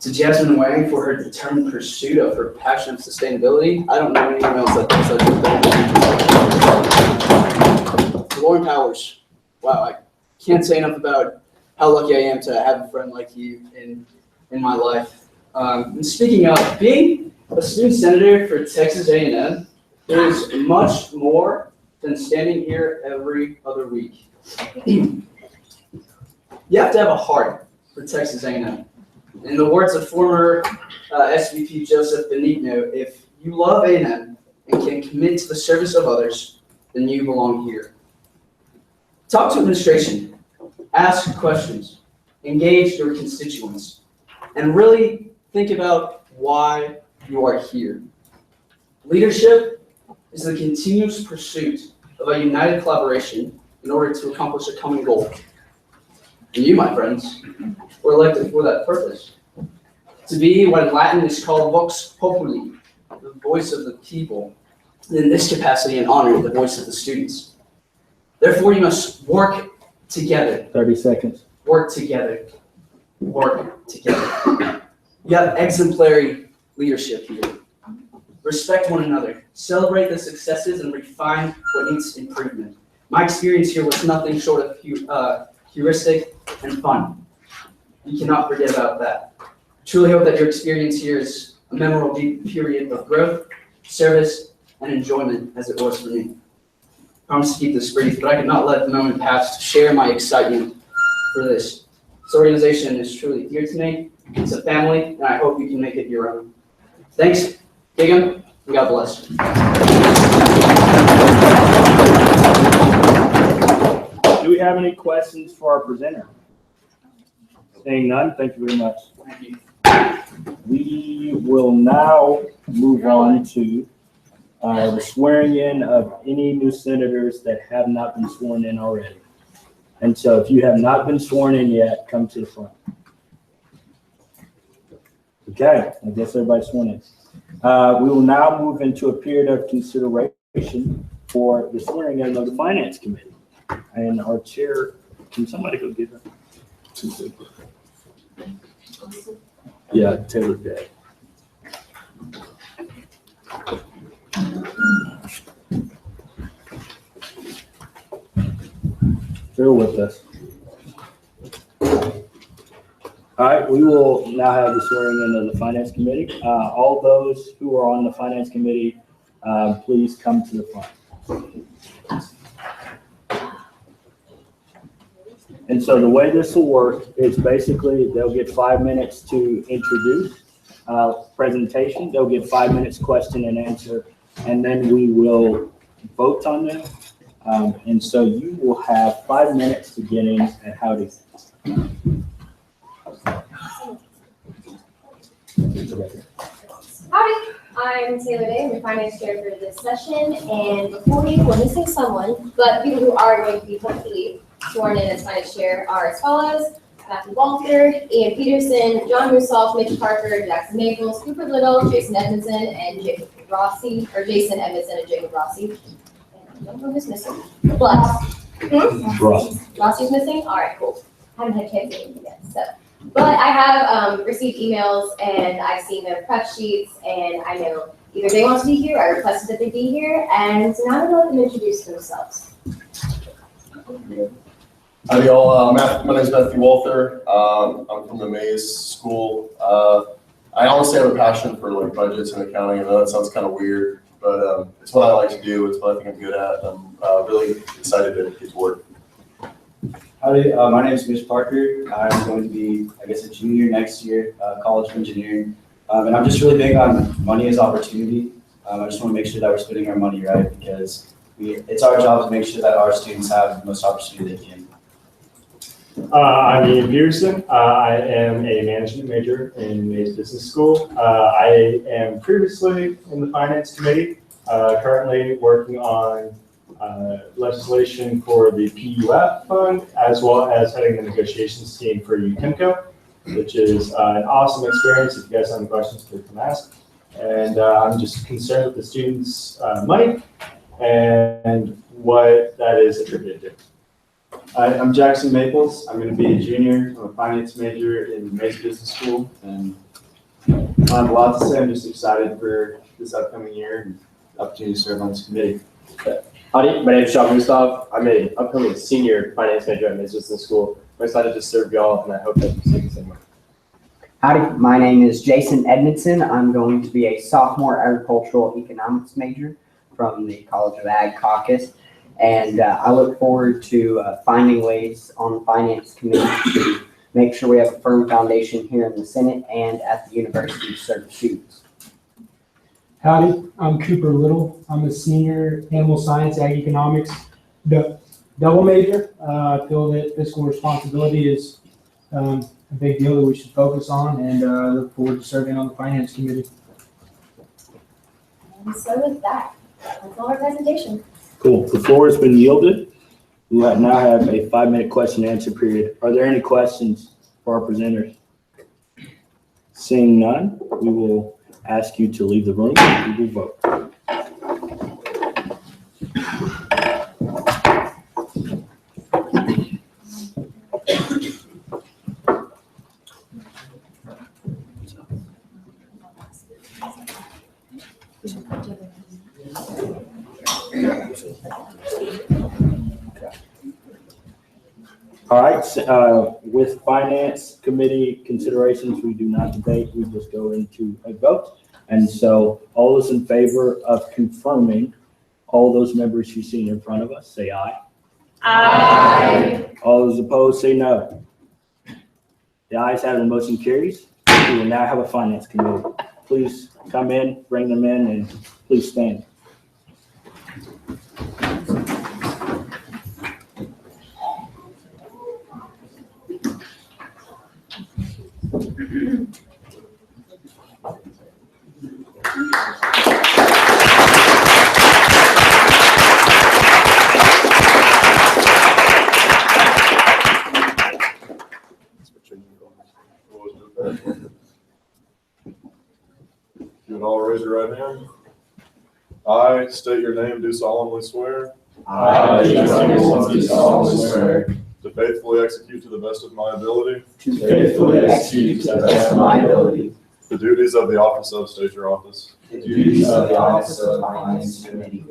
To Jasmine Wang for her determined pursuit of her passion of sustainability. I don't know anyone else that does that. To Lauren Powers. Wow, I can't say enough about how lucky I am to have a friend like you in my life. And speaking of being a student senator for Texas A&M, is much more than standing here every other week. You have to have a heart for Texas A&M. In the words of former SVP Joseph Benigno, if you love A&M and can commit to the service of others, then you belong here. Talk to administration, ask questions, engage your constituents, and really think about why you are here. Leadership is the continuous pursuit of a united collaboration in order to accomplish a common goal. And you, my friends, were elected for that purpose. To be what in Latin is called vox populi, the voice of the people, and in this capacity and honor, the voice of the students. Therefore, you must work together. 30 seconds. Work together. Work together. You have exemplary leadership here. Respect one another. Celebrate the successes and refine what needs improvement. My experience here was nothing short of heuristic and fun. You cannot forget about that. I truly hope that your experience here is a memorable period of growth, service, and enjoyment as it was for me. I promise to keep this brief, but I could not let the moment pass to share my excitement for this. This organization is truly dear to me. It's a family, and I hope you can make it your own. Thanks, Giggum, and God bless. Do we have any questions for our presenter? Seeing none, thank you very much. Thank you. We will now move on to the swearing in of any new senators that have not been sworn in already. And so if you have not been sworn in yet, come to the front. Okay, I guess everybody's sworn in. We will now move into a period of consideration for the swearing in of the Finance Committee. And our chair, can somebody go get her? Yeah, Taylor Day. They're with us. All right, we will now have the swearing in of the Finance Committee. All those who are on the Finance Committee, please come to the front. And so the way this will work is basically they'll get 5 minutes to introduce presentation. They'll get 5 minutes question and answer, and then we will vote on them. And so you will have 5 minutes to get in and how to. Howdy, I'm Taylor Day, I'm the finance chair for this session, and before me, we're missing someone, but people who are going to be hopefully sworn in as finance chair are as follows: Matthew Walter, Ian Peterson, John Musoff, Mitch Parker, Jackson Maples, Cooper Little, Jason Edmondson, and Jacob Rossi, or Jason Edmondson and Jacob Rossi. And I don't know who's missing, but Rossi's missing? All right, cool. Haven't had kids yet, so. But I have received emails and I've seen their prep sheets, and I know either they want to be here, I requested that they be here, and so now I'm going to let them introduce themselves. Howdy y'all, my name is Matthew Walther. I'm from the Mays School. I honestly have a passion for like budgets and accounting. I know that sounds kind of weird, but it's what I like to do. It's what I think I'm good at. I'm really excited to get to work. Howdy, my name is Mitch Parker. I'm going to be, I guess, a junior next year, college of engineering. And I'm just really big on money as opportunity. I just want to make sure that we're spending our money right, because it's our job to make sure that our students have the most opportunity they can. I'm Ian Peterson. I am a management major in Mays Business School. I am previously in the Finance Committee, currently working on legislation for the PUF fund, as well as heading the negotiations team for UTIMCO, which is an awesome experience. If you guys have any questions, please come ask. And I'm just concerned with the students' money and what that is attributed to. I'm Jackson Maples. I'm going to be a junior. I'm a finance major in Mays Business School, and I have a lot to say. I'm just excited for this upcoming year and the opportunity to serve on this committee. Howdy, my name is Sean Gustav. I'm an upcoming senior finance major at Mays Business School. I'm excited to serve y'all, and I hope that you see the same way. Howdy, my name is Jason Edmondson. I'm going to be a sophomore agricultural economics major from the College of Ag Caucus. And I look forward to finding ways on the Finance Committee to make sure we have a firm foundation here in the Senate and at the university to serve students. Howdy, I'm Cooper Little. I'm a senior animal science, ag economics, double major. I feel that fiscal responsibility is a big deal that we should focus on, and look forward to serving on the Finance Committee. And so with that, that's all our presentation. Cool. The floor has been yielded. We will now have a 5-minute question and answer period. Are there any questions for our presenters? Seeing none, we will ask you to leave the room and we will vote. All right, with finance committee considerations, we do not debate, we just go into a vote. And so all those in favor of confirming all those members you see in front of us, say aye. Aye. All those opposed, say no. The ayes have it, the motion carries. We will now have a finance committee. Please come in, bring them in, and please stand. You would all raise your right hand. I state your name, do solemnly swear. I do solemnly swear. To faithfully execute to the best of my ability. To faithfully execute to the best of my ability. The duties of the office of, state your office. The duties of the office of Finance Committee.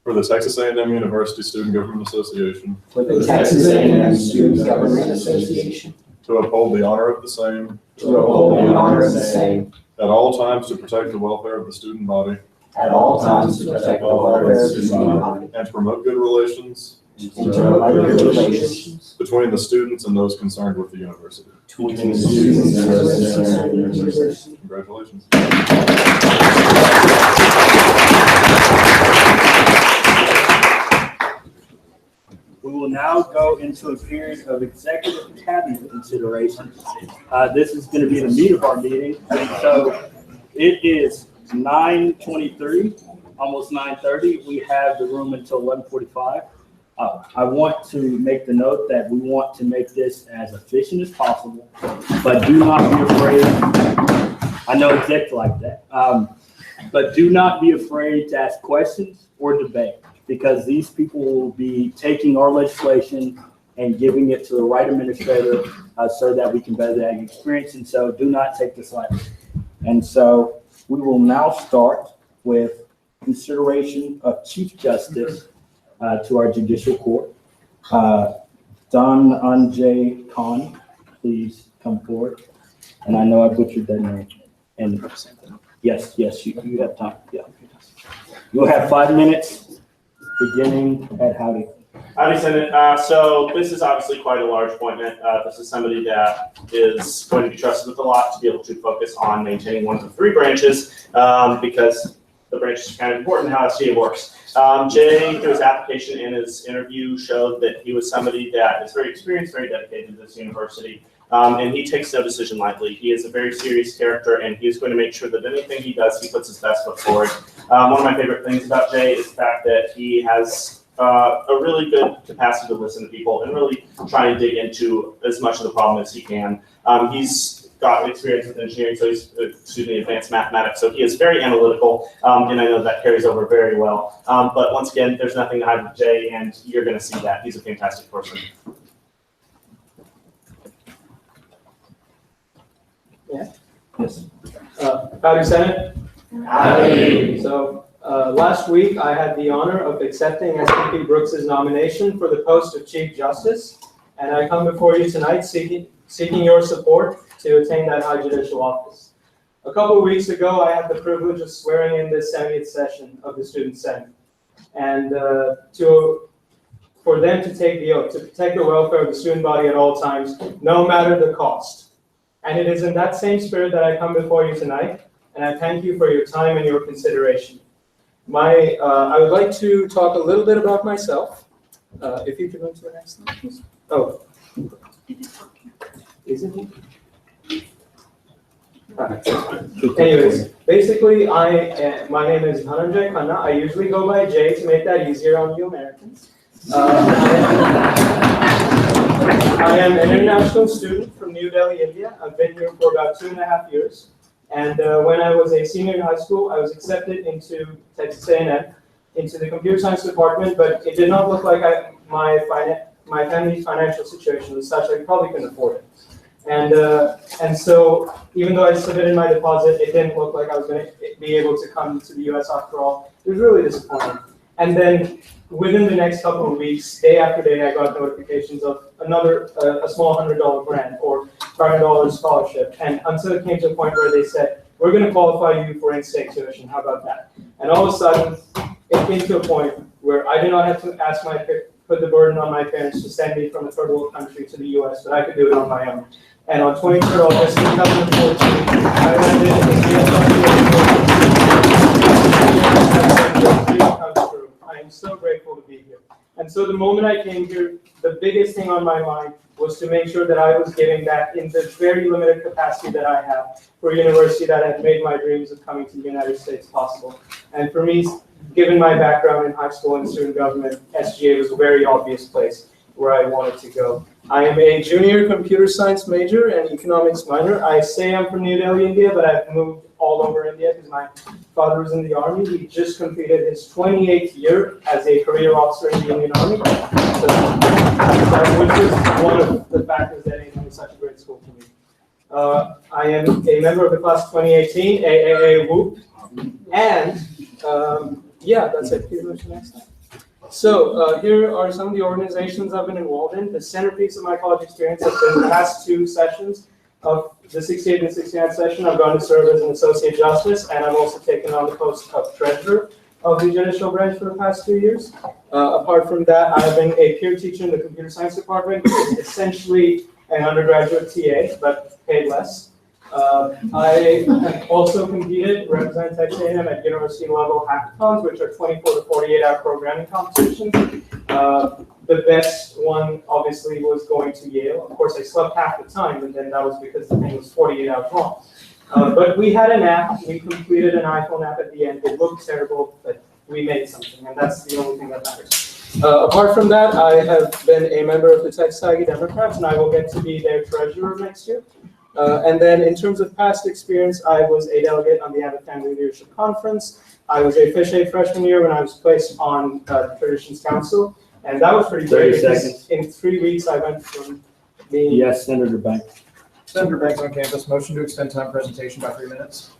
For the Texas A&M University Student Government Association. For the Texas A&M Student Government Association. To uphold the honor of the same. To uphold the honor of the same. At all times to protect the welfare of the student body. At all times to protect the welfare of the student body. And to promote good relations. And to promote good relations. Between the students and those concerned with the university. Between the students and those concerned with the university. Congratulations. We will now go into a period of executive cabinet consideration. This is going to be the meat of our meeting. And so it is 9:23, almost 9:30. We have the room until 11:45. I want to make the note that we want to make this as efficient as possible, but do not be afraid. I know execs like that. But do not be afraid to ask questions or debate, because these people will be taking our legislation and giving it to the right administrator so that we can better the ag experience. And so do not take this lightly. And so we will now start with consideration of Chief Justice to our judicial court. Don Anjay Khan, please come forward. And I know I butchered that name. And yes, you have time. Yeah. You'll have 5 minutes. Beginning at Howdy. Howdy, Senate. So this is obviously quite a large appointment. This is somebody that is going to be trusted with a lot to be able to focus on maintaining one of the 3 branches because the branch is kind of important how STA works. Jay, through his application and his interview, showed that he was somebody that is very experienced, very dedicated to this university. And he takes no decision lightly. He is a very serious character, and he is going to make sure that anything he does, he puts his best foot forward. One of my favorite things about Jay is the fact that he has a really good capacity to listen to people and really try and dig into as much of the problem as he can. He's got experience with engineering, so he's, advanced mathematics, so he is very analytical, and I know that carries over very well. But once again, there's nothing to hide with Jay, and you're going to see that. He's a fantastic person. Yeah. Yes. Howdy, Senate. Howdy. So last week I had the honor of accepting SVP Brooks's nomination for the post of Chief Justice, and I come before you tonight seeking your support to attain that high judicial office. A couple of weeks ago, I had the privilege of swearing in the 70th session of the Student Senate, and for them to take the oath to protect the welfare of the student body at all times, no matter the cost. And it is in that same spirit that I come before you tonight, and I thank you for your time and your consideration. I would like to talk a little bit about myself. If you could go to the next slide, please. Oh. Isn't he? Anyways, basically, my name is Dhananjay Khanna. I usually go by Jay to make that easier on you Americans. I am an international student from New Delhi, India. I've been here for about 2.5 years. And when I was a senior in high school, I was accepted into Texas A&M, into the computer science department, but it did not look like my family's financial situation was such I probably couldn't afford it. And so even though I submitted my deposit, it didn't look like I was going to be able to come to the US after all. It was really disappointing. And then within the next couple of weeks, day after day, I got notifications of a small $100 grant or $500 scholarship. And until it came to a point where they said, we're going to qualify you for in-state tuition. How about that? And all of a sudden, it came to a point where I did not have to put the burden on my parents to send me from a third world country to the US, but I could do it on my own. And on 23rd August 2014, I landed in the I am so grateful to be here. And so the moment I came here, the biggest thing on my mind was to make sure that I was giving back in the very limited capacity that I have for a university that had made my dreams of coming to the United States possible. And for me, given my background in high school and student government, SGA was a very obvious place where I wanted to go. I am a junior computer science major and economics minor. I say I'm from New Delhi, India, but I've moved all over India because my father was in the army. He just completed his 28th year as a career officer in the Indian Army. Which is one of the factors that made it such a great school for me. I am a member of the class of 2018, AAA WHOOP, and yeah, that's it. Please move to the next slide. So here are some of the organizations I've been involved in. The centerpiece of my college experience has been the past 2 sessions of the 68 and 69 session. I've gone to serve as an associate justice, and I've also taken on the post of treasurer of the judicial branch for the past 2 years. Apart from that, I've been a peer teacher in the computer science department, which is essentially an undergraduate TA, but paid less. I have also competed, represent Texas A&M at university level hackathons, which are 24 to 48-hour programming competitions. The best one, obviously, was going to Yale. Of course, I slept half the time, and then that was because the thing was 48 hours long. But we had an app. We completed an iPhone app at the end. It looked terrible, but we made something, and that's the only thing that matters. Apart from that, I have been a member of the Texas Aggie Democrats, and I will get to be their treasurer next year. And then in terms of past experience, I was a delegate on the Abbott Family Leadership Conference. I was a Fish Aid freshman year when I was placed on the Traditions Council. And that was pretty great because in 3 weeks I went from being... Yes, Senator Banks. Senator Banks on campus, motion to extend time presentation by 3 minutes.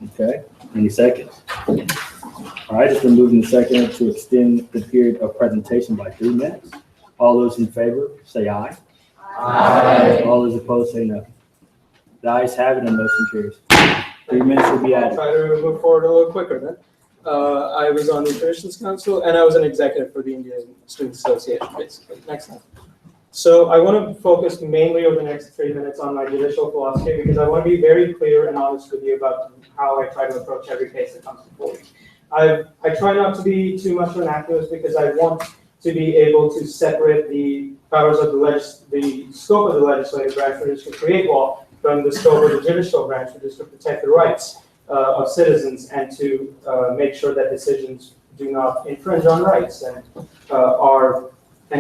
Okay, any seconds? All right, it's been moved and seconded to extend the period of presentation by 3 minutes. All those in favor, say aye. Aye. All those opposed, say no. The ayes have it and motion carries. 3 minutes will be added. I'll try to move forward a little quicker then. I was on the Traditions Council, and I was an executive for the Indian Students Association, basically. Next slide. So I want to focus mainly over the next 3 minutes on my judicial philosophy because I want to be very clear and honest with you about how I try to approach every case that comes before me. I try not to be too much of an activist because I want to be able to separate the powers of the scope of the legislative branch, which is to create law, from the scope of the judicial branch, which is to protect the rights of citizens and to make sure that decisions do not infringe on rights and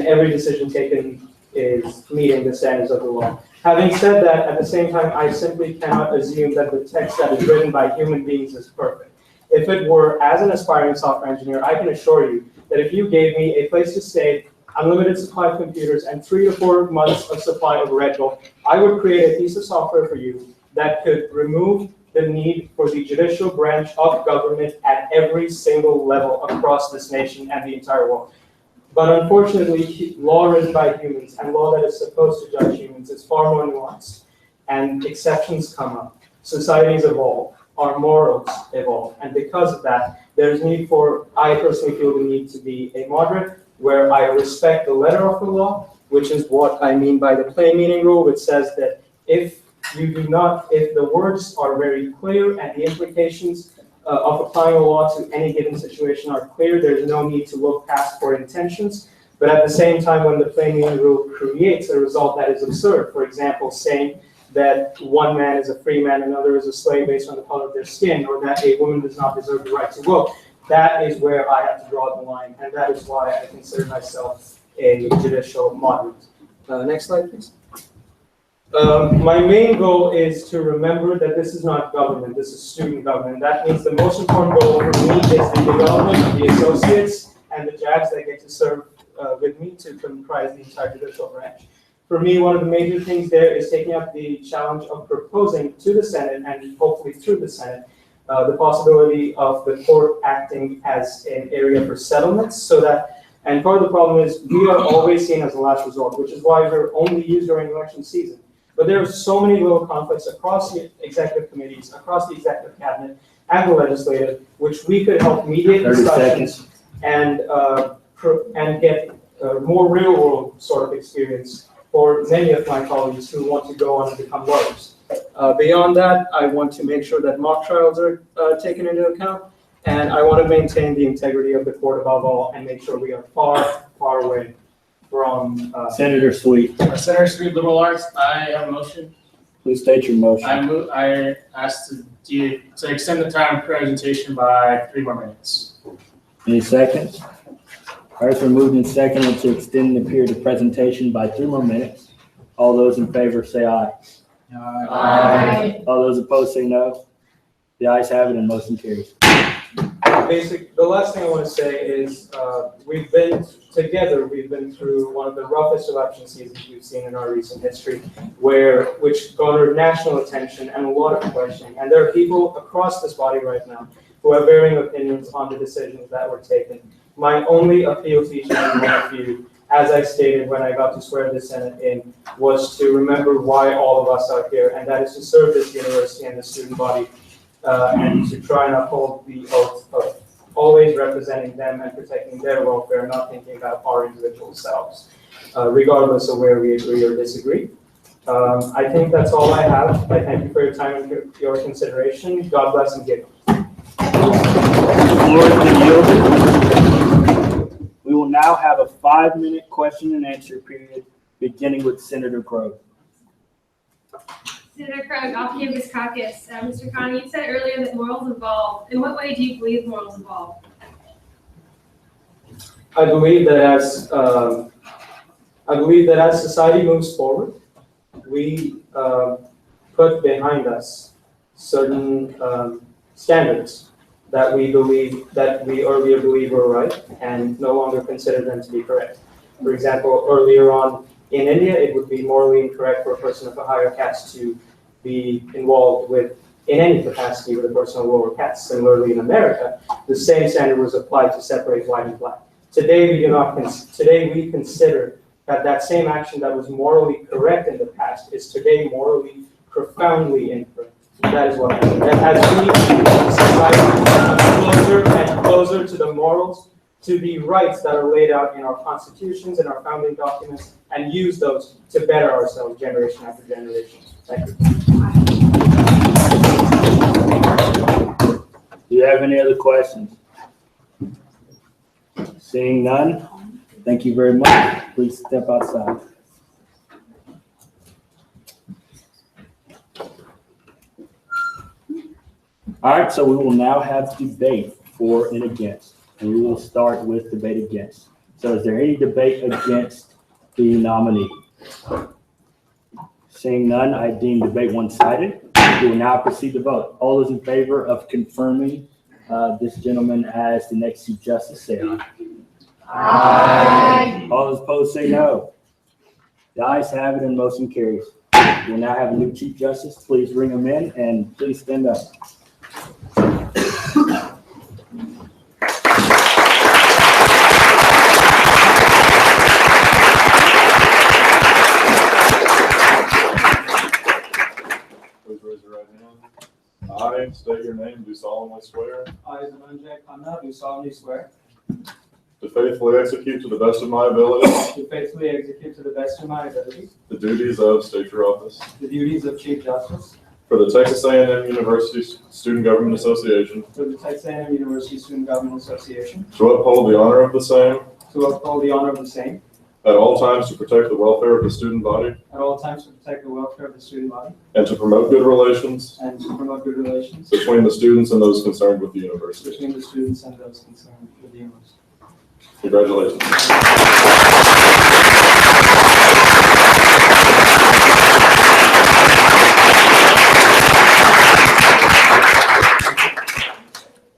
every decision taken is meeting the standards of the law. Having said that, at the same time, I simply cannot assume that the text that is written by human beings is perfect. If it were, as an aspiring software engineer, I can assure you that if you gave me a place to stay, unlimited supply of computers, and 3 to 4 months of supply of Red Bull, I would create a piece of software for you that could remove the need for the judicial branch of government at every single level across this nation and the entire world. But unfortunately, law written by humans and law that is supposed to judge humans is far more nuanced, and exceptions come up. Societies evolve, our morals evolve, and because of that, there's need for, I personally feel the need to be a moderate, where I respect the letter of the law, which is what I mean by the plain meaning rule, which says that if the words are very clear and the implications of applying a law to any given situation are clear, there's no need to look past for intentions. But at the same time, when the plain meaning rule creates a result that is absurd, for example, saying that one man is a free man, another is a slave based on the color of their skin, or that a woman does not deserve the right to vote, that is where I have to draw the line, and that is why I consider myself a judicial moderate. Next slide, please. My main goal is to remember that this is not government, this is student government. That means the most important goal for me is the development of the associates and the JABs that get to serve with me to comprise the entire judicial branch. For me, one of the major things there is taking up the challenge of proposing to the Senate and hopefully through the Senate the possibility of the court acting as an area for settlements so that, and part of the problem is we are always seen as a last resort, which is why we're only used during election season. But there are so many little conflicts across the executive committees, across the executive cabinet and the legislative, which we could help mediate discussions and get more real world sort of experience for many of my colleagues who want to go on and become lawyers. Beyond that, I want to make sure that mock trials are taken into account, and I want to maintain the integrity of the court above all and make sure we are far, far away from Senator Sweet, Senator Sweet, Liberal Arts, I have a motion. please state your motion. I asked to extend the time of presentation by 3 more minutes. Any seconds? All right, it's been moved and seconded to extend the period of presentation by 3 more minutes. All those in favor say aye. Aye. All those opposed say no. The ayes have it and motion carries. The last thing I want to say is we've been through one of the roughest election seasons we've seen in our recent history, which garnered national attention and a lot of questioning. And there are people across this body right now who have varying opinions on the decisions that were taken. My only appeal to each and every one of you, as I stated when I got to swear the Senate in, was to remember why all of us are here, and that is to serve this university and the student body, and to try and uphold the oath of always representing them and protecting their welfare, not thinking about our individual selves, regardless of where we agree or disagree. I think that's all I have. I thank you for your time and your consideration. God bless and give. We will now have a 5-minute question and answer period, beginning with Senator Krogh. Senator Krogh, off campus caucus. Mr. Khan, you said earlier that morals evolve. In what way do you believe morals evolve? I believe that as society moves forward, we put behind us certain standards that we earlier believed were right and no longer consider them to be correct. For example, earlier on in India, it would be morally incorrect for a person of a higher caste to be involved in any capacity with a person of a lower caste. Similarly, in America, the same standard was applied to separate white and black. Today, we consider that same action that was morally correct in the past is today morally profoundly incorrect. That is what I mean. That as we society closer and closer to the morals, to the rights that are laid out in our constitutions and our founding documents, and use those to better ourselves generation after generation. Thank you. Do you have any other questions? Seeing none, thank you very much. Please step outside. All right, so we will now have debate for and against, and we will start with debate against. So is there any debate against the nominee? Seeing none, I deem debate one-sided. We will now proceed to vote. All those in favor of confirming this gentleman as the next Chief Justice, say aye. Aye. All those opposed, say no. The ayes have it and motion carries. We will now have a new Chief Justice. Please bring him in and please stand up. Please raise your right hand. I state your name, do solemnly swear I, Dhananjay Khanna, do solemnly swear to faithfully execute to the best of my ability to faithfully execute to the best of my ability the duties of state your office the duties of Chief Justice for the Texas A&M University Student Government Association, for the Texas A&M University Student Government Association, to uphold the honor of the same to uphold the honor of the same at all times to protect the welfare of the student body at all times to protect the welfare of the student body and to promote good relations and to promote good relations between the students and those concerned with the university. between the students and those concerned with the university. Congratulations.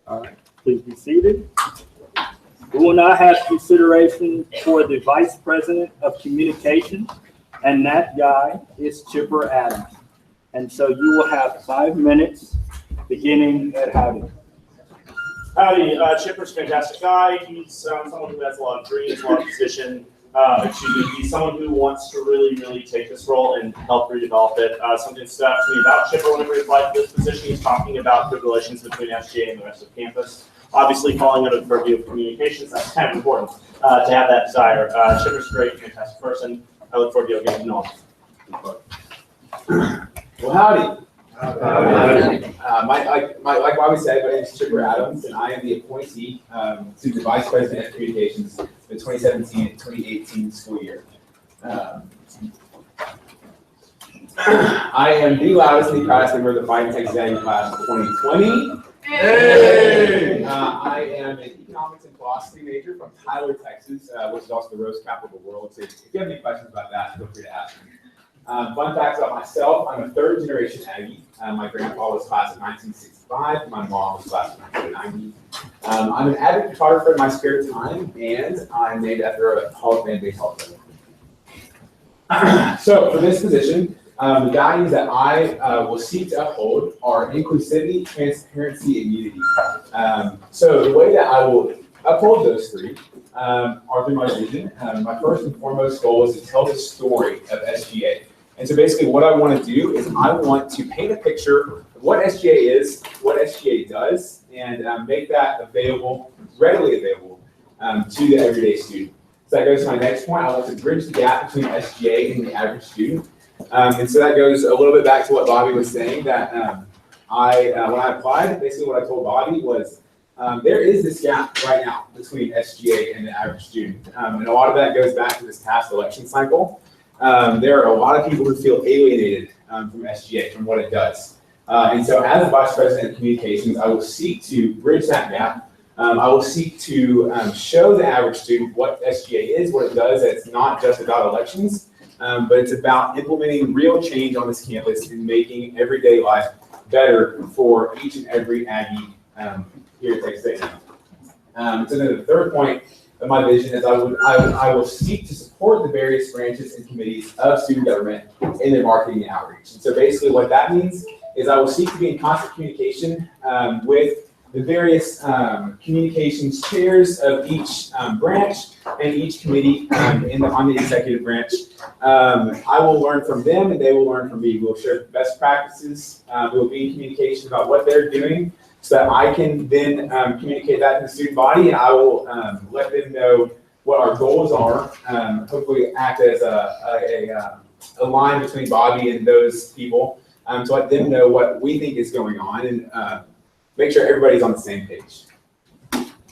All right, please be seated. We will now have consideration for the Vice President of Communications, and that guy is Chipper Adams. And so you will have 5 minutes, beginning at Howdy. Howdy, Chipper's a fantastic guy. He's someone who has a lot of dreams, a lot of vision. He's someone who wants to really take this role and help redevelop it. Something stood out to me about Chipper whenever he applied for this position. He's talking about good relations between SGA and the rest of campus. Obviously, falling under the purview of communications, that's kind of important to have that desire. Chipper's a great, fantastic person. I look forward to getting to know him. Well, howdy. Like Bobby said, my name is Chipper Adams, and I am the appointee to the Vice President of Communications for the 2017 and 2018 school year. I am the loudest and the proudest member of the Finance Executive Class of 2020. Hey! I am an economics and philosophy major from Tyler, Texas, which is also the roast capital of the world. So if you have any questions about that, feel free to ask me. Fun facts about myself, I'm a third generation Aggie. My grandpa was class of 1965, my mom was class of 1990. I'm an avid photographer in my spare time, and I'm named after a Hall of Fame baseball player. So for this position, the values that I will seek to uphold are inclusivity, transparency, and unity. So the way that I will uphold those three are through my vision. My first and foremost goal is to tell the story of SGA. And so basically what I want to do is I want to paint a picture of what SGA is, what SGA does, and make that available, readily available to the everyday student. So that goes to my next point. I want to bridge the gap between SGA and the average student. And so that goes a little bit back to what Bobby was saying, that when I applied, basically what I told Bobby was there is this gap right now between SGA and the average student. And a lot of that goes back to this past election cycle. There are a lot of people who feel alienated from SGA, from what it does. And so as the Vice President of Communications, I will seek to bridge that gap. I will seek to show the average student what SGA is, what it does. That it's not just about elections, but it's about implementing real change on this campus and making everyday life better for each and every Aggie here at Texas A&M. So then the third point of my vision is I will seek to support the various branches and committees of student government in their marketing and outreach. And so basically what that means is I will seek to be in constant communication with the various communications chairs of each branch and each committee on the executive branch. I will learn from them and they will learn from me. We'll share best practices. We will be in communication about what they're doing so that I can then communicate that to the student body, and I will let them know what our goals are, hopefully act as a line between Bobby and those people to let them know what we think is going on and make sure everybody's on the same page.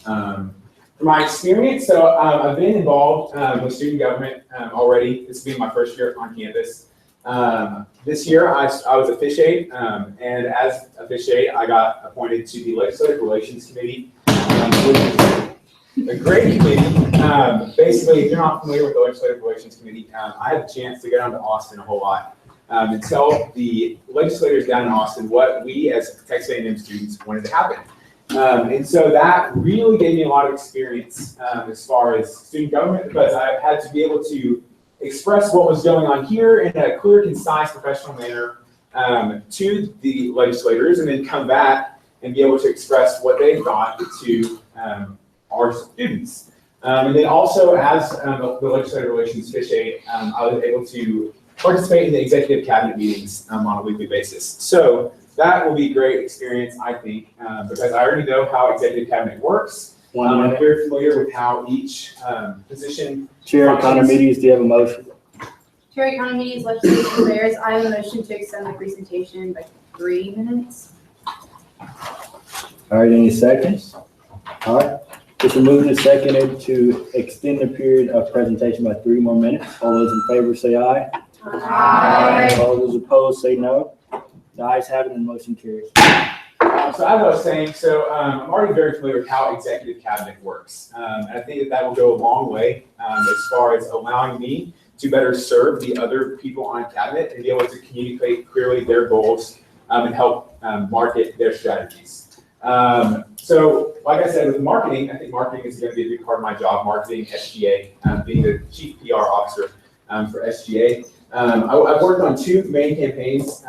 From my experience, so I've been involved with student government already. This will be my first year on campus. This year I was a fish aide, and as a fish aide, I got appointed to the Legislative Relations Committee, which is a great committee. Basically, if you're not familiar with the Legislative Relations Committee, I had a chance to go down to Austin a whole lot and tell the legislators down in Austin what we as Texas A&M students wanted to happen. And so that really gave me a lot of experience as far as student government, because I had to be able to express what was going on here in a clear, concise, professional manner to the legislators, and then come back and be able to express what they thought to our students. And then also as the Legislative Relations Fish Aide, I was able to participate in the executive cabinet meetings on a weekly basis. So that will be a great experience, I think, because I already know how executive cabinet works. I'm very familiar with how each position Chair of Economies, do you have a motion? Chair Economies, Legislative Affairs, I have a motion to extend the presentation by 3 minutes. All right, any seconds? All right, It's been moved and seconded to extend the period of presentation by 3 more minutes. All those in favor say aye. Aye. All those opposed say no. The ayes have it and the motion carries. So as I was saying, I'm already very familiar with how executive cabinet works. And I think that will go a long way as far as allowing me to better serve the other people on cabinet and be able to communicate clearly their goals and help market their strategies. So like I said, with marketing, I think marketing is going to be a big part of my job, marketing SGA, being the chief PR officer for SGA. I've worked on 2 main campaigns.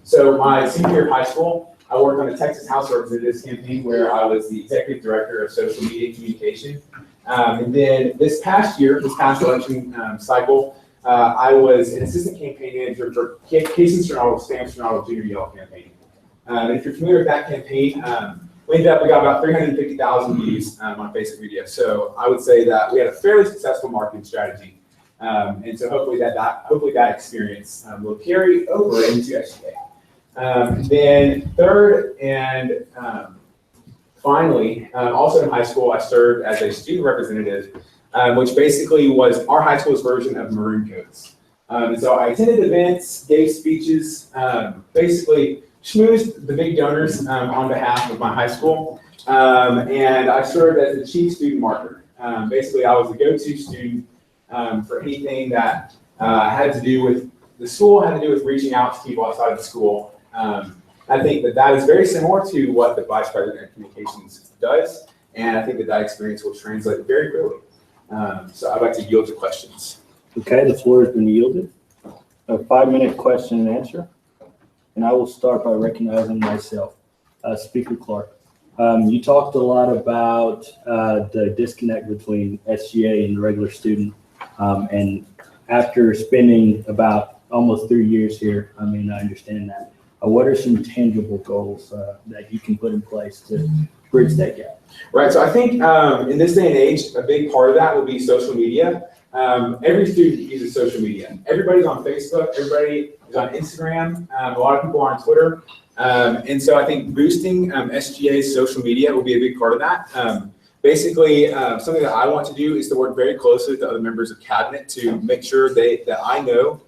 So my senior year of high school, I worked on the Texas House of Representatives campaign where I was the executive director of social media communication. And then this past election cycle, I was an assistant campaign manager for Casey Sternado, Sam Sternado Junior Yell campaign. And if you're familiar with that campaign, we got about 350,000 views on Facebook video. So I would say that we had a fairly successful marketing strategy. And so hopefully that experience will carry over into SGA. Then third and finally, also in high school, I served as a student representative, which basically was our high school's version of Maroon Coats. And so I attended events, gave speeches, basically schmoozed the big donors on behalf of my high school. And I served as the chief student marketer. Basically, I was the go-to student for anything that had to do with the school, had to do with reaching out to people outside of the school. I think that is very similar to what the Vice President of Communications does, and I think that experience will translate very clearly. So I'd like to yield to questions. Okay, the floor has been yielded. A 5-minute question and answer. And I will start by recognizing myself. Speaker Clark, you talked a lot about the disconnect between SGA and the regular student. And after spending about almost 3 years here, I understand that. What are some tangible goals that you can put in place to bridge that gap? Right, so I think in this day and age, a big part of that will be social media. Every student uses social media. Everybody's on Facebook, everybody is on Instagram, a lot of people are on Twitter. And so I think boosting SGA's social media will be a big part of that. Basically, something that I want to do is to work very closely with the other members of cabinet to make sure that I know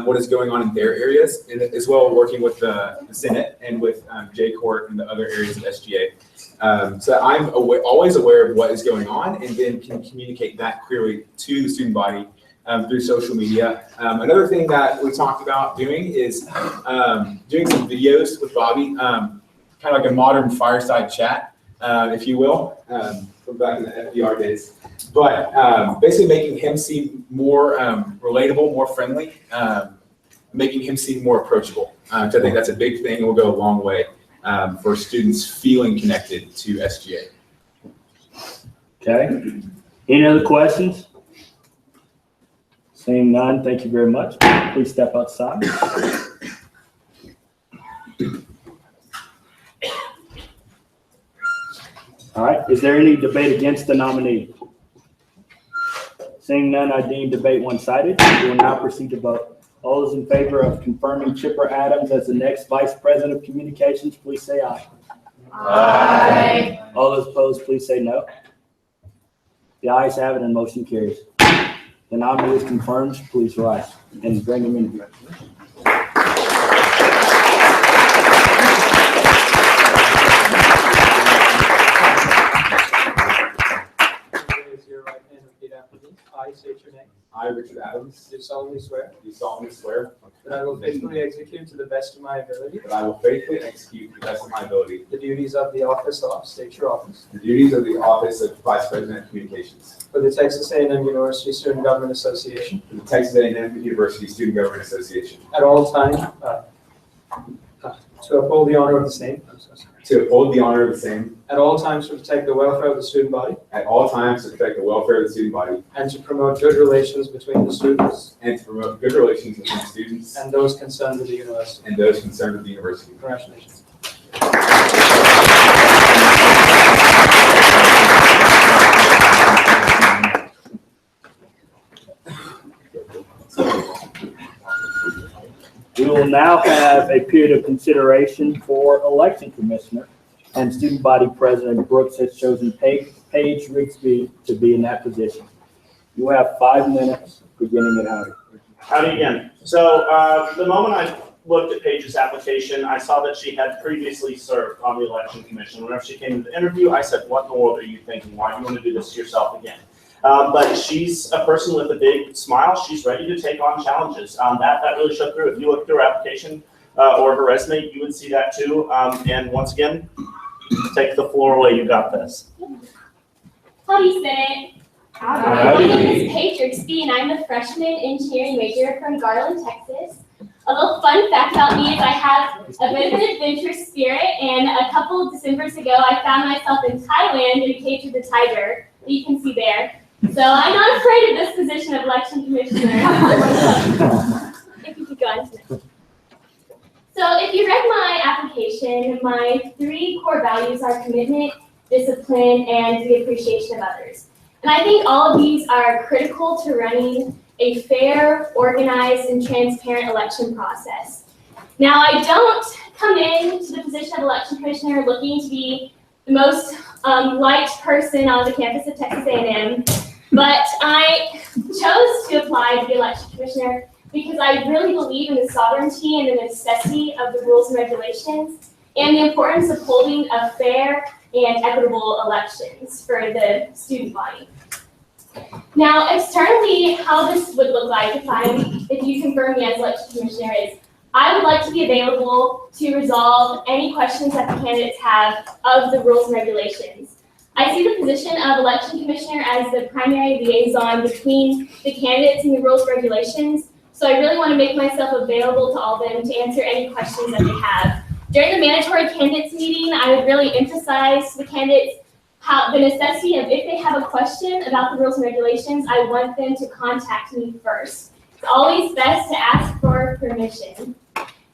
what is going on in their areas, and as well working with the Senate and with J-Court and the other areas of SGA. So I'm always aware of what is going on and then can communicate that clearly to the student body through social media. Another thing that we talked about doing is doing some videos with Bobby, kind of like a modern fireside chat, if you will, from back in the FDR days. But basically making him seem more relatable, more friendly, making him seem more approachable. So I think that's a big thing and will go a long way for students feeling connected to SGA. Okay. Any other questions? Seeing none, thank you very much. Please step outside. All right, is there any debate against the nominee? Seeing none, I deem debate one-sided. We will now proceed to vote. All those in favor of confirming Chipper Adams as the next Vice President of Communications, please say aye. Aye. All those opposed, please say no. The ayes have it and motion carries. The nominee is confirmed. Please rise and bring him in here. Raise your right hand and repeat after me. I state your name. I, Richard Adams, Do solemnly swear do solemnly swear that I will faithfully execute to the best of my ability that I will faithfully execute to the best of my ability the duties of the office of, state your office, the duties of the office of Vice President of Communications for the Texas A&M University Student Government Association for the Texas A&M University Student Government Association, at all time, to uphold the honor of the same, to uphold the honor of the same at all times to protect the welfare of the student body, at all times to protect the welfare of the student body and to promote good relations between the students and to promote good relations between students and those concerned with the university. and those concerned with the university. Congratulations. We will now have a period of consideration for election commissioner. and student body president Brooks has chosen Paige Rigsby to be in that position. You have 5 minutes, beginning at Howdy. Howdy again. So the moment I looked at Paige's application, I saw that she had previously served on the election commission. Whenever she came to the interview, I said, what in the world are you thinking? Why do you want to do this to yourself again? But she's a person with a big smile. She's ready to take on challenges. That really showed through. If you look through her application or her resume, you would see that too. And once again, take the floor away. You got this. Howdy, Senate. My name is Paige Rigsby, and I'm a freshman engineering major from Garland, Texas. A little fun fact about me is I have a bit of an adventurous spirit, and a couple of Decembers ago, I found myself in Thailand in a cage with a tiger that you can see there. So I'm not afraid of this position of election commissioner. If you could go on to next. So if you read my application, my 3 core values are commitment, discipline, and the appreciation of others. And I think all of these are critical to running a fair, organized, and transparent election process. Now, I don't come into the position of election commissioner looking to be the most liked person on the campus of Texas A&M, but I chose to apply to be election commissioner because I really believe in the sovereignty and the necessity of the rules and regulations and the importance of holding a fair and equitable elections for the student body. Now, externally, how this would look like if you confirm me as election commissioner is, I would like to be available to resolve any questions that the candidates have of the rules and regulations. I see the position of election commissioner as the primary liaison between the candidates and the rules and regulations, so I really want to make myself available to all of them to answer any questions that they have. During the mandatory candidates meeting, I would really emphasize to the candidates how the necessity of if they have a question about the rules and regulations, I want them to contact me first. It's always best to ask for permission.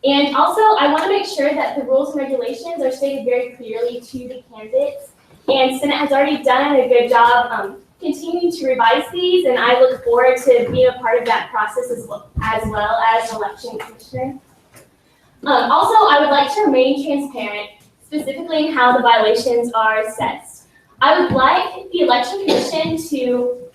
And also, I want to make sure that the rules and regulations are stated very clearly to the candidates. And Senate has already done a good job continuing to revise these, and I look forward to being a part of that process as well as election commissioner. Also, I would like to remain transparent, specifically in how the violations are assessed. I would like the election commission to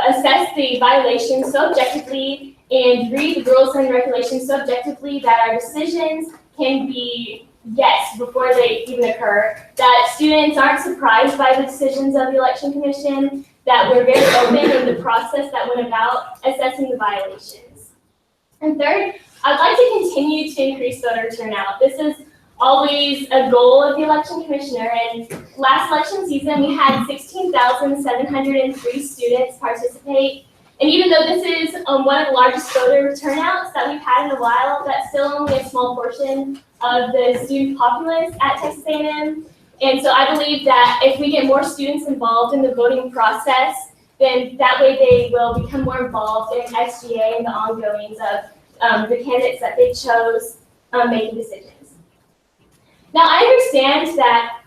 assess the violations so objectively and read the rules and regulations so objectively that our decisions can be yes before they even occur, that students aren't surprised by the decisions of the election commission, that we're very open in the process that went about assessing the violations. And third, I'd like to continue to increase voter turnout. This is always a goal of the election commissioner, and last election season we had 16,703 students participate. And even though this is one of the largest voter turnouts that we've had in a while, that's still only a small portion of the student populace at Texas A&M. And so I believe that if we get more students involved in the voting process, then that way they will become more involved in SGA and the ongoings of the candidates that they chose making decisions. Now, I understand that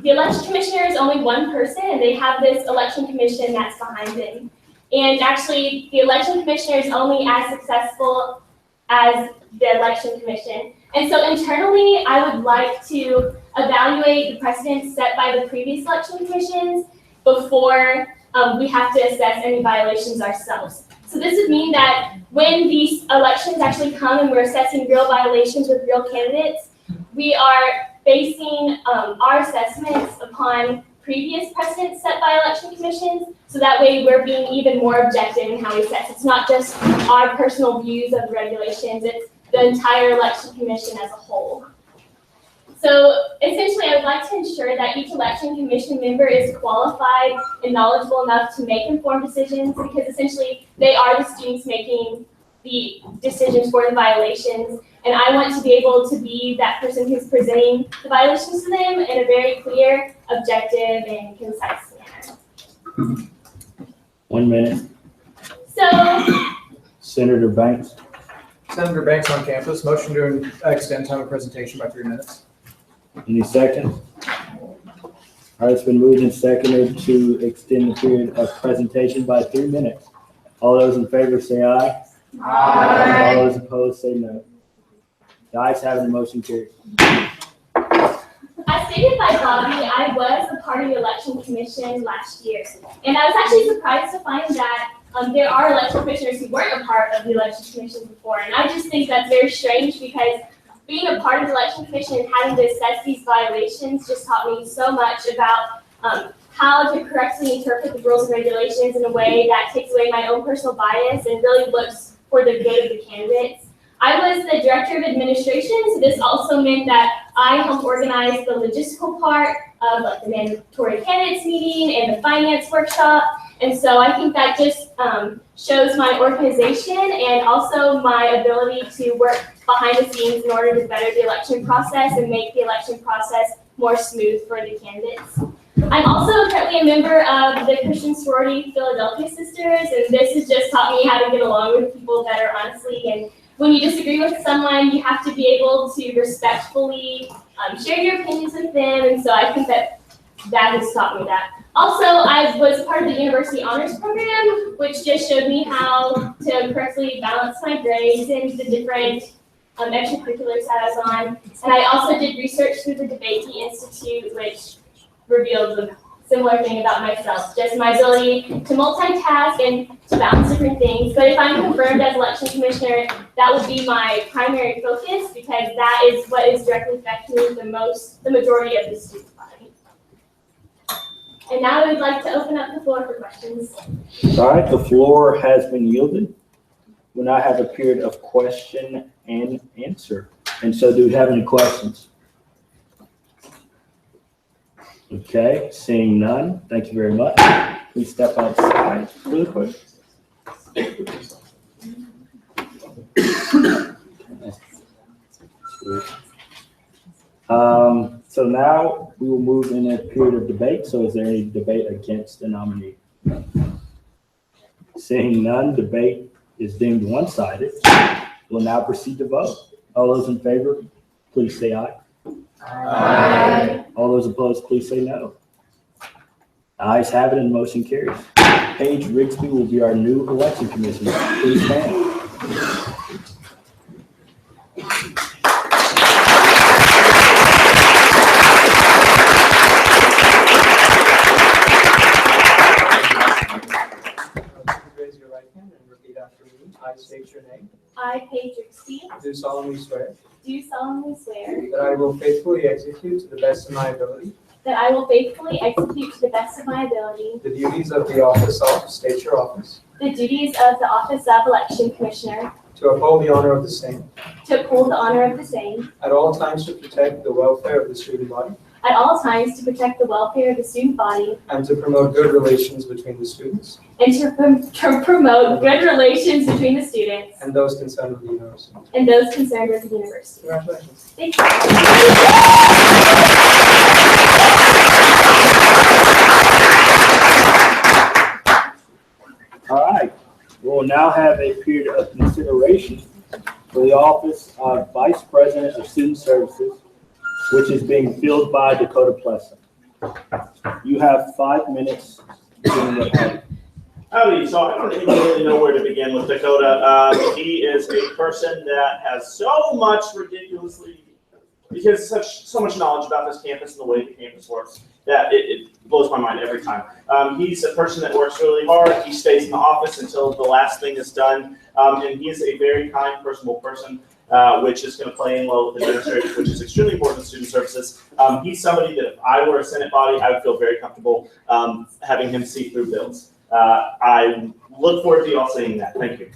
the election commissioner is only one person, and they have this election commission that's behind them. And actually, the election commissioner is only as successful as the election commission. And so internally, I would like to evaluate the precedents set by the previous election commissions before we have to assess any violations ourselves. So this would mean that when these elections actually come and we're assessing real violations with real candidates, we are basing our assessments upon previous precedents set by election commissions, so that way we're being even more objective in how we assess. It's not just our personal views of the regulations, it's the entire election commission as a whole. So essentially, I would like to ensure that each election commission member is qualified and knowledgeable enough to make informed decisions, because essentially they are the students making the decisions for the violations. And I want to be able to be that person who's presenting the violations to them in a very clear, objective, and concise manner. 1 minute. So, Senator Banks. Senator Banks on campus, motion to extend time of presentation by 3 minutes. Any second? All right, it's been moved and seconded to extend the period of presentation by 3 minutes. All those in favor say aye. Aye. All those opposed say no. The ayes have it, the motion carries. as stated by Bobby, I was a part of the election commission last year. And I was actually surprised to find that there are election commissioners who weren't a part of the election commission before. And I just think that's very strange because being a part of the election commission and having to assess these violations just taught me so much about how to correctly interpret the rules and regulations in a way that takes away my own personal bias and really looks for the good of the candidates. I was the director of administration, so this also meant that I helped organize the logistical part of like the mandatory candidates meeting and the finance workshop. And so I think that just shows my organization and also my ability to work behind the scenes in order to better the election process and make the election process more smooth for the candidates. I'm also currently a member of the Christian sorority Philadelphia Sisters, and this has just taught me how to get along with people better, honestly. And when you disagree with someone, you have to be able to respectfully share your opinions with them, and so I think that has taught me that. Also, I was part of the University Honors Program, which just showed me how to correctly balance my grades and the different extracurriculars that I was on. And I also did research through the Debate Institute, which revealed a similar thing about myself, just my ability to multitask and to balance different things. But if I'm confirmed as election commissioner, that would be my primary focus because that is what is directly affecting the majority of the student body. And now I would like to open up the floor for questions. All right, the floor has been yielded. We'll now have a period of question and answer. And so do we have any questions? Okay, seeing none, thank you very much. Please step outside really quick. So now we will move in a period of debate. So is there any debate against the nominee? Seeing none, debate is deemed one-sided. We'll now proceed to vote. All those in favor, please say aye. Aye. All those opposed, please say no. Ayes have it and motion carries. Paige Rigsby will be our new election commissioner. Please stand. Raise your right hand and repeat after me. I state your name. I, Paige Rigsby, Do solemnly swear do solemnly swear that I will faithfully execute to the best of my ability that I will faithfully execute to the best of my ability the duties of the office of, state your office, the duties of the office of election commissioner, to uphold the honor of the same, to uphold the honor of the same, at all times to protect the welfare of the student body, at all times to protect the welfare of the student body, and to promote good relations between the students and to promote good relations between the students and those concerned with the university. and those concerned with the university. Congratulations. Thank you. All right, we'll now have a period of consideration for the office of Vice President of Student Services, which is being filled by Dakota Plessa. You have 5 minutes during the time. Howdy, so I don't even really know where to begin with Dakota. He is a person that has so much he has so much knowledge about this campus and the way the campus works that it blows my mind every time. He's a person that works really hard. He stays in the office until the last thing is done. And he is a very kind, personable person, which is going to play in well with administrators, which is extremely important in student services. He's somebody that if I were a Senate body, I would feel very comfortable having him see through bills. I look forward to you all seeing that. Thank you.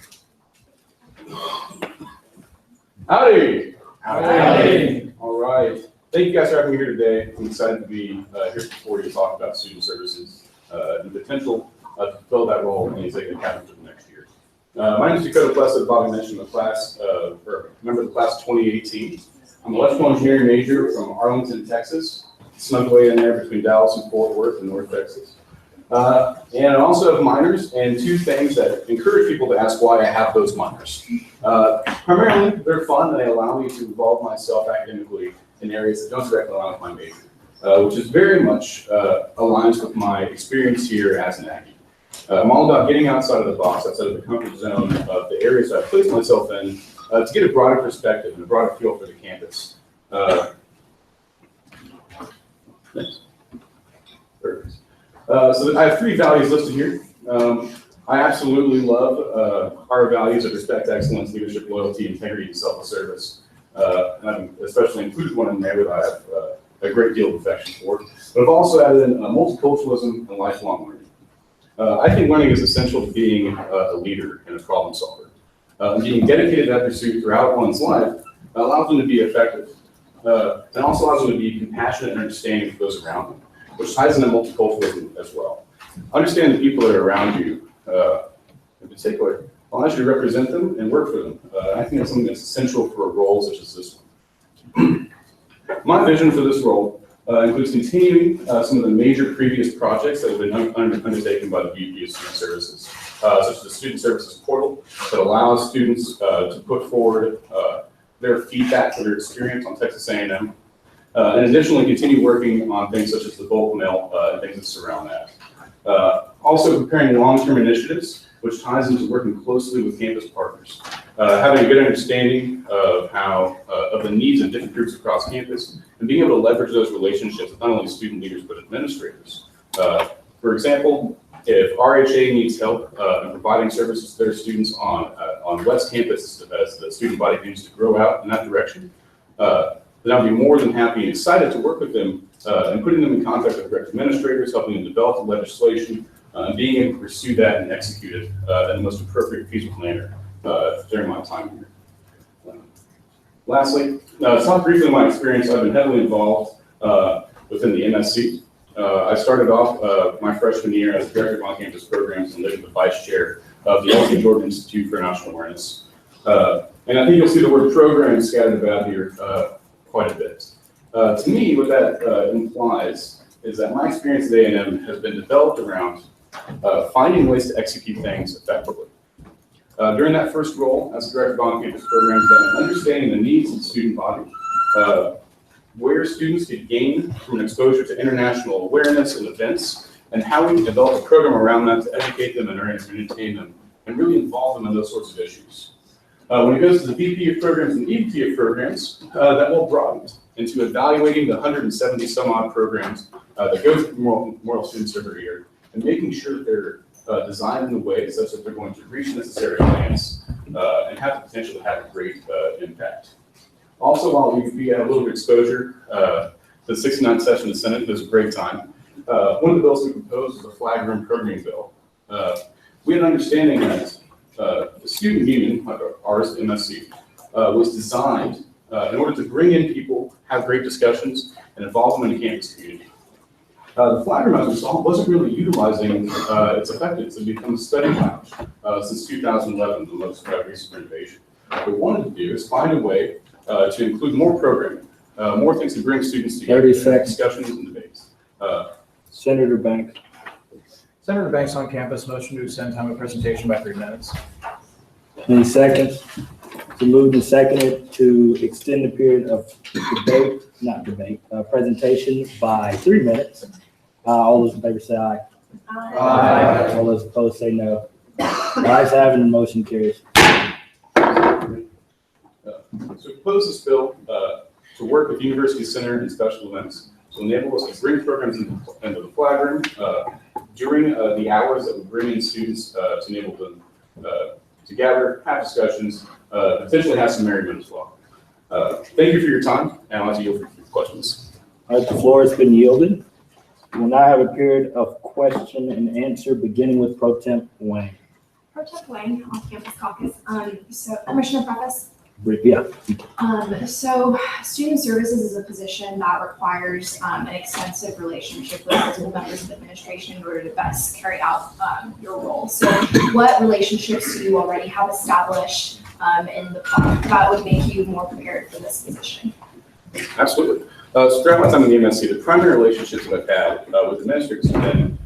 Howdy. Howdy. All right. Thank you guys for having me here today. I'm excited to be here before you to talk about student services and the potential to fill that role in the executive cabinet for the next year. My name is Dakota Plessa, Bobby mentioned the class, or member of the class of 2018. I'm an electrical engineering major from Arlington, Texas, snuck away in there between Dallas and Fort Worth in North Texas. And I also have minors and two things that encourage people to ask why I have those minors. Primarily, they're fun and they allow me to involve myself academically in areas that don't directly align with my major, which is very much aligns with my experience here as an Aggie. I'm all about getting outside of the box, outside of the comfort zone of the areas that I place myself in to get a broader perspective and a broader feel for the campus. Perfect. So I have 3 values listed here. I absolutely love our values of respect, excellence, leadership, loyalty, integrity, and selfless service. And I've especially included one in there that I have a great deal of affection for. But I've also added in multiculturalism and lifelong learning. I think learning is essential to being a leader and a problem solver. Being dedicated to that pursuit throughout one's life allows them to be effective. And also allows them to be compassionate and understanding for those around them, which ties into multiculturalism as well. Understand the people that are around you, in particular, allows you to represent them and work for them. I think that's something that's essential for a role such as this one. My vision for this role includes continuing some of the major previous projects that have been undertaken by the VP of Student Services, such as the Student Services Portal that allows students to put forward their feedback for their experience on Texas A&M, and additionally continue working on things such as the bulk mail and things that surround that. Also preparing long-term initiatives, which ties into working closely with campus partners. Having a good understanding of of the needs of different groups across campus, and being able to leverage those relationships with not only student leaders, but administrators. For example, if RHA needs help in providing services to their students on West Campus as the student body begins to grow out in that direction, then I'll be more than happy and excited to work with them and putting them in contact with direct administrators, helping them develop the legislation, and being able to pursue that and execute it in the most appropriate, feasible manner during my time here. Lastly, to talk briefly of my experience, I've been heavily involved within the MSC. I started off my freshman year as Director of On-Campus Programs and later the Vice Chair of the L.C. Jordan Institute for National Awareness. And I think you'll see the word program scattered about here quite a bit. To me, what that implies is that my experience at A&M has been developed around finding ways to execute things effectively. During that first role as Director of On-Campus Programs, that understanding the needs of the student body, where students could gain from an exposure to international awareness and events, and how we can develop a program around that to educate them and entertain them, and really involve them in those sorts of issues. When it goes to the VP of Programs and EVP of Programs, that will broaden into evaluating the 170 some odd programs that go through Memorial Student Service year, and making sure that they're designed in a way such that they're going to reach necessary audience and have the potential to have a great impact. Also, while we had a little bit of exposure to the 69th session of the Senate, it was a great time. One of the bills we proposed was the flag room programming bill. We had an understanding that the student union, ours, MSC, was designed in order to bring in people, have great discussions, and involve them in the campus community. The flag room, as we saw, wasn't really utilizing its effectiveness. It's become a study lounge since 2011, the most recent renovation. What we wanted to do is find a way to include more programming, more things to bring students together, 30 seconds. discussions and debates. Senator Banks. Senator Banks on campus, motion to extend time of presentation by 3 minutes. Any seconds? To move and seconded to extend the period of presentation by 3 minutes. All those in favor say aye. Aye. All those opposed say no. Ayes have it, and the motion carries. So we propose this bill to work with University Center and special events to enable us to bring programs into the flag room during the hours that we bring in students to enable them to gather, have discussions, potentially have some merriment as well. Thank you for your time, and I'd like to yield for questions. All right, the floor has been yielded. We will now have a period of question and answer, beginning with Pro Temp Wang. Pro Temp Wang, off-campus caucus. So permission to preface. Yeah. So student services is a position that requires an extensive relationship with multiple members of the administration in order to best carry out your role. So what relationships do you already have established in the public that would make you more prepared for this position? Absolutely. So throughout my time in the MSC, the primary relationships that I've had with administrators have been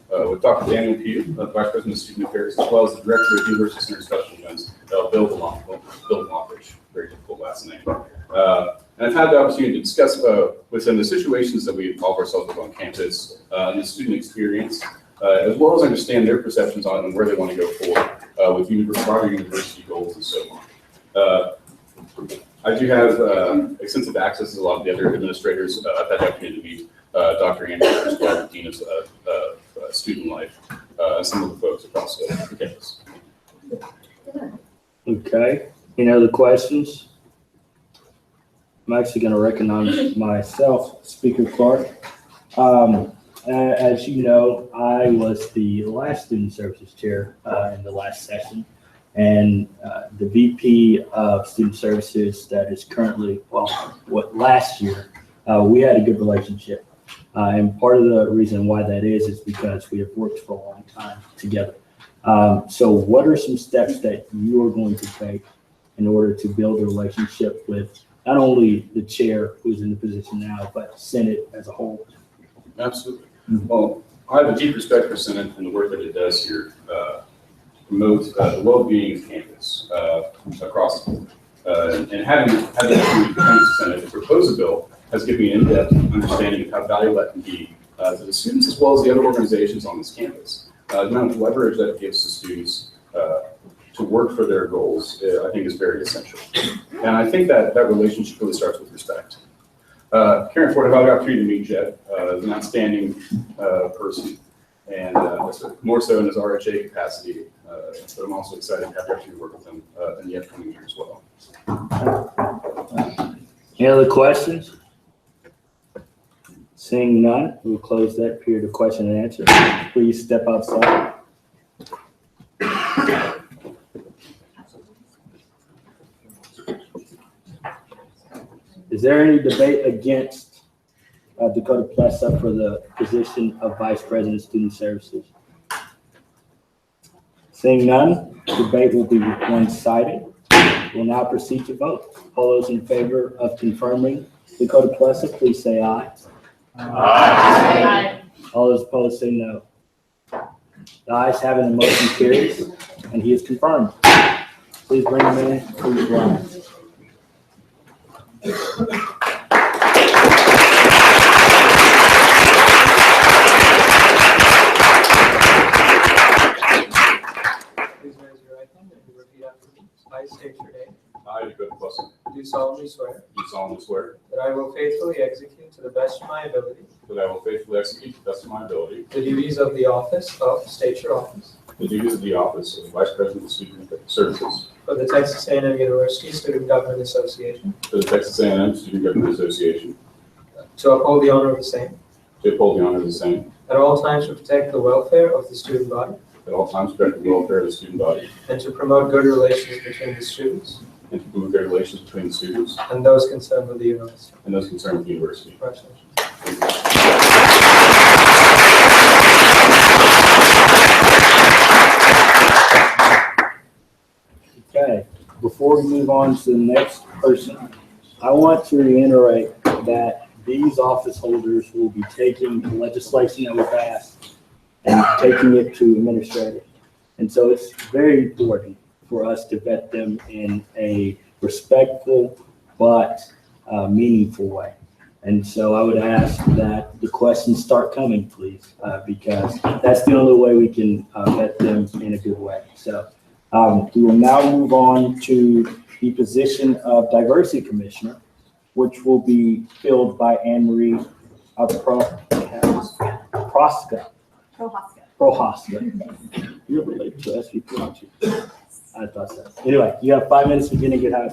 with Dr. Daniel Pugh, the Vice President of Student Affairs, as well as the Director of University Center Special Events, Bill DeLongridge, very difficult last name. And I've had the opportunity to discuss with them the situations that we involve ourselves with on campus and the student experience, as well as understand their perceptions on where they want to go forward with broader university goals and so on. I do have extensive access to a lot of the other administrators. I've had the opportunity to meet Dr. Andrew Harris, Dean of Student Life, and some of the folks across the campus. Okay, any other questions? I'm actually going to recognize myself, Speaker Clark. As you know, I was the last Student Services Chair in the last session, and the VP of Student Services that is currently, last year, we had a good relationship. And part of the reason why that is because we have worked for a long time together. So what are some steps that you are going to take in order to build a relationship with not only the chair who's in the position now, but Senate as a whole? Absolutely. Well, I have a deep respect for Senate and the work that it does here to promote the well-being of campus across the board. And having had the opportunity to come to Senate to propose a bill has given me an in-depth understanding of how valuable that can be to the students as well as the other organizations on this campus. The amount of leverage that it gives to students to work for their goals, I think, is very essential. And I think that relationship really starts with respect. Karen Ford, I've had the opportunity to meet Jed, is an outstanding person, and more so in his RHA capacity. But I'm also excited to have the opportunity to work with him in the upcoming year as well. Any other questions? Seeing none, we'll close that period of question and answer. Please step outside. Is there any debate against Dakota Plessa for the position of Vice President of Student Services? Seeing none, debate will be one-sided. We'll now proceed to vote. All those in favor of confirming Dakota Plessa, please say aye. Aye. All those opposed say no. The ayes have it, the motion carries, and he is confirmed. Please bring him in, please rise. Please raise your right hand and repeat after me. I state your name. I, Dakota Plessa, Do solemnly swear do solemnly swear that I will faithfully execute to the best of my ability that I will faithfully execute to the best of my ability the duties of the office of, state your office, the duties of the office of Vice President of Student Services for the Texas A&M University Student Government Association, for the Texas A&M Student Government Association, to uphold the honor of the same, to uphold the honor of the same, at all times to protect the welfare of the student body, at all times protect the welfare of the student body, and to promote good relations between the students and to promote good relations between the students and those concerned with the university. and those concerned with the university. Congratulations. Okay, before we move on to the next person, I want to reiterate that these office holders will be taking the legislation that we passed and taking it to administrative. And so it's very important for us to vet them in a respectful but meaningful way. And so I would ask that the questions start coming, please, because that's the only way we can vet them in a good way. So we will now move on to the position of Diversity Commissioner, which will be filled by Anne Marie Prohaska. You're related to SVP, aren't you? I thought so. Anyway, you have 5 minutes to begin and get out.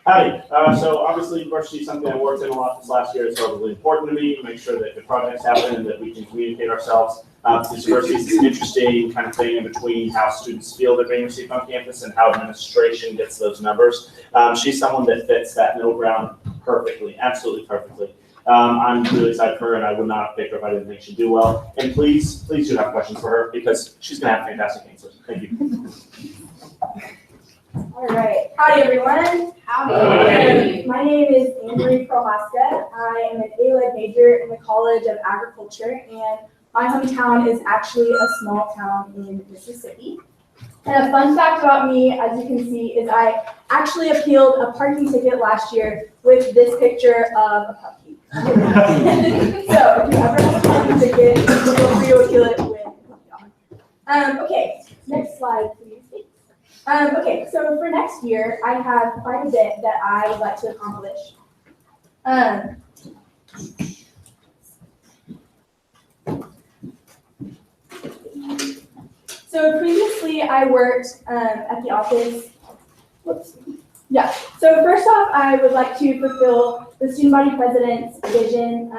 Howdy. So obviously diversity is something I worked in a lot this last year. It's relatively important to me to make sure that the projects happen and that we can communicate ourselves. Diversity is an interesting kind of thing in between how students feel they're being received on campus and how administration gets those numbers. She's someone that fits that middle ground perfectly, absolutely perfectly. I'm really excited for her, and I would not have picked her if I didn't think she'd do well. And please do have questions for her because she's going to have fantastic answers. Thank you. All right. Howdy, everyone. Howdy. My name is Anne Marie Prohaska. I am an A-Led major in the College of Agriculture, and my hometown is actually a small town in Mississippi. And a fun fact about me, as you can see, is I actually appealed a parking ticket last year with this picture of a puppy. So if you ever have a parking ticket, feel free to appeal it with a dog. Okay, next slide, please. Okay, so for next year, I have quite a bit that I would like to accomplish. So previously I worked at the office. Whoops. Yeah. So first off, I would like to fulfill the student body president's vision,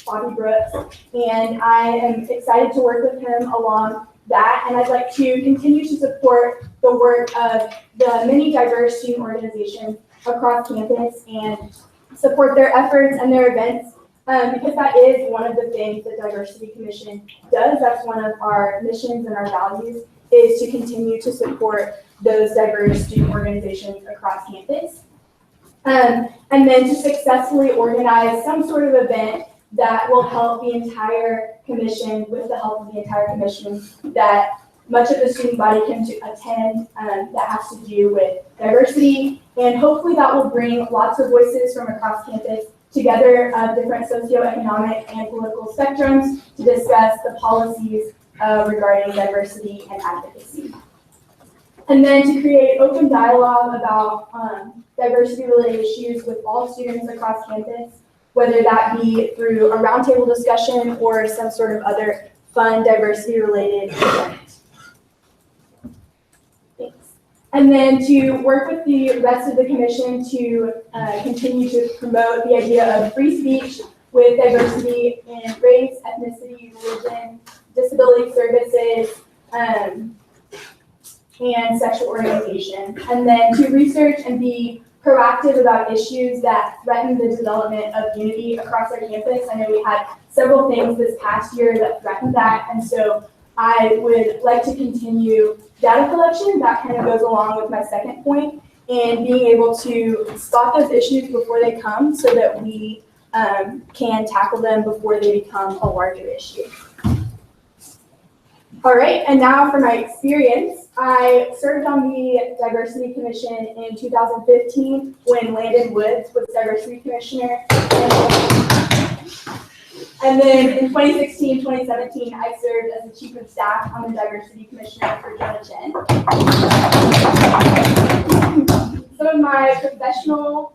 Bobby Brooks, and I am excited to work with him along that. And I'd like to continue to support the work of the many diverse student organizations across campus and support their efforts and their events. Because that is one of the things that Diversity Commission does. That's one of our missions and our values, is to continue to support those diverse student organizations across campus. And then to successfully organize some sort of event that will help the entire commission, with the help of the entire commission, that much of the student body can attend, that has to do with diversity. And hopefully that will bring lots of voices from across campus together, different socioeconomic and political spectrums, to discuss the policies regarding diversity and advocacy. And then to create open dialogue about diversity-related issues with all students across campus, whether that be through a roundtable discussion or some sort of other fun diversity-related event. Thanks. And then to work with the rest of the commission to continue to promote the idea of free speech with diversity in race, ethnicity, religion, disability services, and sexual orientation. And then to research and be proactive about issues that threaten the development of unity across our campus. I know we had several things this past year that threatened that, and so I would like to continue data collection. That kind of goes along with my second point, and being able to spot those issues before they come so that we can tackle them before they become a larger issue. All right, and now for my experience. I served on the Diversity Commission in 2015 when Landon Woods was Diversity Commissioner. And then in 2016, 2017, I served as the Chief of Staff on the Diversity Commissioner for Jonah Chen. Some of my professional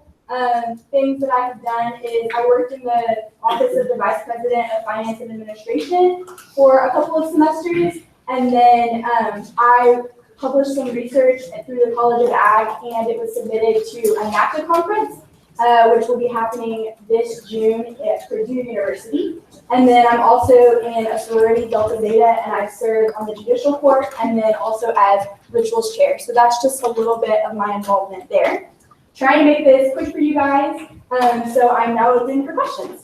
things that I have done is I worked in the Office of the Vice President of Finance and Administration for a couple of semesters. And then I published some research through the College of Ag, and it was submitted to a NACA conference, which will be happening this June at Purdue University. And then I'm also in a sorority, Delta Beta, and I serve on the judicial court and then also as rituals chair. So that's just a little bit of my involvement there. Trying to make this quick for you guys, so I'm now open for questions.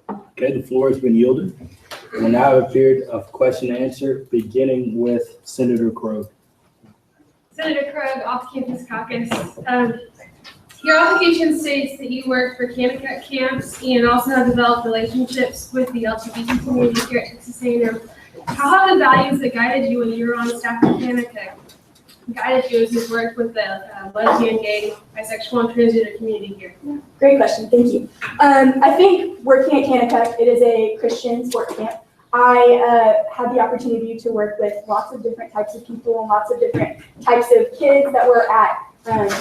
Okay, the floor has been yielded. We'll now have a period of question and answer, beginning with Senator Krogh. Senator Krogh, Off-Campus Caucus. Your application states that you work for Kanakuk camps and also have developed relationships with the LGBT community here at Texas A&M. How have the values that guided you when you were on staff at Kanakuk guided you as you've worked with the lesbian, gay, bisexual, and transgender community here? Great question, thank you. I think working at Kanakuk, it is a Christian sport camp. I had the opportunity to work with lots of different types of people and lots of different types of kids that were at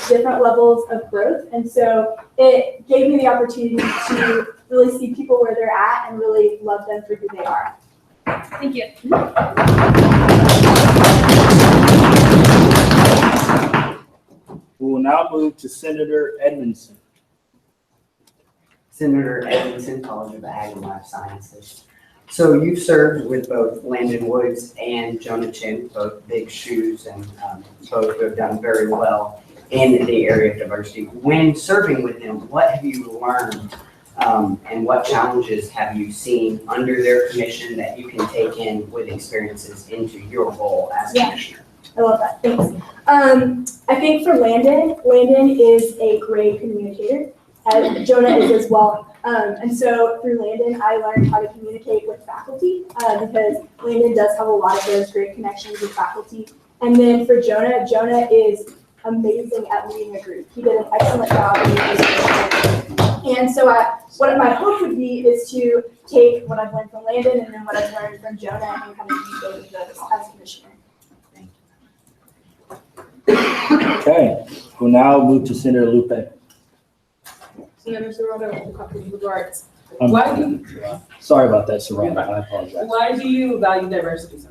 different levels of growth. And so it gave me the opportunity to really see people where they're at and really love them for who they are. Thank you. We will now move to Senator Edmondson. Senator Edmondson, College of Ag and Life Sciences. So you've served with both Landon Woods and Jonah Chen, both big shoes, and both who have done very well in the area of diversity. When serving with them, what have you learned and what challenges have you seen under their commission that you can take in with experiences into your role as commissioner? I love that, thanks. I think for Landon is a great communicator, as Jonah is as well. And so through Landon, I learned how to communicate with faculty because Landon does have a lot of those great connections with faculty. And then for Jonah, Jonah is amazing at leading a group. He did an excellent job in leading a group. And so what my hope would be is to take what I've learned from Landon and then what I've learned from Jonah and kind of use both of those as commissioner. Okay, we'll now move to Senator Lupe. Senator Serrano, with regards. Why do you, Sorry about that, Serrano. I apologize. why do you value diversity so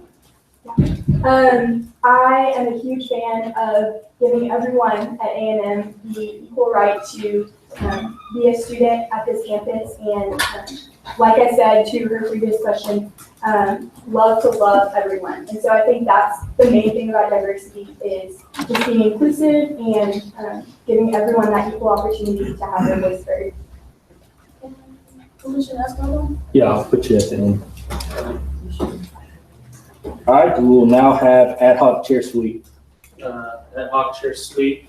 much? I am a huge fan of giving everyone at A&M the equal right to be a student at this campus. And like I said to her previous question, love to love everyone. And so I think that's the main thing about diversity is just being inclusive and giving everyone that equal opportunity to have their voice heard. Yeah, I'll put you at the end. All right, we will now have ad hoc chair suite. Ad hoc chair suite.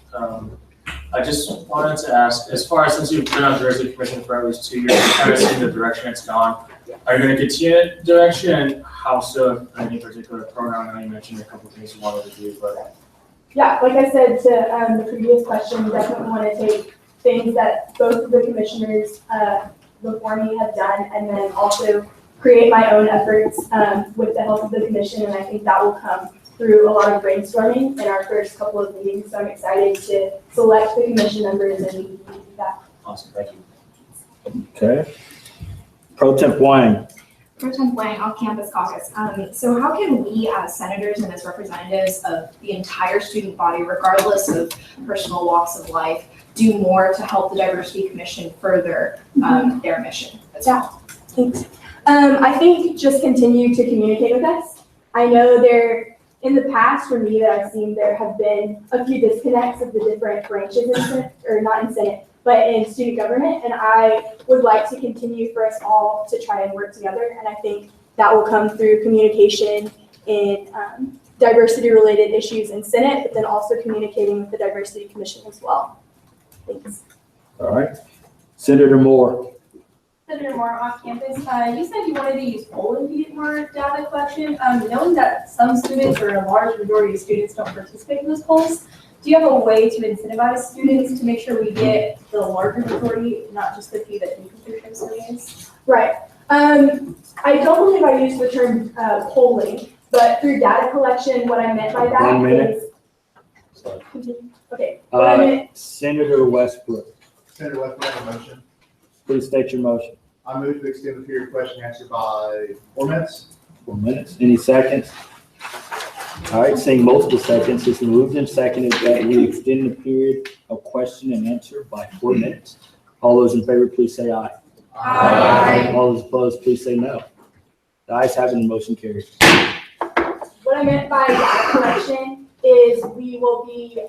I just wanted to ask, as far as since you've been on diversity commission for at least 2 years, you've kind of seen the direction it's gone. Are you going to continue that direction, and how so? Any particular program? I know you mentioned a couple of things you wanted to do, but Yeah, like I said to the previous question, definitely want to take things that both of the commissioners before me have done, and then also create my own efforts with the help of the commission, and I think that will come through a lot of brainstorming in our first couple of meetings, so I'm excited to select the commission members and we can do that. awesome, thank you. Okay. Pro Temp Wang. Pro Tem Wang, off-campus caucus. So how can we as senators and as representatives of the entire student body, regardless of personal walks of life, do more to help the Diversity Commission further their mission as well? Thanks. I think just continue to communicate with us. I know in the past, for me, that I've seen, there have been a few disconnects of the different branches in Senate, or not in Senate, but in student government, and I would like to continue for us all to try and work together, and I think that will come through communication in diversity-related issues in Senate, but then also communicating with the Diversity Commission as well. Thanks. All right. Senator Moore. Senator Moore, off campus, you said you wanted to use polling to get more data collection. Knowing that some students or a large majority of students don't participate in those polls, do you have a way to incentivize students to make sure we get the larger majority, not just the few that do complete their surveys? Right. I don't believe I used the term polling, but through data collection, what I meant by that 1 minute. is. Okay. What I meant. Senator Westbrook. Senator Westbrook, a motion. Please state your motion. I move to extend the period of question and answer by 4 minutes. 4 minutes. Any seconds? All right, seeing multiple seconds, it's moved and seconded that we extend the period of question and answer by 4 minutes. All those in favor, please say aye. Aye. All those opposed, please say no. The ayes have it, and the motion carries. What I meant by data collection is we will be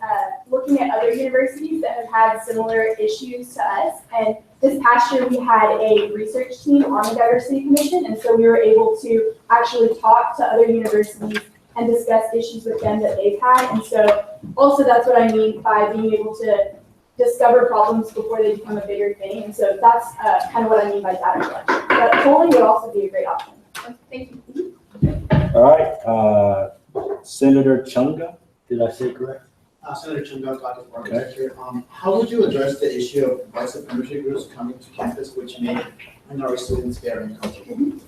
looking at other universities that have had similar issues to us. And this past year, we had a research team on the Diversity Commission, and so we were able to actually talk to other universities and discuss issues with them that they've had. And so also that's what I mean by being able to discover problems before they become a bigger thing. And so that's kind of what I mean by data collection. But polling would also be a great option. Thank you. All right, Senator Chunga, did I say it correct? Senator Chunga, Caucus Party Okay. Director. How would you address the issue of white supremacy groups coming to campus which make minority students very uncomfortable?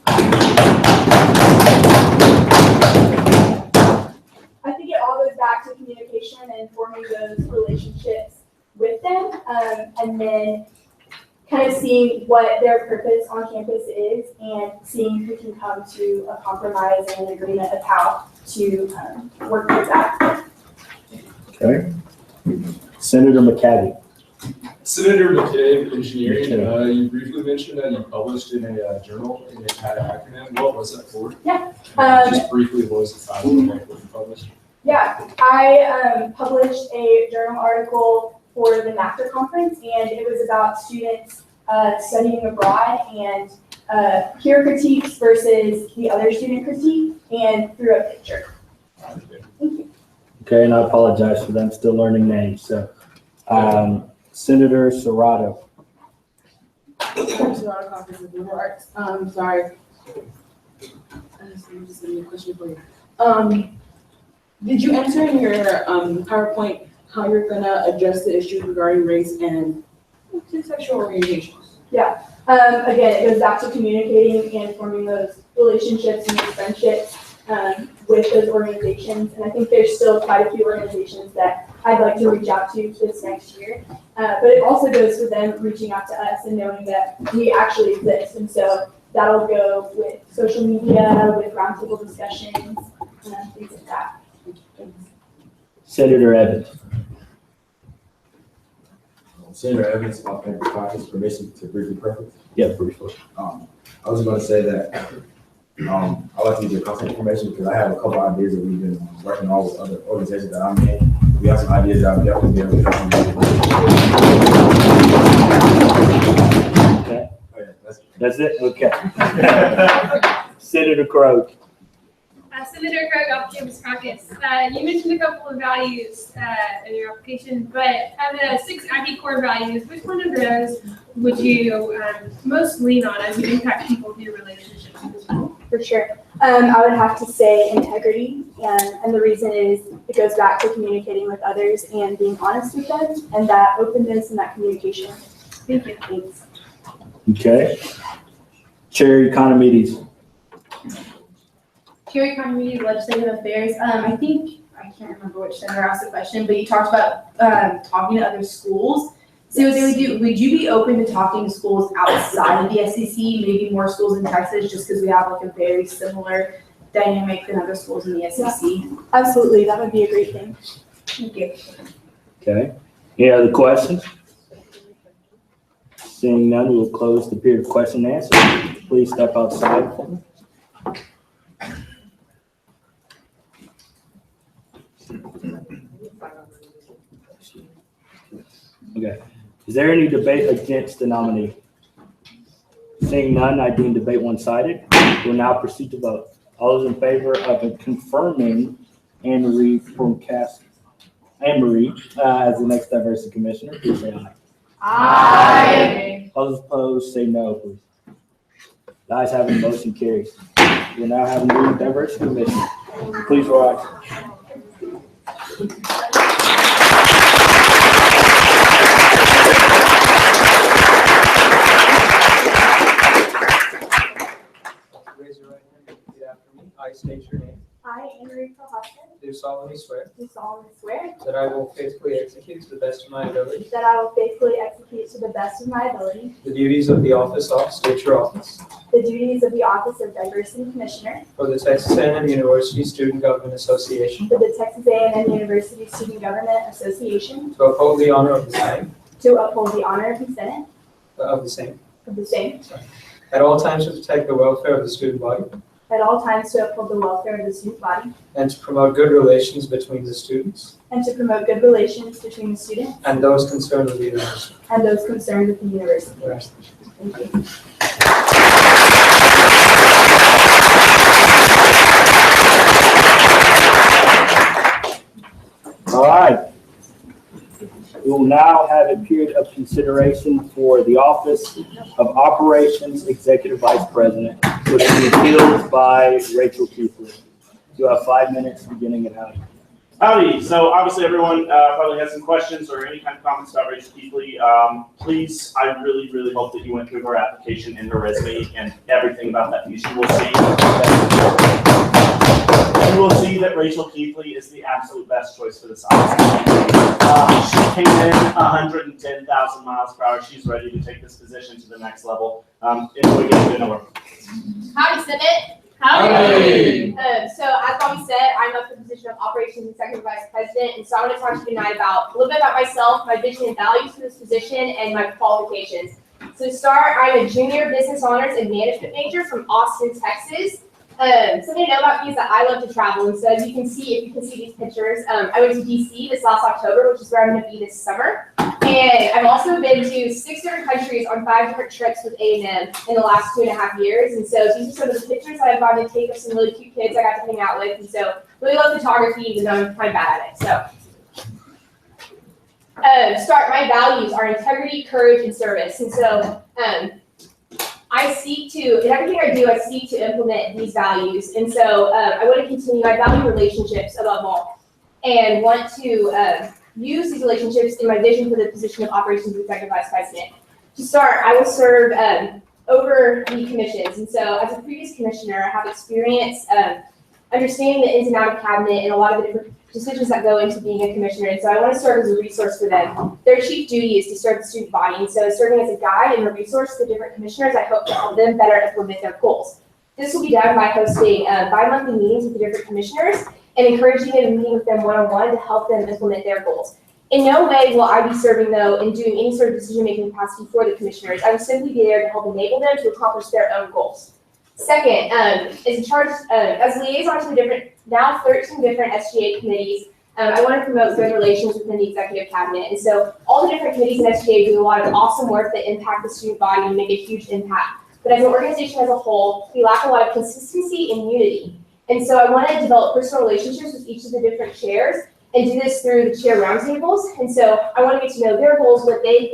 I think it all goes back to communication and forming those relationships with them, and then kind of seeing what their purpose on campus is and seeing who can come to a compromise and an agreement of how to work with that. Okay. Senator McCavity. Senator McCabe, engineering, you briefly mentioned that you published in a journal and it had an acronym. What was that for? Yeah. Just briefly, what was the title of what you published? Yeah, I published a journal article for the NAFTA conference, and it was about students studying abroad and peer critiques versus the other student critique, and through a picture. Thank you. Okay, and I apologize for them still learning names. So, Senator Serrato. Serrato, Conference of Liberal Arts. Sorry. Just a question for you. Did you answer in your PowerPoint how you're gonna address the issues regarding race and sexual orientations? Yeah. Again, it goes back to communicating and forming those relationships and those friendships with those organizations. And I think there's still quite a few organizations that I'd like to reach out to this next year. But it also goes for them reaching out to us and knowing that we actually exist. And so that'll go with social media, with roundtable discussions, things like that. Senator Evans. Senator Evans, my favorite caucus, permission to briefly preface. Yeah, briefly. I was going to say that I like to use your contact information because I have a couple ideas that we've been working on with other organizations that I'm in. We have some ideas that I'll definitely be able to help you. Okay. That's it? Okay. Senator Crowe. Senator Craig, Off-Campus Caucus. You mentioned a couple of values in your application, but of the 6 IB core values, which one of those would you most lean on as you impact people with your relationships with school? For sure. I would have to say integrity, and the reason is it goes back to communicating with others and being honest with them, and that openness and that communication. Thank you. Thanks. Okay. Chair Economides. Chair Economy, Legislative Affairs. I think, I can't remember which senator asked the question, but you talked about talking to other schools. So would you be open to talking to schools outside of the SEC, maybe more schools in Texas, just because we have like a very similar dynamic than other schools in the SEC? Yeah, absolutely, that would be a great thing. Thank you. Okay. Any other questions? Seeing none, we'll close the period of question and answer. Please step outside for me. Okay. Is there any debate against the nominee? Seeing none, I deem debate one-sided. We'll now proceed to vote. All those in favor of confirming Anne-Marie as the next diversity commissioner, please say aye. Aye. All those opposed, say no, please. The ayes have it, motion carries. We'll now have a new diversity commissioner. Please rise. Raise your right hand and repeat after me. I state your name. I, Anne-Marie Prohaska, Do solemnly swear do solemnly swear that I will faithfully execute to the best of my ability that I will faithfully execute to the best of my ability the duties of the office of State Your Office the duties of the Office of Diversity Commissioner for the Texas A&M University Student Government Association for the Texas A&M University Student Government Association to uphold the honor of the same, to uphold the honor of the Senate of the same, of the same, at all times to protect the welfare of the student body at all times to uphold the welfare of the student body and to promote good relations between the students and to promote good relations between the students and those concerned with the university. and those concerned with the university. Thank you. All right. We will now have a period of consideration for the Office of Operations Executive Vice President, which will be filled by Rachel Keithley. You have 5 minutes beginning at howdy. Howdy. So obviously everyone probably has some questions or any kind of comments about Rachel Keithley. Please, I really, really hope that you went through her application and her resume and everything about that piece. You will see that Rachel Keithley is the absolute best choice for this office. She came in 110,000 miles per hour. She's ready to take this position to the next level. Enjoy getting to know her. Howdy, Senate. Howdy. So as Bobby said, I'm up for the position of Operations Executive Vice President, and so I want to talk to you tonight about a little bit about myself, my vision and values for this position, and my qualifications. So to start, I'm a junior business honors and management major from Austin, Texas. Something to know about me is that I love to travel, and so as you can see, if you can see these pictures, I went to DC this last October, which is where I'm going to be this summer. And I've also been to 6 different countries on 5 different trips with A&M in the last 2.5 years. And so these are some of the pictures that I've gotten to take of some really cute kids I got to hang out with. And so really love photography, even though I'm kind of bad at it. So start, my values are integrity, courage, and service. And so I seek to, in everything I do, I seek to implement these values. And so I want to continue, I value relationships above all, and want to use these relationships in my vision for the position of Operations Executive Vice President. To start, I will serve over the commissions. And so as a previous commissioner, I have experience understanding the ins and outs of cabinet and a lot of the different decisions that go into being a commissioner. And so I want to serve as a resource for them. Their chief duty is to serve the student body. And so serving as a guide and a resource to different commissioners, I hope to help them better implement their goals. This will be done by hosting bi-monthly meetings with the different commissioners and encouraging and meeting with them one-on-one to help them implement their goals. In no way will I be serving, though, and doing any sort of decision-making capacity for the commissioners. I will simply be there to help enable them to accomplish their own goals. Second, is in charge, as liaison to the now 13 different SGA committees, I want to promote good relations within the executive cabinet. And so all the different committees in SGA do a lot of awesome work that impact the student body and make a huge impact. But as an organization as a whole, we lack a lot of consistency and unity. And so I want to develop personal relationships with each of the different chairs and do this through the chair roundtables. And so I want to get to know their goals, what they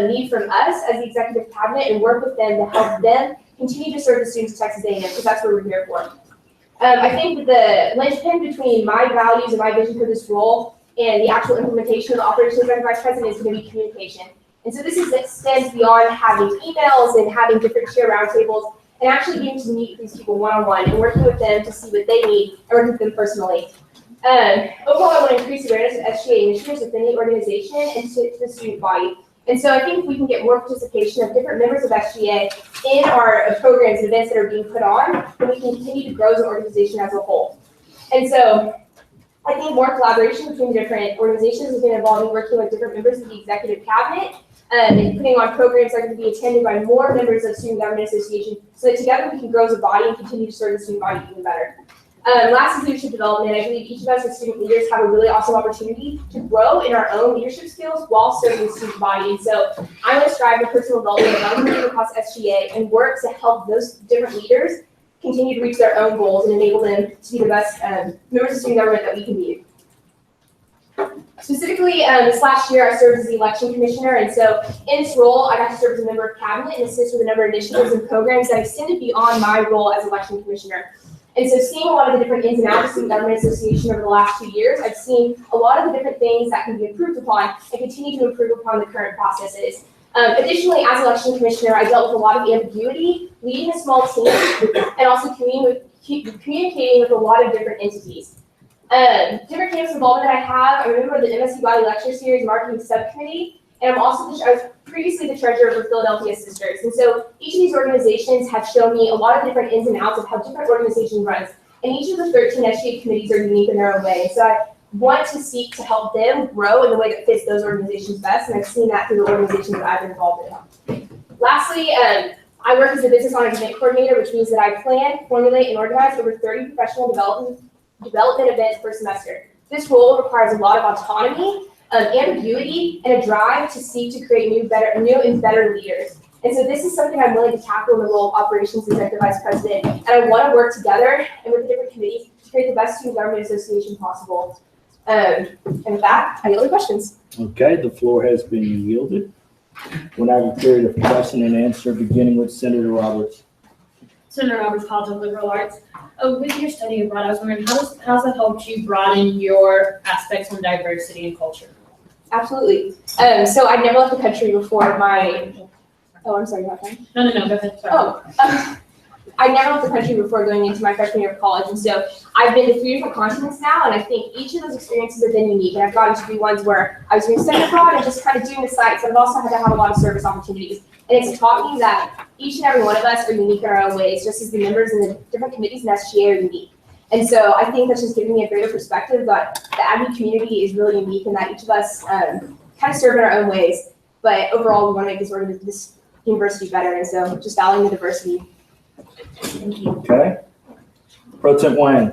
need from us as the executive cabinet, and work with them to help them continue to serve the students of Texas A&M, because that's what we're here for. I think that the linchpin between my values and my vision for this role and the actual implementation of the operations director vice president is going to be communication. And so this extends beyond having emails and having different chair roundtables and actually getting to meet these people one-on-one and working with them to see what they need and working with them personally. Overall, I want to increase awareness of SGA initiatives within the organization and to the student body. And so I think if we can get more participation of different members of SGA in our programs and events that are being put on, then we can continue to grow as an organization as a whole. And so I think more collaboration between the different organizations has been involving working with different members of the executive cabinet and putting on programs that are going to be attended by more members of Student Government Association so that together we can grow as a body and continue to serve the student body even better. Last is leadership development. I believe each of us as student leaders have a really awesome opportunity to grow in our own leadership skills while serving the student body. And so I want to strive for personal development across SGA and work to help those different leaders continue to reach their own goals and enable them to be the best members of student government that we can be. Specifically, this last year I served as the election commissioner, and so in this role I got to serve as a member of cabinet and assist with a number of initiatives and programs that extended beyond my role as election commissioner. And so seeing a lot of the different ins and outs of Student Government Association over the last 2 years, I've seen a lot of the different things that can be improved upon and continue to improve upon the current processes. Additionally, as election commissioner, I dealt with a lot of ambiguity, leading a small team, and also communicating with a lot of different entities. Different campus involvement that I have, I remember the MSC Body Lecture Series Marketing Subcommittee, and I was previously the treasurer for Philadelphia Sisters. And so each of these organizations have shown me a lot of different ins and outs of how different organizations runs. And each of the 13 SGA committees are unique in their own way. So I want to seek to help them grow in the way that fits those organizations best, and I've seen that through the organizations that I've been involved in. Lastly, I work as a business management coordinator, which means that I plan, formulate, and organize over 30 professional development events per semester. This role requires a lot of autonomy, ambiguity, and a drive to seek to create new and better leaders. And so this is something I'm willing to tackle in the role of operations executive vice president, and I want to work together and with the different committees to create the best student government association possible. And with that, I yield the questions. Okay, the floor has been yielded. We'll now have a period of question and answer, beginning with Senator Roberts. Senator Roberts, College of Liberal Arts. With your study abroad, I was wondering, how's that helped you broaden your aspects on diversity and culture? Absolutely. So I'd never left the country before my, I'm sorry, you're not fine? No, go ahead. Sorry. I never left the country before going into my freshman year of college, and so I've been to 3 different continents now, and I think each of those experiences have been unique, and I've gotten to be ones where I was doing study abroad and just kind of doing the sites, but I've also had to have a lot of service opportunities, and it's taught me that each and every one of us are unique in our own ways, just as the members in the different committees in SGA are unique. And so I think that's just giving me a greater perspective that the ADME community is really unique and that each of us kind of serve in our own ways, but overall we want to make this university better, and so just valuing the diversity. Thank you. Okay. Pro Temp Wayne.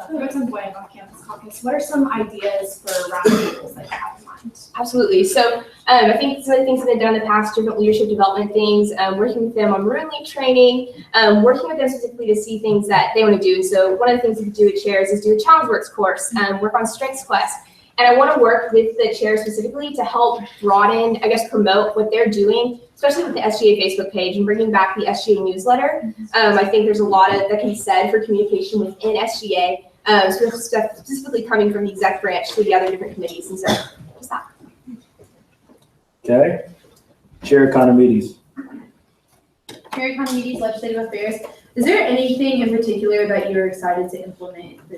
Pro Temp Wayne, Off-Campus Caucus. What are some ideas for roundtables that you have in mind? Absolutely. So I think some of the things that have been done in the past, different leadership development things, working with them on Maroon League training, working with them specifically to see things that they want to do. So one of the things we could do with chairs is do a Challenge Works course, work on Strengths Quest. And I want to work with the chairs specifically to help broaden, promote what they're doing, especially with the SGA Facebook page and bringing back the SGA newsletter. I think there's a lot that can be said for communication within SGA, specifically coming from the exec branch to the other different committees. And so, just that. Okay. Chair Economides. Chair Economides, Legislative Affairs. Is there anything in particular that you're excited to implement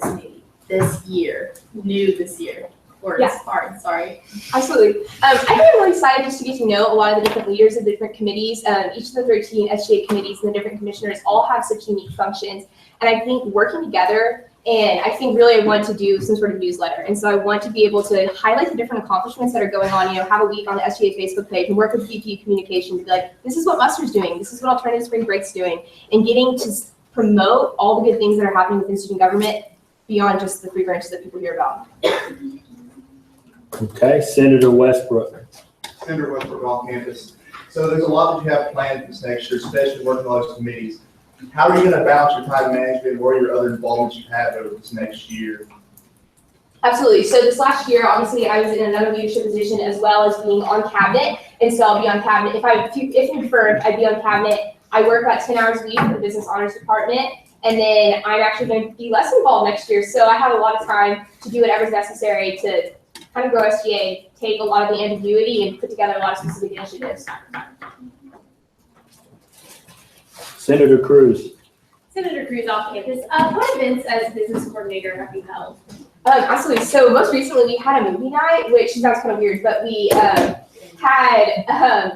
this year, new this year? Or Yeah. it's hard, sorry. Absolutely. I think I'm really excited just to get to know a lot of the different leaders of the different committees. Each of the 13 SGA committees and the different commissioners all have such unique functions. And I think working together And I think really I want to do some sort of newsletter. And so I want to be able to highlight the different accomplishments that are going on, have a week on the SGA Facebook page and work with VP Communication to be like, this is what Muster's doing, this is what Alternative Spring Break's doing, and getting to promote all the good things that are happening within student government beyond just the three branches that people hear about. Okay, Senator Westbrook. Senator Westbrook off campus. So there's a lot that you have planned for this next year, especially working on those committees. How are you going to balance your time management or your other involvements you have over this next year? Absolutely. So this last year, obviously, I was in another leadership position as well as being on cabinet. And so I'll be on cabinet. If confirmed, I'd be on cabinet. I work about 10 hours a week for the business honors department. And then I'm actually going to be less involved next year. So I have a lot of time to do whatever's necessary to kind of grow SGA, take a lot of the ambiguity and put together a lot of specific initiatives. Senator Cruz. Senator Cruz off campus. What events as business coordinator have you held? Absolutely. So most recently we had a movie night, which sounds kind of weird, but we had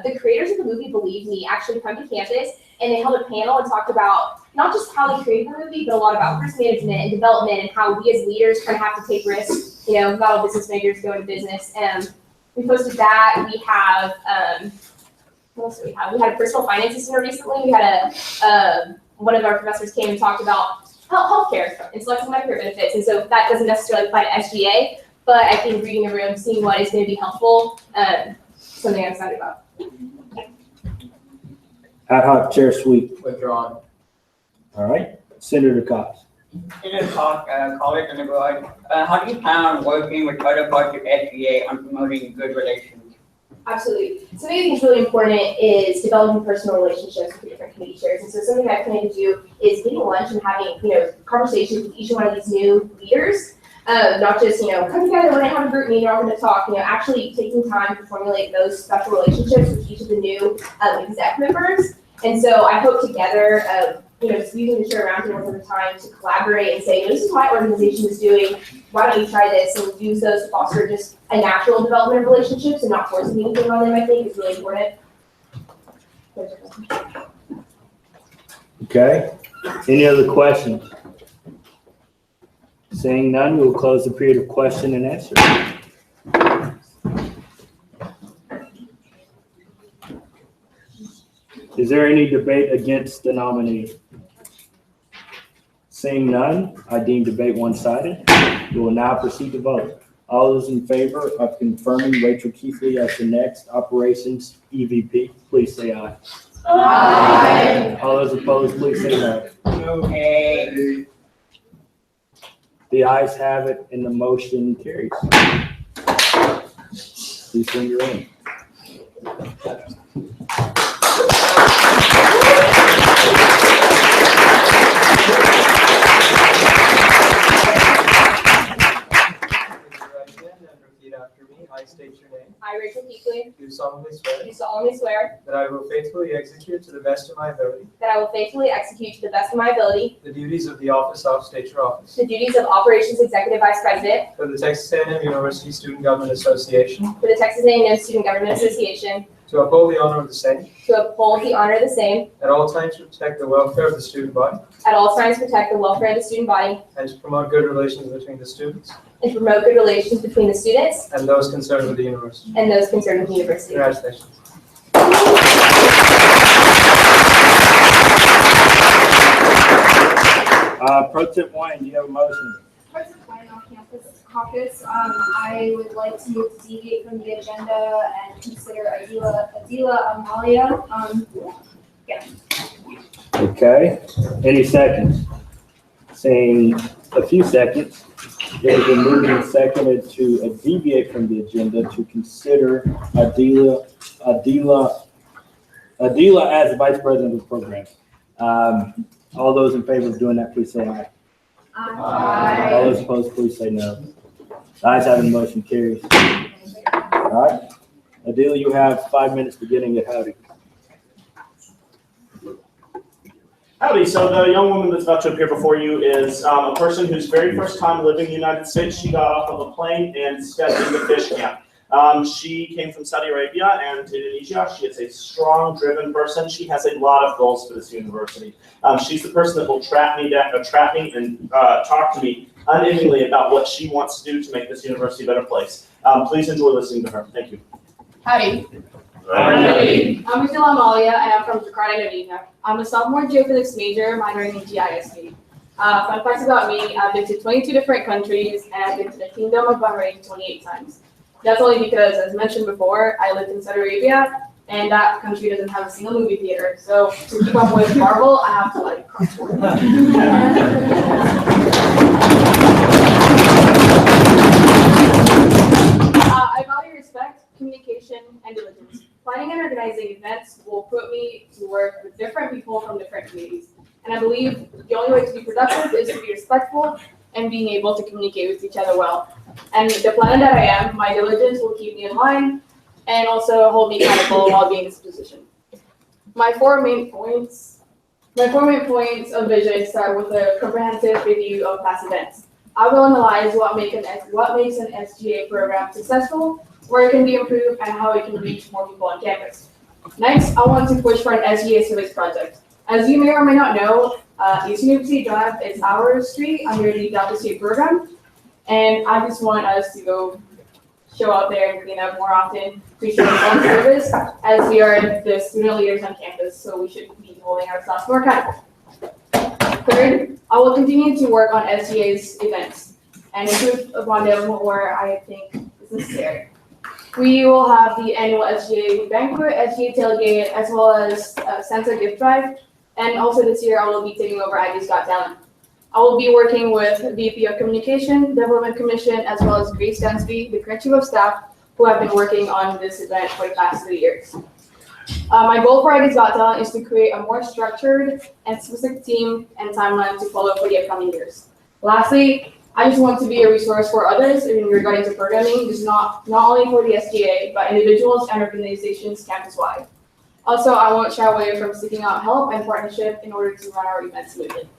the creators of the movie Believe Me actually come to campus, and they held a panel and talked about not just how they created the movie, but a lot about risk management and development and how we as leaders kind of have to take risks. Not all business majors go into business. We posted that. We have what else do we have? We had a personal finance center recently. We had one of our professors came and talked about healthcare and selecting Medicare benefits. And so that doesn't necessarily apply to SGA, but I think reading a room, seeing what is going to be helpful, something I'm excited about. Ad hoc chair sweep. Withdrawn. All right, Senator Cox. Senator Cox, college and abroad. How do you plan on working with other parts of SGA on promoting good relations? Absolutely. Something I think is really important is developing personal relationships with the different committee chairs. And so something I plan to do is getting lunch and having, conversations with each one of these new leaders. Not just, come together, we're gonna have a group meeting, we're all gonna talk, actually taking time to formulate those special relationships with each of the new exec members. And so I hope together, just using the chair roundtables at the time to collaborate and say, this is what my organization is doing, why don't you try this, and use those to foster just a natural development of relationships and not forcing anything on them, I think is really important. Okay, any other questions? Seeing none, we'll close the period of question and answer. Is there any debate against the nominee? Seeing none, I deem debate one-sided. We will now proceed to vote. All those in favor of confirming Rachel Keithley as the next operations EVP, please say aye. Aye. All those opposed, please say no. Okay. The ayes have it and the motion carries. Please bring your in. I state your name. I, Rachel Keithley, Do solemnly swear do solemnly swear that I will faithfully execute to the best of my ability that I will faithfully execute to the best of my ability the duties of the office of State Your Office the duties of Operations Executive Vice President for the Texas A&M University Student Government Association, for the Texas A&M Student Government Association, to uphold the honor of the same, to uphold the honor of the same, at all times to protect the welfare of the student body, at all times protect the welfare of the student body, and to promote good relations between the students and to promote good relations between the students and those concerned with the university. and those concerned with the university. Congratulations. Pro Tip Wayne, do you have a motion? President Wayne off campus caucus, I would like to deviate from the agenda and consider Adila Amalia. Okay, any seconds? Saying a few seconds. It has been moved and seconded to deviate from the agenda to consider Adila as the vice president of the program. All those in favor of doing that, please say aye. Aye. All those opposed, please say no. The ayes have it, the motion carries. All right, Adila, you have 5 minutes beginning at howdy. Howdy, so the young woman that's about to appear before you is a person whose very first time living in the United States, she got off of a plane and stepped into fish camp. She came from Saudi Arabia and Indonesia. She is a strong, driven person. She has a lot of goals for this university. She's the person that will trap me and talk to me unendingly about what she wants to do to make this university a better place. Please enjoy listening to her. Thank you. Howdy. Howdy. I'm Isla Amalia, and I'm from Jakarta, Indonesia. I'm a sophomore geophysics major, minoring in GISD. Fun facts about me, I've been to 22 different countries, and I've been to the Kingdom of Bahrain 28 times. That's only because, as mentioned before, I lived in Saudi Arabia, and that country doesn't have a single movie theater. So to keep up with Marvel, I have to like cross-border. I value respect, communication, and diligence. Planning and organizing events will put me to work with different people from different communities. And I believe the only way to be productive is to be respectful and being able to communicate with each other well. And the planner that I am, my diligence will keep me in line and also hold me accountable while being in this position. My four main points of vision start with a comprehensive review of past events. I will analyze what makes an SGA program successful, where it can be improved, and how it can reach more people on campus. Next, I want to push for an SGA civics project. As you may or may not know, East University Drive is our street under the Delta State program, and I just want us to go show out there and clean up more often to show some service, as we are the student leaders on campus, so we should be holding ourselves more accountable. Third, I will continue to work on SGA's events and improve upon them where I think is necessary. We will have the annual SGA banquet, SGA tailgate, as well as Santa gift drive. And also this year, I will be taking over Ivy's Got Talent. I will be working with VP of Communication, Development Commission, as well as Grace Dunsby, the current chief of staff, who have been working on this event for the past 3 years. My goal for Ivy's Got Talent is to create a more structured and specific team and timeline to follow for the upcoming years. Lastly, I just want to be a resource for others in regarding to programming, just not only for the SGA, but individuals and organizations campus-wide. Also, I won't shy away from seeking out help and partnership in order to run our events smoothly.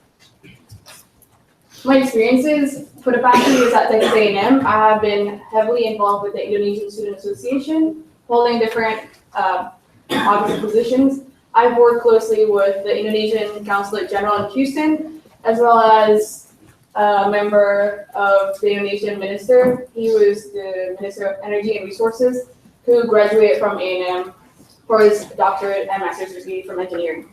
My experiences for the past 2 years at Texas A&M, I have been heavily involved with the Indonesian Student Association, holding different office positions. I've worked closely with the Indonesian Consulate General in Houston, as well as a member of the Indonesian minister. He was the Minister of Energy and Resources, who graduated from A&M for his doctorate and master's degree from engineering.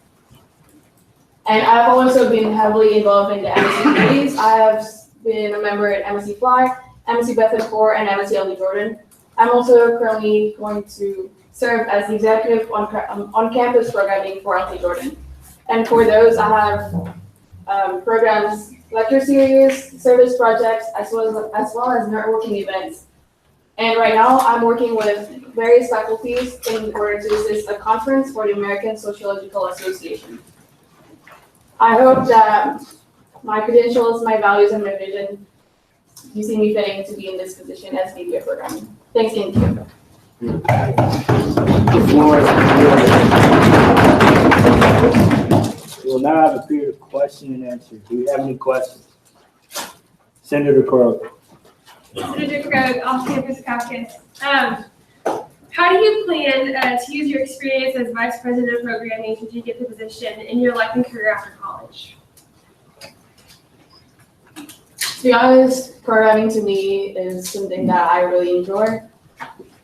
And I've also been heavily involved in the MSc committees. I have been a member at MSc Fly, MSc Bethel 4, and MSc LD Jordan. I'm also currently going to serve as the executive on-campus programming for LD Jordan. And for those, I have programs, lecture series, service projects, as well as networking events. And right now, I'm working with various faculties in order to assist a conference for the American Sociological Association. I hope that my credentials, my values, and my vision, you see me fitting to be in this position as VP of programming. Thanks again, Kim. We will now have a period of question and answer. Do we have any questions? Senator Crowe. Senator Krogh, Off-Campus Caucus. How do you plan to use your experience as Vice President of Programming should you get the position in your life and career after college? To be honest, programming to me is something that I really enjoy.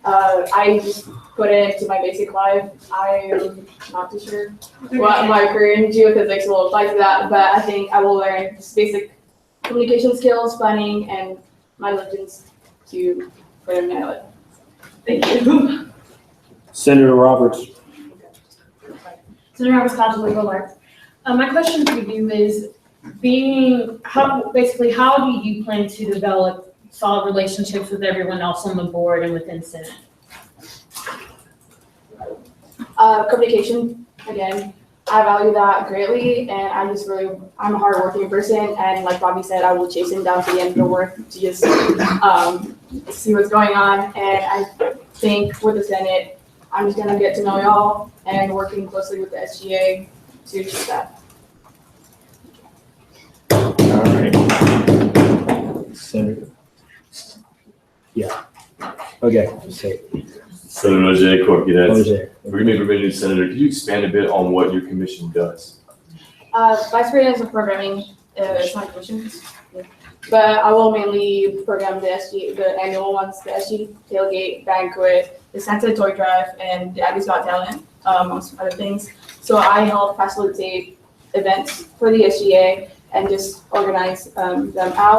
I just put it into my basic life. I am not too sure what my career in geophysics will apply to that, but I think I will learn just basic communication skills, planning, and my diligence to further my knowledge. Thank you. Senator Roberts. Senator Roberts, College of Liberal Arts. My question for you is, how do you plan to develop solid relationships with everyone else on the board and within Senate? Communication, again, I value that greatly, and I'm a hardworking person, and like Bobby said, I will chase him down to the end of the work to just see what's going on, and I think with the Senate, I'm just gonna get to know y'all and working closely with the SGA to achieve that. All right. Senator. Yeah. Okay, just say it. Senator Jose Corquez. Jose. Forgive me for being Senator. Could you expand a bit on what your commission does? Vice President of Programming, it's not commissions. But I will mainly program the SG, the annual ones, the SG tailgate, banquet, the Santa Toy Drive, and the Aggies Got Talent, amongst other things. So I help facilitate events for the SGA and just organize them. I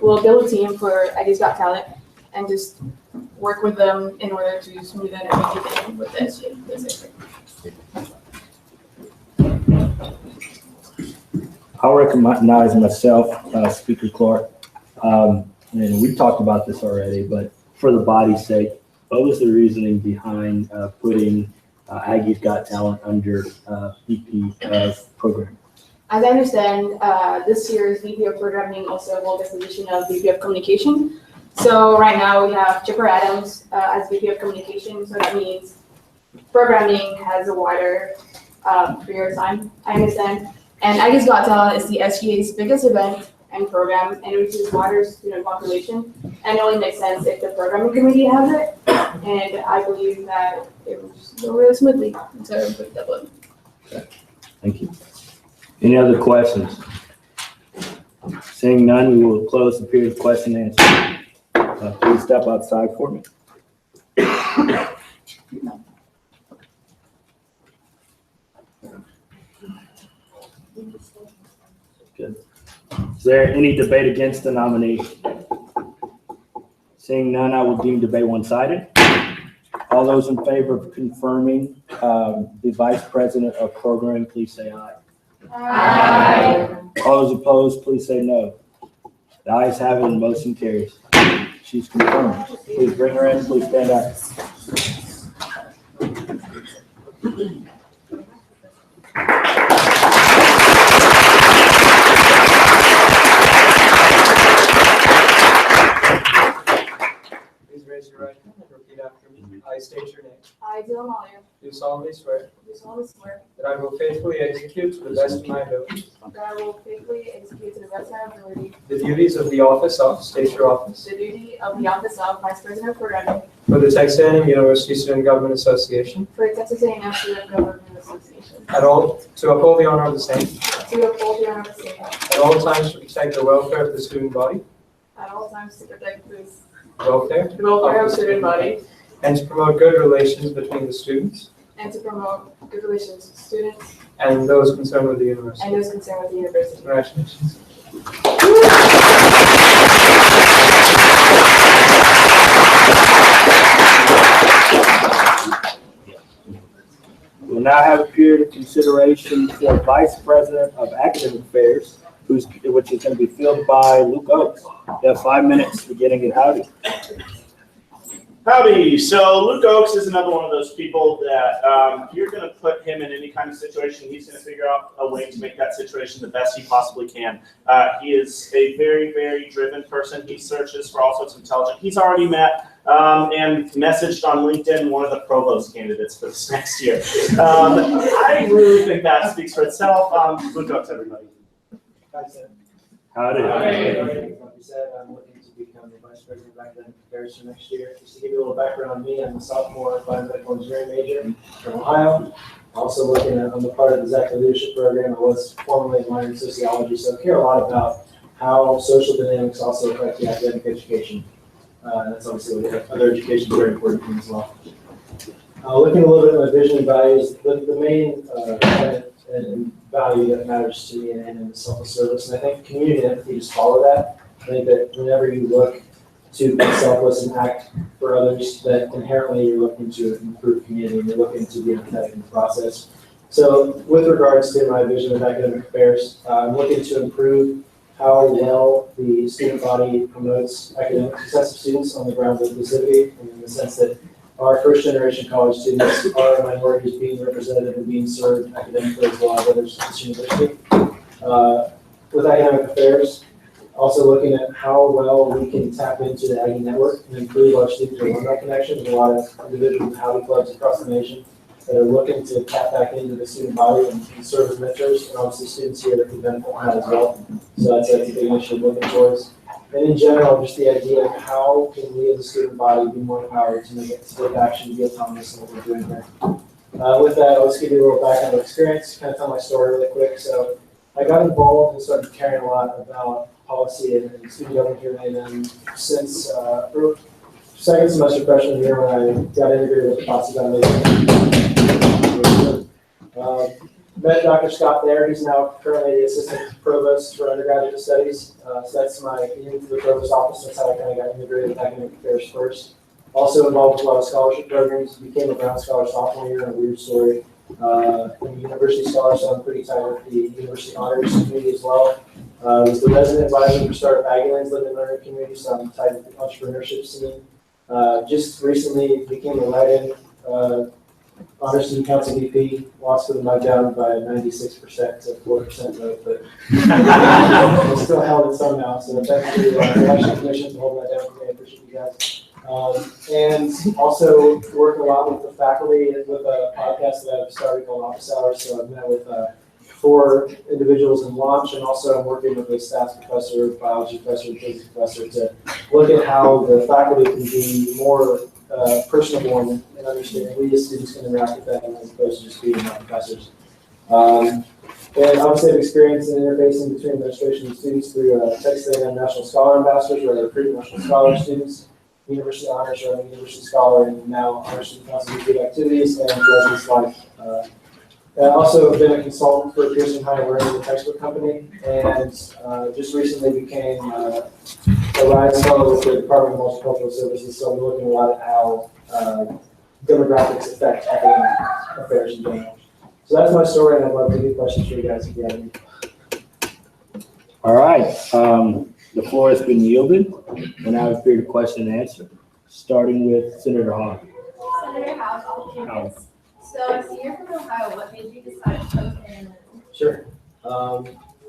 will build a team for Aggies Got Talent and just work with them in order to smoothen everything with the SGA, basically. I'll recognize myself, Speaker Clark. And we talked about this already, but for the body's sake, what was the reasoning behind putting Aggies Got Talent under VP of Programming? As I understand, this year's VP of Programming also holds the position of VP of Communication. So right now we have Chipper Adams as VP of Communication, so that means programming has a wider period of time, I understand. And Aggies Got Talent is the SGA's biggest event and program, and it reaches wider student population. And it only makes sense if the programming committee has it. And I believe that it will just go really smoothly instead of with double. Thank you. Any other questions? Seeing none, we will close the period of question and answer. Please step outside for me. Good. Is there any debate against the nominee? Seeing none, I will deem debate one-sided. All those in favor of confirming the Vice President of Programming, please say aye. Aye. All those opposed, please say no. The ayes have it and motion carries. She's confirmed. Please bring her in. Please stand up. Please raise your right hand and repeat after me. I state your name. I, Dylan Mallier, Do solemnly swear do solemnly swear that I will faithfully execute to the best of my ability that I will faithfully execute to the best of my ability the duties of the office of, state your office, the duty of the office of Vice President of Programming for the Texas A&M University Student Government Association, for Texas A&M Student Government Association, at all, to uphold the honor of the same, to uphold the honor of the same, at all times to protect the welfare of the student body, at all times to protect the welfare welfare of the student body, and to promote good relations between the students and to promote good relations with students and those concerned with the university. and those concerned with the university. Congratulations. We'll now have a period of consideration for Vice President of Academic Affairs, which is going to be filled by Luke Oakes. You have 5 minutes beginning at howdy. Howdy. So Luke Oakes is another one of those people that you're going to put him in any kind of situation. He's going to figure out a way to make that situation the best he possibly can. He is a very, very driven person. He searches for all sorts of intelligence. He's already met and messaged on LinkedIn one of the provost candidates for this next year. I really think that speaks for itself. Luke Oakes, everybody. Howdy. Like you said, I'm looking to become the Vice President of Academic Affairs for next year. Just to give you a little background on me, I'm a sophomore biomedical engineering major from Ohio. Also I'm a part of the Zachary Leadership Program. I was formerly a minor in sociology, so I care a lot about how social dynamics also affect the academic education. That's obviously what other education is very important to me as well. Looking a little bit at my vision and values, the main tenet and value that matters to me and is selfless service, and I think community and empathy just follow that. I think that whenever you look to be selfless and act for others, that inherently you're looking to improve community and you're looking to be empathetic in the process. So with regards to my vision of academic affairs, I'm looking to improve how well the student body promotes academic success of students on the ground of inclusivity, in the sense that our first generation college students are minorities being represented and being served academically as well as others at this university. With academic affairs, also looking at how well we can tap into the Aggie network and improve our student to alumni connections. There's a lot of individuals and Howdy clubs across the nation that are looking to tap back into the student body and serve as mentors, and obviously students here that can benefit from that as well. So that's a big initiative looking towards. And in general, just the idea of how can we as a student body be more empowered to take action, be autonomous in what we're doing here. With that, let's give you a little background of experience, kind of tell my story really quick. So I got involved and started caring a lot about policy and student government here at A&M since second semester freshman year when I got integrated with the Posse Foundation. Met Dr. Scott there. He's now currently the assistant provost for undergraduate studies. So that's my into the provost office. That's how I kind of got integrated with academic affairs first. Also involved with a lot of scholarship programs. Became a Brown Scholar sophomore year, in a weird story. I'm a university scholar, so I'm pretty tight with the university honors community as well. Was the resident advisor for Startup Aggieland's Living and Learning community, so I'm tied with the entrepreneurship scene. Just recently became a write-in honor student council VP, lost the mug down by 96% to 4% vote, but I still held it somehow. So thanks to the election commission for holding that down for me. I appreciate you guys. And also work a lot with the faculty with a podcast that I've started called Office Hours. So I've met with 4 individuals in launch, and also I'm working with a staff professor, biology professor, and physics professor to look at how the faculty can be more personable and understanding we as students can interact with them as opposed to just being professors. And obviously I've experience in interfacing between administration and students through Texas A&M National Scholar Ambassadors, where I recruit National Scholar students, University Honors, or University Scholar, and now Honor Student Council Good Activities and Residence Life. I've also been a consultant for Pearson Higher Learning, the textbook company, and just recently became a Ryan Scholar with the Department of Multicultural Services, so I'm looking a lot at how demographics affect academic affairs in general. So that's my story, and I'd love to get questions for you guys if you have any. All right, the floor has been yielded, and I have prepared a question and answer, starting with Senator Hall. Senator House, off campus. So as a senior from Ohio, what made you decide to choose A&M? Sure.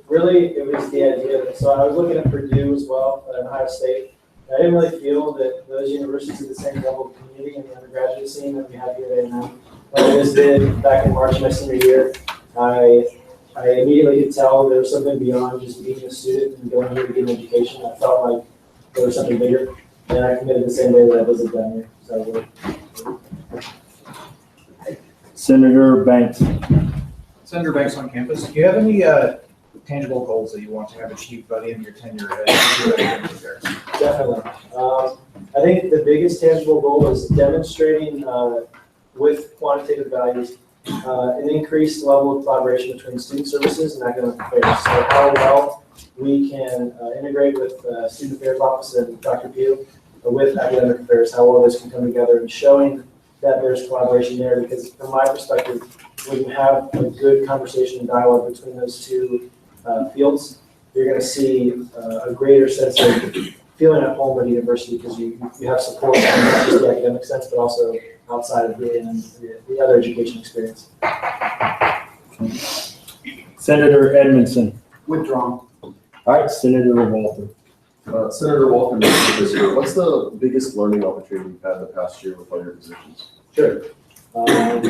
Really, it was the idea that, so I was looking at Purdue as well, at Ohio State. I didn't really feel that those universities are the same level of community in the undergraduate scene that we have here at A&M. When I visited back in March of my senior year, I immediately could tell there was something beyond just being a student and going here to get an education. I felt like there was something bigger, and I committed the same way that I visited down here. So, Senator Banks. Senator Banks on campus, do you have any tangible goals that you want to have achieved by the end of your tenure at Definitely. I think the biggest tangible goal is demonstrating with quantitative values an increased level of collaboration between student services and academic affairs. So how well we can integrate with Student Affairs Office and Dr. Pugh with academic affairs, how well this can come together, and showing that there's collaboration there, because from my perspective, when you have a good conversation and dialogue between those two fields, you're going to see a greater sense of feeling at home at the university, because you have support in not just the academic sense, but also outside of the other education experience. Senator Edmondson. Withdrawn. All right, Senator Walter. Senator Walker, this year, what's the biggest learning opportunity you've had in the past year with all your positions? Sure. I'll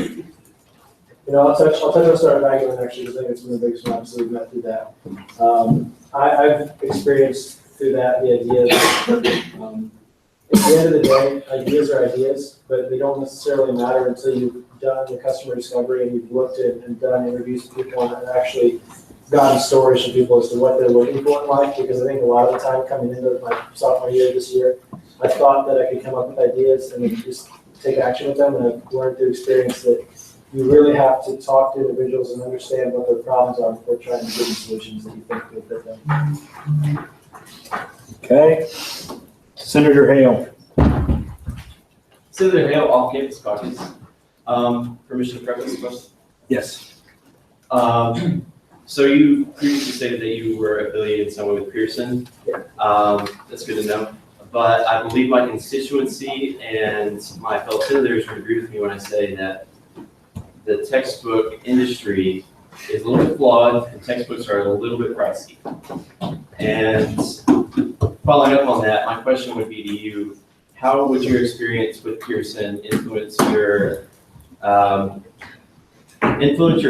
touch on Startup Aggieland actually, because I think it's one of the biggest ones, so we've met through that. I've experienced through that the idea that at the end of the day, ideas are ideas, but they don't necessarily matter until you've done the customer discovery and you've looked at and done interviews with people and actually gotten stories from people as to what they're looking for in life. Because I think a lot of the time coming into my sophomore year this year, I thought that I could come up with ideas and then just take action with them, and I've learned through experience that you really have to talk to individuals and understand what their problems are before trying to give them solutions that you think will fit them. Okay. Senator Hale. Senator Hale, off-campus caucus. Permission to preface the question? Yes. So you previously stated that you were affiliated in some way with Pearson. Yeah. That's good to know. But I believe my constituency and my fellow senators would agree with me when I say that the textbook industry is a little bit flawed and textbooks are a little bit pricey. And following up on that, my question would be to you, how would your experience with Pearson influence your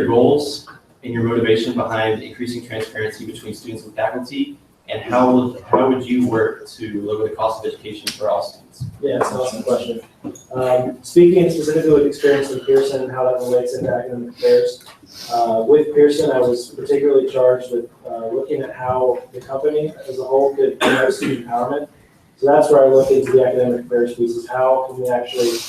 goals and your motivation behind increasing transparency between students and faculty And how would you work to lower the cost of education for all students? Yeah, that's an awesome question. Speaking specifically with experience in Pearson and how that relates into academic affairs, with Pearson, I was particularly charged with looking at how the company as a whole could promote student empowerment. So that's where I look into the academic affairs pieces. How can we actually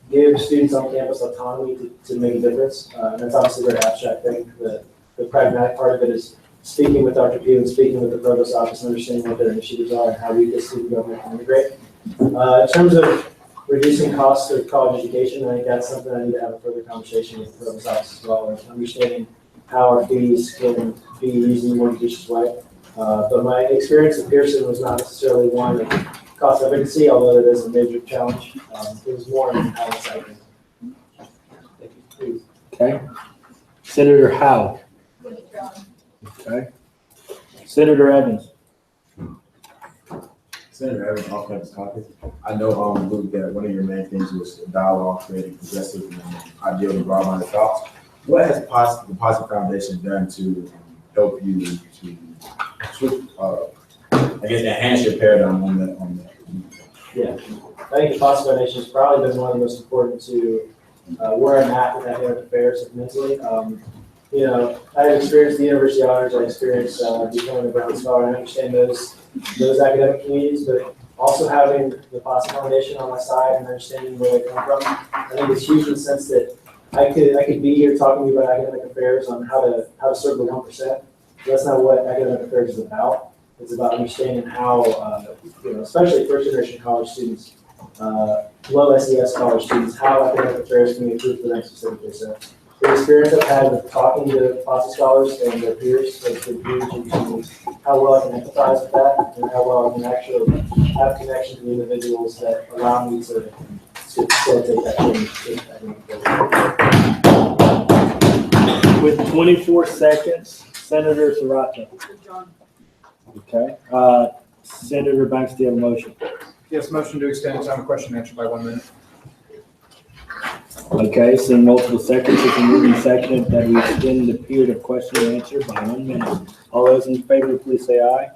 give students on campus autonomy to make a difference? And that's obviously a very abstract thing. The pragmatic part of it is speaking with Dr. Pugh and speaking with the provost office and understanding what their initiatives are and how we as student government can integrate. In terms of reducing costs of college education, I think that's something I need to have a further conversation with the provost office as well, and understanding how our fees can be used in a more judicious way. But my experience at Pearson was not necessarily one of cost efficacy, although it is a major challenge. It was more on how exciting. Okay. Senator Howe. Okay. Senator Evans. Senator Evans, off-campus caucus. I know, Luke, that one of your main things was dialogue, creating progressive and ideally broad-minded thoughts. What has the Positive Foundation done to help you to enhance your paradigm on that? Yeah, I think the Positive Foundation has probably been one of the most important to where I'm at with academic affairs mentally. You know, I have experienced the university honors, I experienced becoming a Brown Scholar, and I understand those academic communities, but also having the Positive Foundation on my side and understanding where they come from, I think it's huge in the sense that I could be here talking to you about academic affairs on how to serve the 1%. That's not what academic affairs is about. It's about understanding how, especially first generation college students, low SES college students, how academic affairs can be improved for the next specific percent. The experience I've had with talking to FOSSA scholars and their peers has been huge in terms of how well I can empathize with that and how well I can actually have connection to the individuals that allow me to facilitate that change. With 24 seconds, Senator Serrato. Okay. Senator Banks, do you have a motion? Yes, motion to extend the time of question and answer by 1 minute. Okay, so in multiple seconds, it's been moved and seconded that we extend the period of question and answer by 1 minute. All those in favor, please say aye.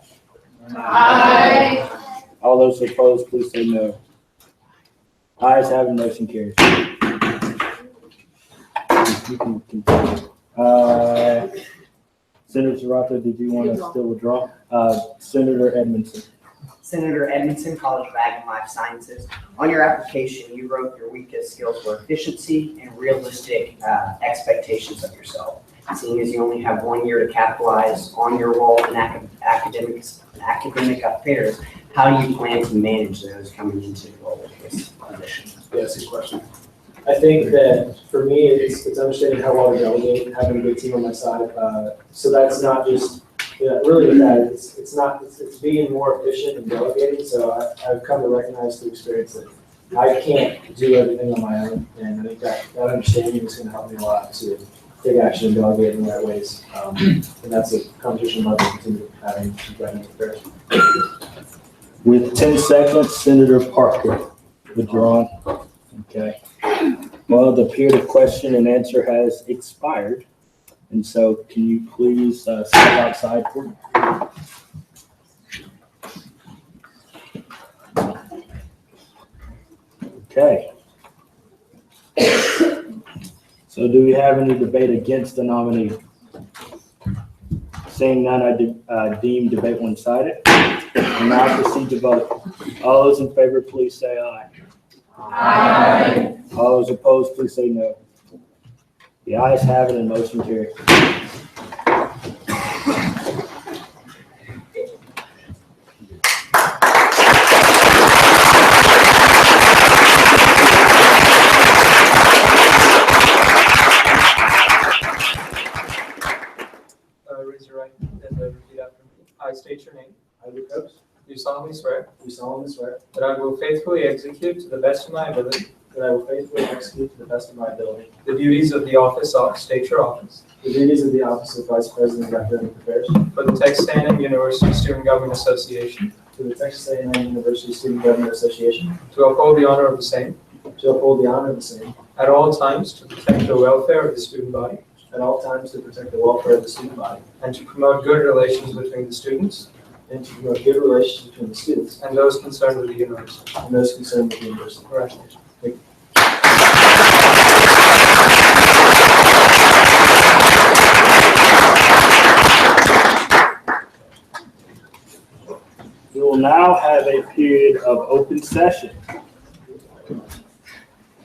Aye. All those opposed, please say no. Ayes have it, motion carries. You can continue. Senator Serrato, did you want to still withdraw? Senator Edmondson. Senator Edmondson, College of Ag and Life Sciences. On your application, you wrote your weakest skills were efficiency and realistic expectations of yourself. Seeing as you only have 1 year to capitalize on your role in academic affairs, how do you plan to manage those coming into the role of this position? Yeah, that's a good question. I think that for me, it's understanding how well to delegate, having a good team on my side. So that's not just, really with that, it's being more efficient and delegating. So I've come to recognize through experience that I can't do everything on my own. And I think that understanding is going to help me a lot to take action and delegate in the right ways. And that's a conversation I'll continue having with academic affairs. With 10 seconds, Senator Parker, withdrawn. Okay. Well, the period of question and answer has expired. And so can you please step outside for me? Okay. So do we have any debate against the nominee? Seeing none, I deem debate one-sided. And now proceed to vote. All those in favor, please say aye. Aye. All those opposed, please say no. The ayes have it and motion carries. Raise your right hand and repeat after me. I state your name. I, Luke Coates, Do solemnly swear do solemnly swear that I will faithfully execute to the best of my ability that I will faithfully execute to the best of my ability the duties of the office of state your office the duties of the Office of Vice President of Academic Affairs for the Texas A&M University Student Government Association, to the Texas A&M University Student Government Association, to uphold the honor of the same to uphold the honor of the same at all times, to protect the welfare of the student body, at all times to protect the welfare of the student body, and to promote good relations between the students and to promote good relations between the students and those concerned with the university. and those concerned with the university. Congratulations. Thank you. We will now have a period of open session.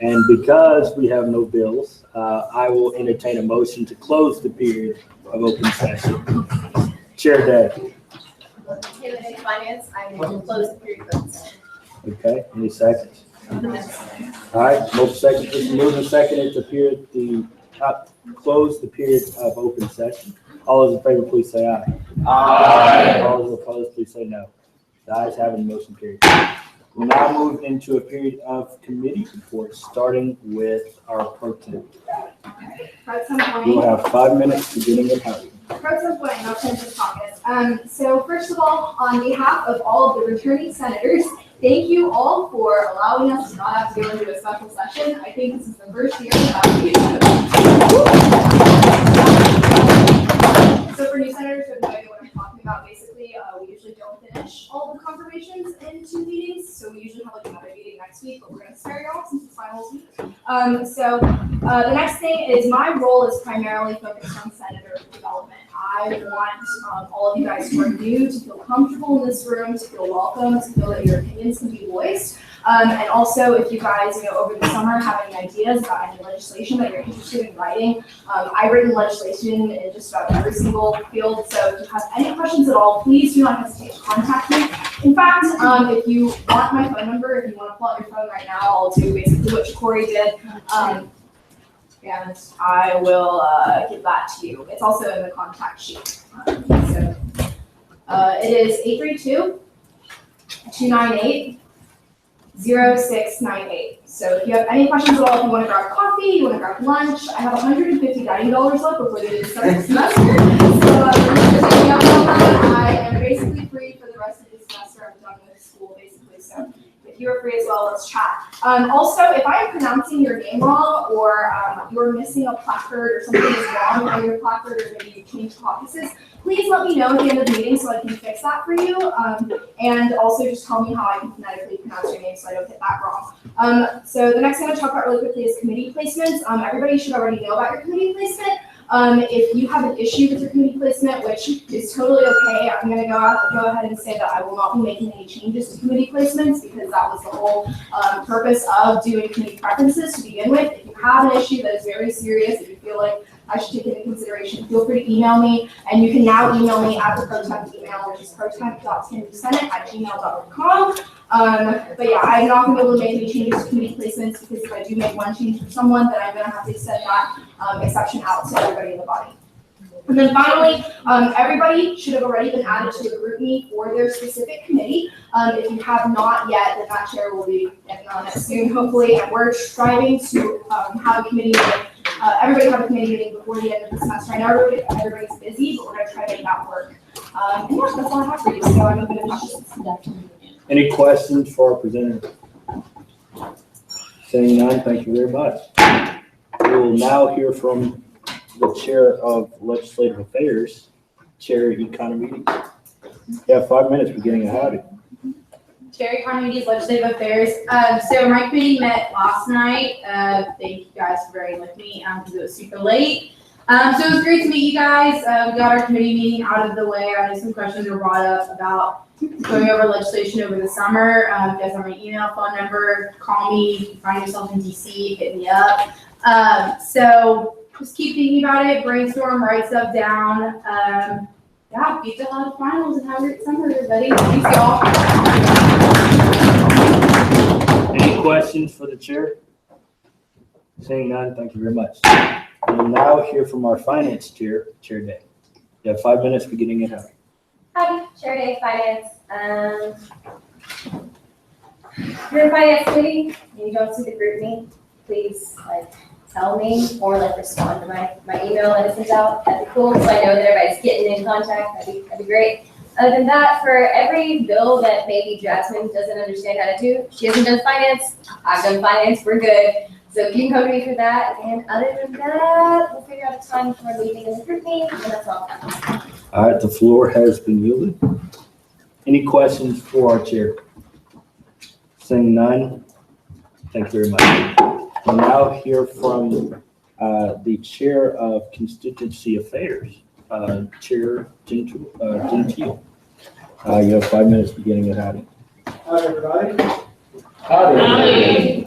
And because we have no bills, I will entertain a motion to close the period of open session. Chair Day. Taylor Day Finance, I will close the period of session. Okay, any seconds? All right, move and second to period, close the period of open session. All those in favor, please say aye. Aye. All those opposed, please say no. The ayes have it, motion carried. We'll now move into a period of committee reports, starting with our pro tem. At some point. You'll have 5 minutes beginning at Howdy. Pro tem point, I'll turn to the caucus. So first of all, on behalf of all of the returning senators, thank you all for allowing us to not have to go into a special session. I think this is the first year we have So for new senators who have no idea what I'm talking about, basically, we usually don't finish all the confirmations in 2 meetings. So we usually have like another meeting next week, but we're gonna spare y'all since it's finals week. The next thing is my role is primarily focused on senator development. I want all of you guys who are new to feel comfortable in this room, to feel welcome, to feel that your opinions can be voiced. And also, if you guys, over the summer have any ideas about any legislation that you're interested in writing, I've written legislation in just about every single field. So if you have any questions at all, please do not hesitate to contact me. In fact, if you want my phone number, if you want to pull out your phone right now, I'll do basically what Corey did. And I will give that to you. It's also in the contact sheet. It is 832-298-0698. So if you have any questions at all, if you want to grab coffee, you want to grab lunch, I have $150 dining dollars left before the start of the semester. So I am basically free for the rest of the semester. I'm done with school basically. So if you're free as well, let's chat. Also, if I am pronouncing your name wrong or you're missing a placard or something is wrong on your placard or maybe you changed caucuses, please let me know at the end of the meeting so I can fix that for you. And also just tell me how I can phonetically pronounce your name so I don't get that wrong. So the next thing I'm going to talk about really quickly is committee placements. Everybody should already know about your committee placement. If you have an issue with your committee placement, which is totally okay, I'm going to go ahead and say that I will not be making any changes to committee placements because that was the whole purpose of doing committee preferences to begin with. If you have an issue that is very serious, if you feel like I should take it into consideration, feel free to email me, and you can now email me at the ProTemp email, which is protemp.tendersenate@gmail.com. But yeah, I'm not going to be able to make any changes to committee placements because if I do make one change for someone, then I'm going to have to send that exception out to everybody in the body. And then finally, everybody should have already been added to a group meet for their specific committee. If you have not yet, then that chair will be getting on it soon, hopefully. And we're striving to have a committee meeting. Everybody have a committee meeting before the end of the semester. I know everybody's busy, but we're going to try to make that work. And yeah, that's all I have for you. So I'm open to questions. Any questions for our presenter? Seeing none, thank you very much. We will now hear from the Chair of Legislative Affairs, Chair Economy. You have 5 minutes beginning at Howdy. Chair Economy Legislative Affairs. So my committee met last night. Thank you guys for bearing with me because it was super late. So it was great to meet you guys. We got our committee meeting out of the way. I know some questions were brought up about going over legislation over the summer. If you guys have my email, phone number, call me. If you find yourself in DC, hit me up. So just keep thinking about it, brainstorm, write stuff down. Yeah, beat the lot of finals and have a great summer, everybody. Thanks, y'all. Any questions for the Chair? Seeing none, thank you very much. We will now hear from our Finance Chair, Chair Day. You have 5 minutes beginning at Howdy. Hi, Chair Day Finance. Your Finance Committee, you don't see the group me, please tell me or respond to my email that I sent out. That'd be cool, so I know that everybody's getting in contact. That'd be great. Other than that, for every bill that maybe Jasmine doesn't understand how to do, she hasn't done finance. I've done finance. We're good. So you can come to me for that. And other than that, we'll figure out a time for a meeting in the group meeting, and that's all. All right, the floor has been yielded. Any questions for our chair? Seeing none, thank you very much. We'll now hear from the Chair of Constituency Affairs, Chair Gentile. You have 5 minutes beginning at howdy. Hi, everybody. Howdy.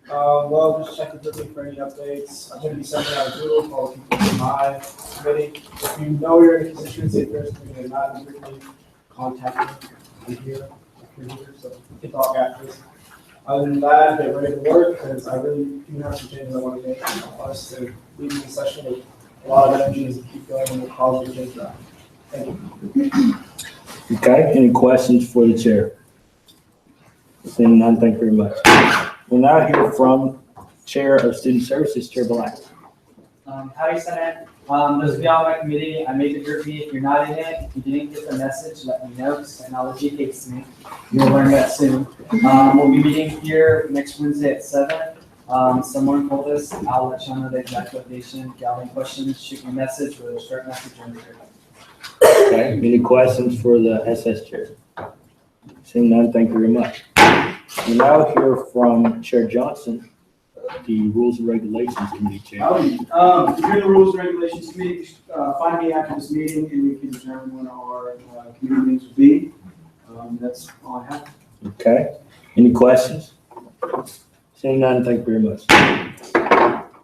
Well, just checking quickly for any updates. I'm going to be sending out a Google for all the people in my committee. If you know you're in a constituency affairs committee and not quickly contact me. I'm here, so we can talk after this. Other than that, get ready to work because I really do have some changes I want to make. I want us to leave the session with a lot of energy and keep going and we'll cause your change out. Thank you. Okay, any questions for the chair? Seeing none, thank you very much. We'll now hear from Chair of Student Services, Chair Black. Howdy, Senate. Those of y'all on my committee, I made the group meet. If you're not in it, if you didn't get the message, let me know, because technology hates me. You'll learn that soon. We'll be meeting here next Wednesday at 7. Someone told us, I'll let y'all know the exact location. If y'all have any questions, shoot me a message or a short message on the Okay, any questions for the SS Chair? Seeing none, thank you very much. We'll now hear from Chair Johnson, the Rules and Regulations Committee Chair. Howdy. If you're in the Rules and Regulations Committee, find me after this meeting and we can determine when our committee meetings will be. That's all I have. Okay, any questions? Seeing none, thank you very much.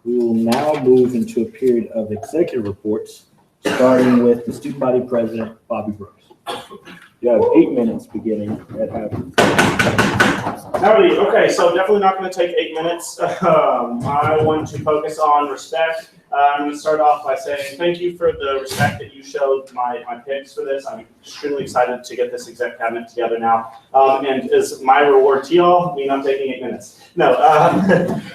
We will now move into a period of executive reports, starting with the student body president, Bobby Brooks. You have 8 minutes beginning at howdy. Howdy. Okay, so definitely not going to take 8 minutes. I want to focus on respect. I'm going to start off by saying thank you for the respect that you showed my picks for this. I'm extremely excited to get this exec cabinet together now. And as my reward to y'all, I'm taking 8 minutes. No,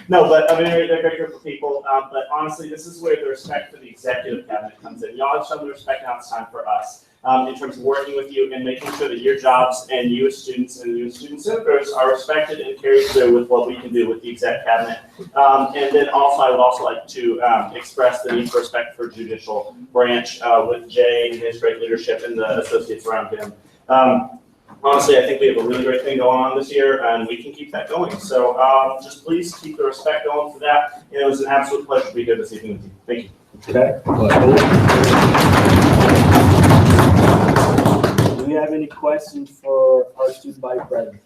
no, but they're a great group of people. But honestly, this is where the respect for the executive cabinet comes in. Y'all have shown the respect, now it's time for us. In terms of working with you and making sure that your jobs and you as students and you as student senators are respected and carried through with what we can do with the exec cabinet. And then also, I would also like to express the need for respect for judicial branch with Jay and his great leadership and the associates around him. Honestly, I think we have a really great thing going on this year, and we can keep that going. So just please keep the respect going for that. And it was an absolute pleasure to be here this evening with you. Thank you. Okay. Do we have any questions for our student body president?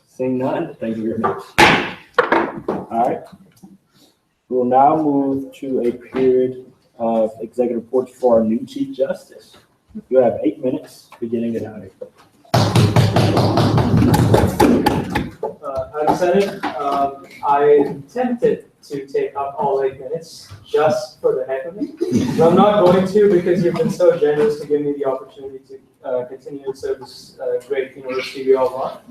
Seeing none, thank you very much. All right. We'll now move to a period of executive reports for our new Chief Justice. You have 8 minutes beginning at howdy. Howdy, Senate. I'm tempted to take up all 8 minutes just for the heck of it. But I'm not going to because you've been so generous to give me the opportunity to continue to serve this great university we all want.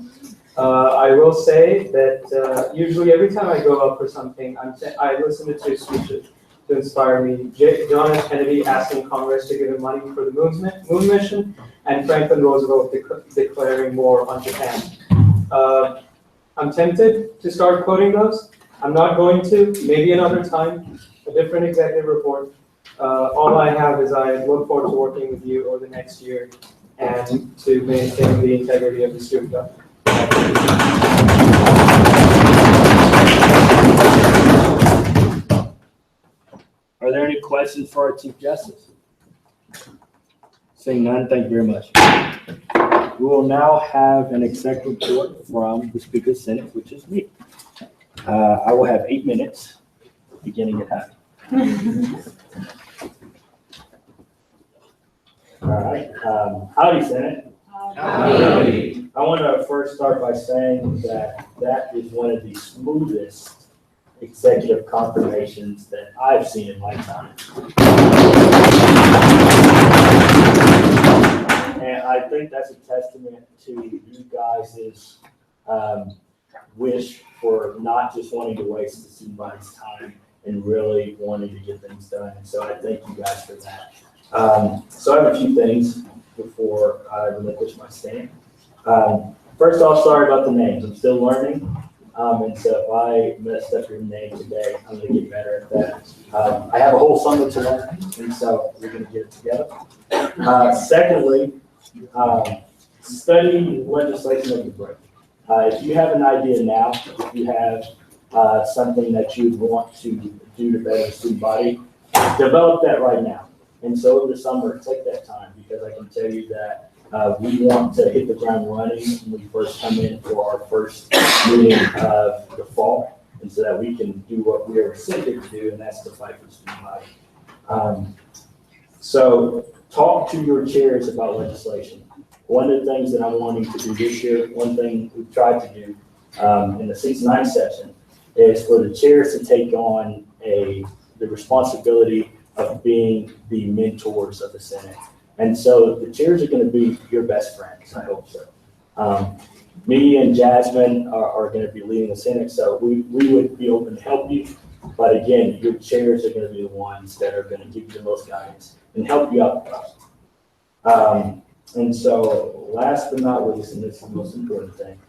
I will say that usually every time I go up for something, I listen to 2 speeches to inspire me. John F. Kennedy asking Congress to give him money for the moon mission, and Franklin Roosevelt declaring war on Japan. I'm tempted to start quoting those. I'm not going to, maybe another time, a different executive report. All I have is I look forward to working with you over the next year and to maintain the integrity of the student government. Are there any questions for our Chief Justice? Seeing none, thank you very much. We will now have an executive report from the Speaker of the Senate, which is me. I will have 8 minutes, beginning at howdy. All right. Howdy, Senate. Howdy. I want to first start by saying that is one of the smoothest executive confirmations that I've seen in my time. And I think that's a testament to you guys' wish for not just wanting to waste the student body's time and really wanting to get things done. And so I thank you guys for that. So I have a few things before I relinquish my stand. First off, sorry about the names. I'm still learning. And so if I messed up your name today, I'm going to get better at that. I have a whole summer to learn, and so we're going to get it together. Secondly, Study legislation of the break. If you have an idea now, if you have something that you want to do to better the student body, develop that right now. And so over the summer, take that time, because I can tell you that we want to hit the ground running when we first come in for our first meeting of the fall, and so that we can do what we are sent to do, and that's to fight for the student body. So talk to your chairs about legislation. One of the things that I'm wanting to do this year, one thing we've tried to do in the 6-9 session, is for the chairs to take on the responsibility of being the mentors of the Senate. And so the chairs are going to be your best friends, I hope so. Me and Jasmine are going to be leading the Senate, so we would be open to help you. But again, your chairs are going to be the ones that are going to give you the most guidance and help you out the most. And so last but not least, and this is the most important thing,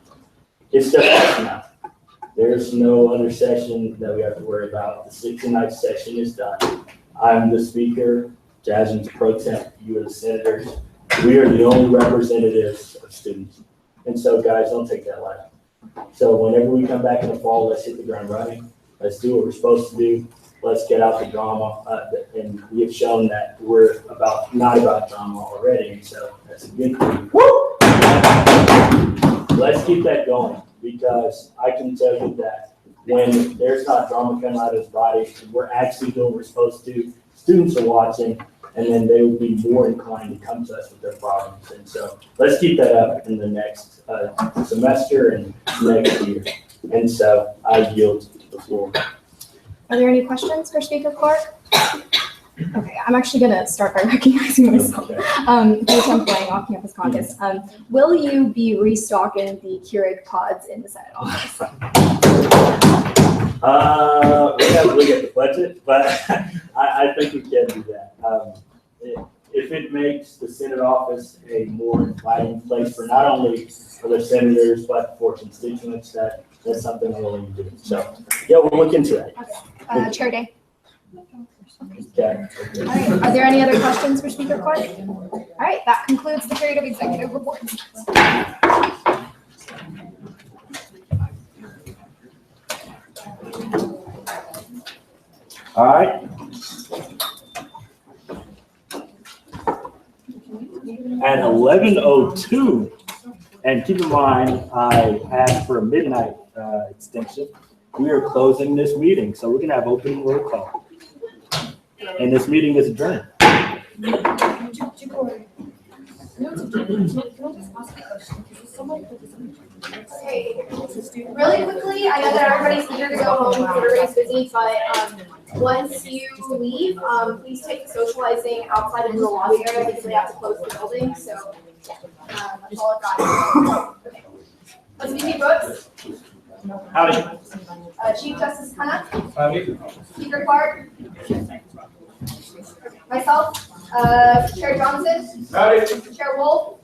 it's just us now. There's no other session that we have to worry about. The 6-9 session is done. I'm the speaker, Jasmine's pro temp, you are the senators. We are the only representatives of students. And so guys, don't take that lightly. So whenever we come back in the fall, let's hit the ground running. Let's do what we're supposed to do. Let's get out the drama. And we have shown that we're not about drama already. And so that's a good thing. Woo! Let's keep that going, because I can tell you that when there's not drama coming out of his body, we're actually doing what we're supposed to. Students are watching, and then they would be more inclined to come to us with their problems. And so let's keep that up in the next semester and next year. And so I yield the floor. Are there any questions for Speaker Clark? Okay, I'm actually going to start by recognizing myself. Pro-temp Lang, off-campus caucus. Will you be restocking the Keurig pods in the Senate office? We have to look at the budget, but I think we can do that. If it makes the Senate office a more inviting place for not only for the senators, but for constituents, that's something we're willing to do. So, yeah, we'll look into that. Okay. Chair Day. Okay. All right. Are there any other questions for Speaker Clark? All right, that concludes the period of executive reports. All right. At 11:02, and keep in mind, I asked for a midnight extension. We are closing this meeting, so we're gonna have opening roll call. And this meeting is adjourned. Okay, really quickly, I know that everybody's eager to go home because everybody's busy, but once you leave, please take the socializing outside into the lobby area because we have to close the building, so that's all I've got. Okay. Let's meet Brooks. Howdy. Chief Justice Hannah. Howdy. Speaker Clark. Myself, Chair Johnson. Howdy. Chair Wolf.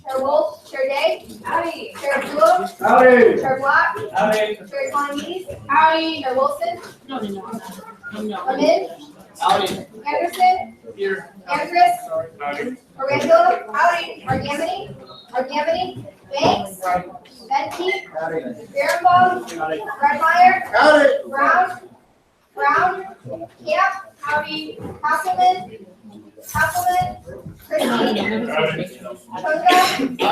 Chair Wolf. Chair Day. Howdy. Chair Abdullah. Howdy. Chair Black. Howdy. Chair Economides. Howdy. Chair Wilson. Amin. Howdy. Anderson. Here. Andrus. Howdy. Orangelo. Howdy. Argamany. Banks. Benke. Berenbaum. Redmeyer. Howdy. Brown. Camp. Howdy. Hasselman. Christie. Tunga.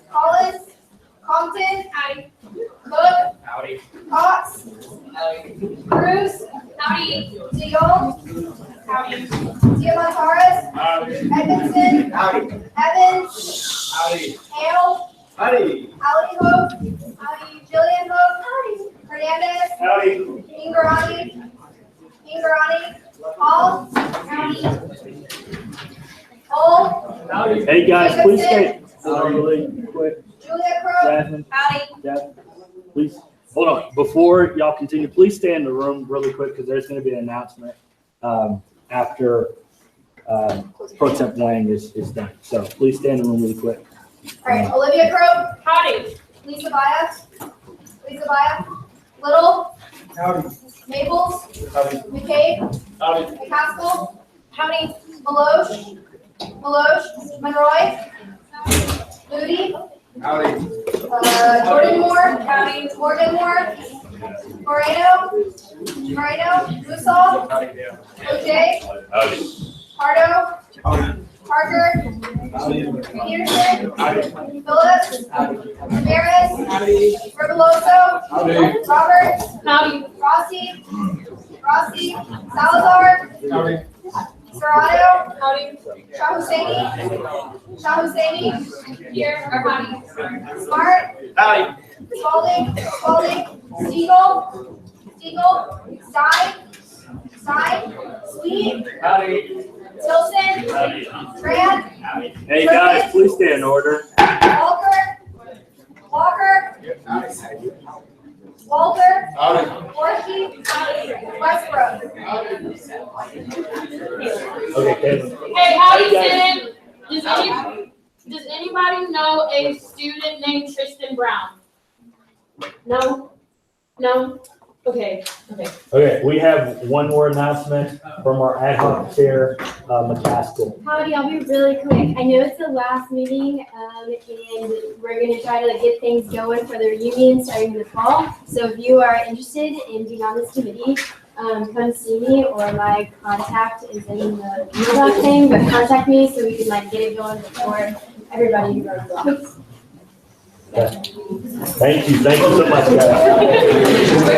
Collins. Compton. Cook. Howdy. Cox. Cruz. Howdy. Deal. Howdy. Diamantaris. Edmondson. Evans. Howdy. Hale. Howdy. Alihoff. Jillian Hope. Hernandez. Howdy. Ingarani. Hall. Hall. Hey guys, please stay. Jacobson. Really quick. Julia Crowe. Jasmine. Howdy. Please, hold on. Before y'all continue, please stay in the room really quick because there's going to be an announcement after Pro Temp Lang is done. So please stay in the room really quick. All right, Olivia Crowe. Howdy. Lisa Baya. Little. Howdy. Maples. Howdy. McCabe. Howdy. McCaskill. Howdy. Meloche. Meloche, Monroy, Moody, Howdy. Jordan Moore, Morgan Moore, Moreno, Musall, OJ, Pardo, Parker, Peterson, Phillips, Ramirez, Reveloso, Roberts, Rossi, Salazar, Serrato, Shah Husseini, here, or Hadi, Smart, Spalding, Stiegel, Stein, Sweet, Tilson, Grant, Hey guys, please stay in order. Walker, Orchie, Westbrook. Okay, Kevin. Hey, howdy, Sid. Does anybody know a student named Tristan Brown? No? No? Okay. Okay, we have one more announcement from our ad hoc chair, McCaskill. Howdy, I'll be really quick. I know it's the last meeting, and we're gonna try to get things going for the reunion starting in the fall. So if you are interested in being on this committee, come see me, or my contact is in the email thing, but contact me so we can get it going before everybody runs off. Thank you so much, guys.